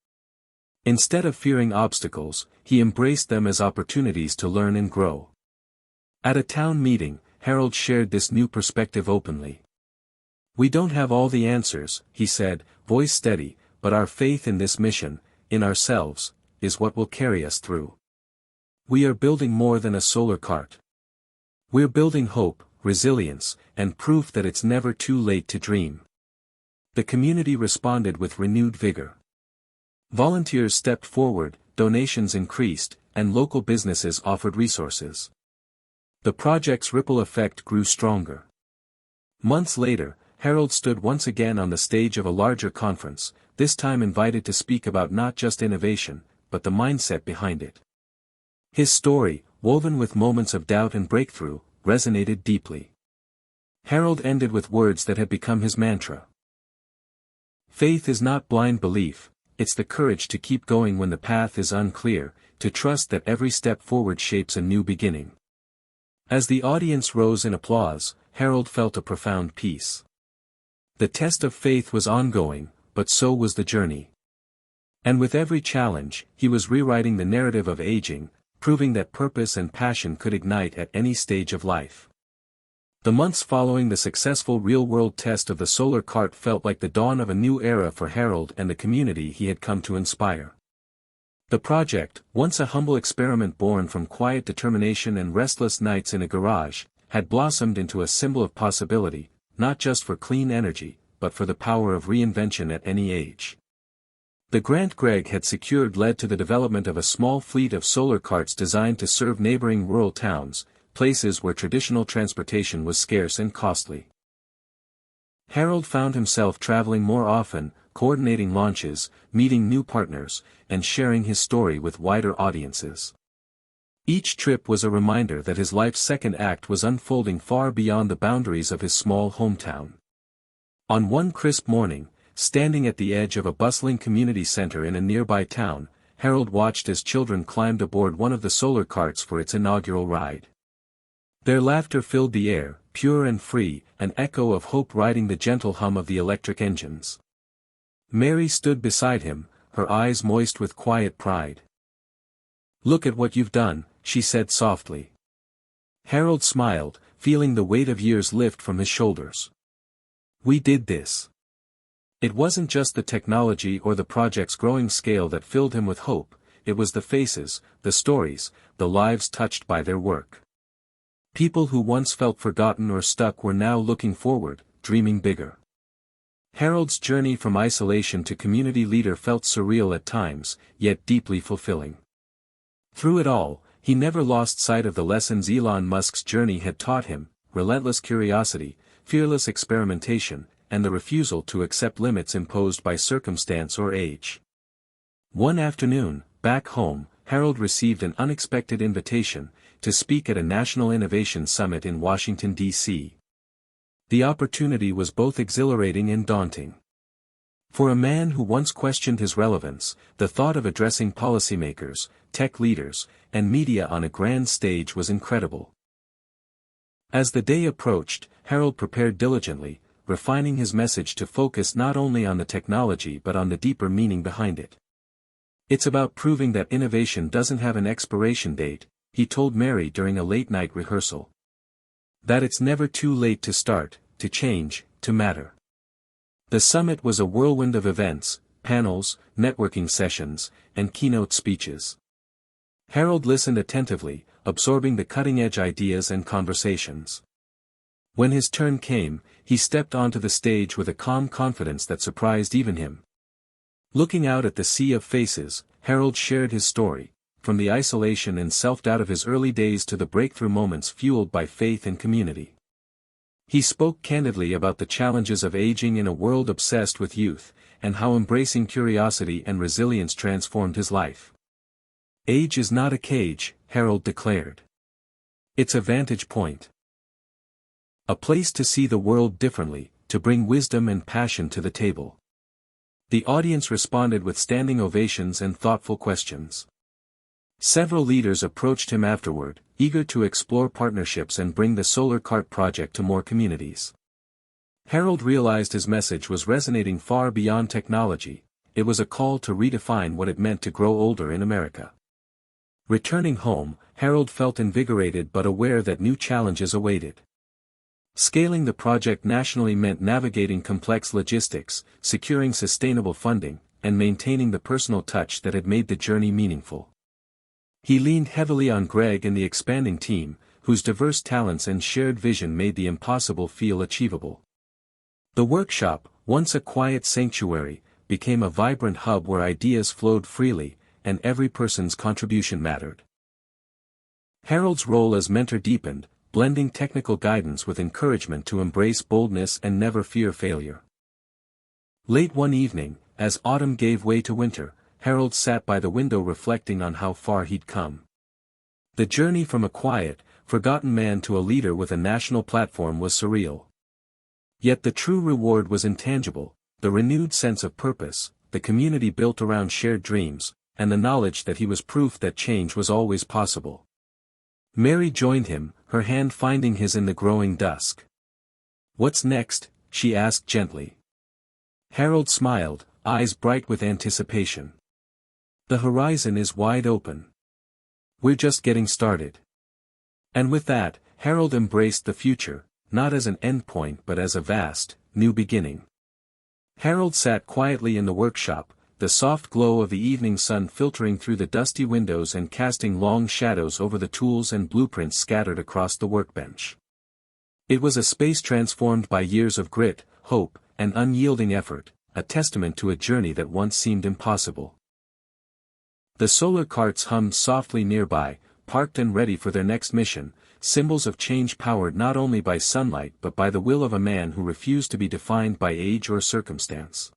Instead of fearing obstacles, he embraced them as opportunities to learn and grow. At a town meeting, Harold shared this new perspective openly. "We don't have all the answers," he said, voice steady, "but our faith in this mission, in ourselves, is what will carry us through. We are building more than a solar cart. We're building hope, resilience, and proof that it's never too late to dream." The community responded with renewed vigor. Volunteers stepped forward, donations increased, and local businesses offered resources. The project's ripple effect grew stronger. Months later, Harold stood once again on the stage of a larger conference, this time invited to speak about not just innovation, but the mindset behind it. His story, woven with moments of doubt and breakthrough, resonated deeply. Harold ended with words that had become his mantra. "Faith is not blind belief, it's the courage to keep going when the path is unclear, to trust that every step forward shapes a new beginning." As the audience rose in applause, Harold felt a profound peace. The test of faith was ongoing, but so was the journey. And with every challenge, he was rewriting the narrative of aging, proving that purpose and passion could ignite at any stage of life. The months following the successful real-world test of the solar cart felt like the dawn of a new era for Harold and the community he had come to inspire. The project, once a humble experiment born from quiet determination and restless nights in a garage, had blossomed into a symbol of possibility, not just for clean energy, but for the power of reinvention at any age. The grant Greg had secured led to the development of a small fleet of solar carts designed to serve neighboring rural towns, places where traditional transportation was scarce and costly. Harold found himself traveling more often, coordinating launches, meeting new partners, and sharing his story with wider audiences. Each trip was a reminder that his life's second act was unfolding far beyond the boundaries of his small hometown. On one crisp morning, standing at the edge of a bustling community center in a nearby town, Harold watched as children climbed aboard one of the solar carts for its inaugural ride. Their laughter filled the air, pure and free, an echo of hope riding the gentle hum of the electric engines. Mary stood beside him, her eyes moist with quiet pride. "Look at what you've done," she said softly. Harold smiled, feeling the weight of years lift from his shoulders. "We did this." It wasn't just the technology or the project's growing scale that filled him with hope, it was the faces, the stories, the lives touched by their work. People who once felt forgotten or stuck were now looking forward, dreaming bigger. Harold's journey from isolation to community leader felt surreal at times, yet deeply fulfilling. Through it all, He never lost sight of the lessons Elon Musk's journey had taught him: relentless curiosity, fearless experimentation, and the refusal to accept limits imposed by circumstance or age. One afternoon, back home, Harold received an unexpected invitation to speak at a National Innovation Summit in Washington, D.C. The opportunity was both exhilarating and daunting. For a man who once questioned his relevance, the thought of addressing policymakers, tech leaders, and media on a grand stage was incredible. As the day approached, Harold prepared diligently, refining his message to focus not only on the technology but on the deeper meaning behind it. "It's about proving that innovation doesn't have an expiration date," he told Mary during a late-night rehearsal. "That it's never too late to start, to change, to matter." The summit was a whirlwind of events, panels, networking sessions, and keynote speeches. Harold listened attentively, absorbing the cutting-edge ideas and conversations. When his turn came, he stepped onto the stage with a calm confidence that surprised even him. Looking out at the sea of faces, Harold shared his story, from the isolation and self-doubt of his early days to the breakthrough moments fueled by faith and community. He spoke candidly about the challenges of aging in a world obsessed with youth, and how embracing curiosity and resilience transformed his life. "Age is not a cage," Harold declared. "It's a vantage point. A place to see the world differently, to bring wisdom and passion to the table." The audience responded with standing ovations and thoughtful questions. Several leaders approached him afterward, eager to explore partnerships and bring the solar cart project to more communities. Harold realized his message was resonating far beyond technology. It was a call to redefine what it meant to grow older in America. Returning home, Harold felt invigorated but aware that new challenges awaited. Scaling the project nationally meant navigating complex logistics, securing sustainable funding, and maintaining the personal touch that had made the journey meaningful. He leaned heavily on Greg and the expanding team, whose diverse talents and shared vision made the impossible feel achievable. The workshop, once a quiet sanctuary, became a vibrant hub where ideas flowed freely, and every person's contribution mattered. Harold's role as mentor deepened, blending technical guidance with encouragement to embrace boldness and never fear failure. Late one evening, as autumn gave way to winter, Harold sat by the window reflecting on how far he'd come. The journey from a quiet, forgotten man to a leader with a national platform was surreal. Yet the true reward was intangible: the renewed sense of purpose, the community built around shared dreams, and the knowledge that he was proof that change was always possible. Mary joined him, her hand finding his in the growing dusk. "What's next?" she asked gently. Harold smiled, eyes bright with anticipation. "The horizon is wide open. We're just getting started." And with that, Harold embraced the future, not as an endpoint but as a vast, new beginning. Harold sat quietly in the workshop, the soft glow of the evening sun filtering through the dusty windows and casting long shadows over the tools and blueprints scattered across the workbench. It was a space transformed by years of grit, hope, and unyielding effort, a testament to a journey that once seemed impossible. The solar carts hummed softly nearby, parked and ready for their next mission, symbols of change powered not only by sunlight but by the will of a man who refused to be defined by age or circumstance.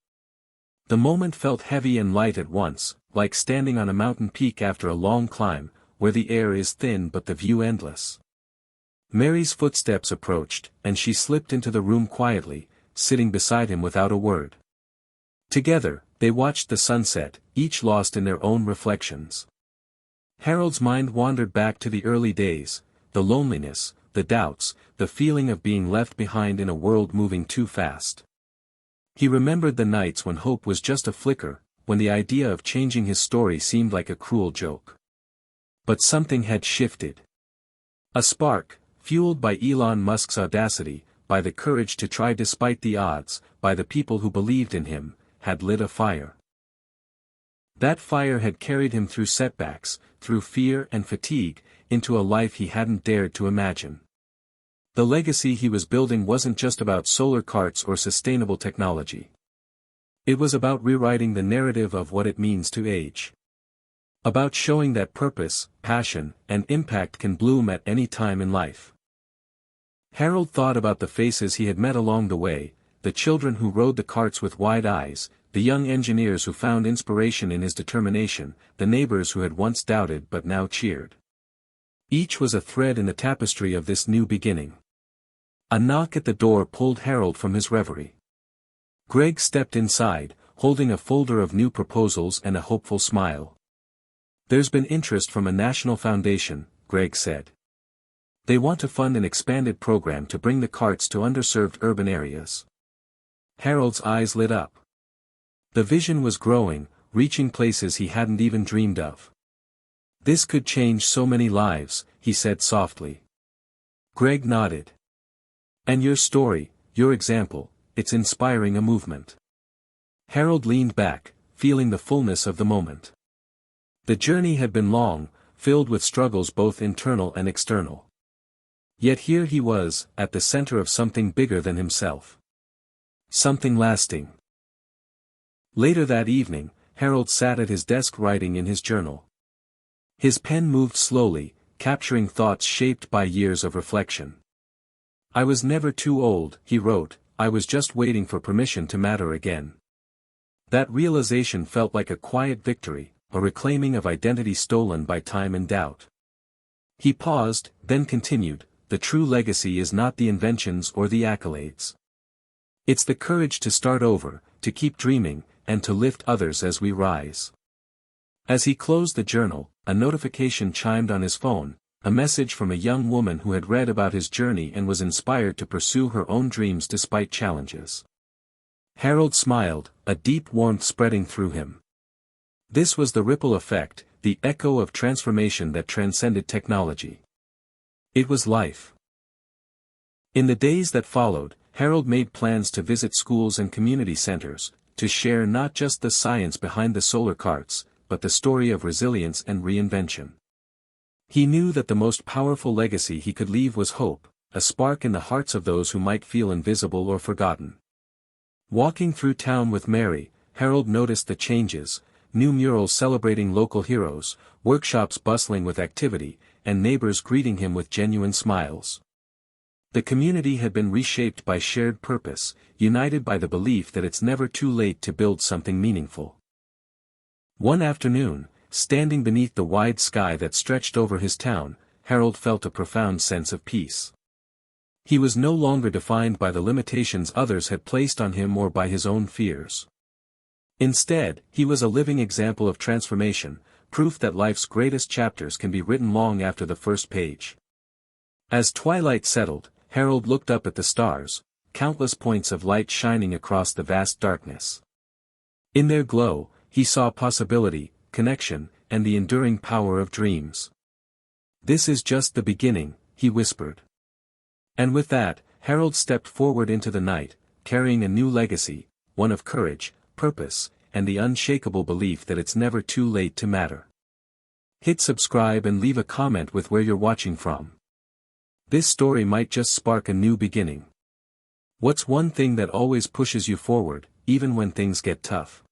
The moment felt heavy and light at once, like standing on a mountain peak after a long climb, where the air is thin but the view endless. Mary's footsteps approached, and she slipped into the room quietly, sitting beside him without a word. Together, they watched the sunset, each lost in their own reflections. Harold's mind wandered back to the early days, the loneliness, the doubts, the feeling of being left behind in a world moving too fast. He remembered the nights when hope was just a flicker, when the idea of changing his story seemed like a cruel joke. But something had shifted. A spark, fueled by Elon Musk's audacity, by the courage to try despite the odds, by the people who believed in him, had lit a fire. That fire had carried him through setbacks, through fear and fatigue, into a life he hadn't dared to imagine. The legacy he was building wasn't just about solar carts or sustainable technology. It was about rewriting the narrative of what it means to age. About showing that purpose, passion, and impact can bloom at any time in life. Harold thought about the faces he had met along the way, the children who rode the carts with wide eyes, the young engineers who found inspiration in his determination, the neighbors who had once doubted but now cheered. Each was a thread in the tapestry of this new beginning. A knock at the door pulled Harold from his reverie. Greg stepped inside, holding a folder of new proposals and a hopeful smile. "There's been interest from a national foundation," Greg said. "They want to fund an expanded program to bring the carts to underserved urban areas." Harold's eyes lit up. The vision was growing, reaching places he hadn't even dreamed of. "This could change so many lives," he said softly. Greg nodded. "And your story, your example, it's inspiring a movement." Harold leaned back, feeling the fullness of the moment. The journey had been long, filled with struggles both internal and external. Yet here he was, at the center of something bigger than himself. Something lasting. Later that evening, Harold sat at his desk writing in his journal. His pen moved slowly, capturing thoughts shaped by years of reflection. "I was never too old," he wrote, "I was just waiting for permission to matter again." That realization felt like a quiet victory, a reclaiming of identity stolen by time and doubt. He paused, then continued, "The true legacy is not the inventions or the accolades. It's the courage to start over, to keep dreaming, and to lift others as we rise." As he closed the journal, a notification chimed on his phone, a message from a young woman who had read about his journey and was inspired to pursue her own dreams despite challenges. Harold smiled, a deep warmth spreading through him. This was the ripple effect, the echo of transformation that transcended technology. It was life. In the days that followed, Harold made plans to visit schools and community centers, to share not just the science behind the solar carts, but the story of resilience and reinvention. He knew that the most powerful legacy he could leave was hope, a spark in the hearts of those who might feel invisible or forgotten. Walking through town with Mary, Harold noticed the changes: new murals celebrating local heroes, workshops bustling with activity, and neighbors greeting him with genuine smiles. The community had been reshaped by shared purpose, united by the belief that it's never too late to build something meaningful. One afternoon, standing beneath the wide sky that stretched over his town, Harold felt a profound sense of peace. He was no longer defined by the limitations others had placed on him or by his own fears. Instead, he was a living example of transformation, proof that life's greatest chapters can be written long after the first page. As twilight settled, Harold looked up at the stars, countless points of light shining across the vast darkness. In their glow, he saw possibility, connection, and the enduring power of dreams. "This is just the beginning," he whispered. And with that, Harold stepped forward into the night, carrying a new legacy, one of courage, purpose, and the unshakable belief that it's never too late to matter. Hit subscribe and leave a comment with where you're watching from. This story might just spark a new beginning. What's one thing that always pushes you forward, even when things get tough?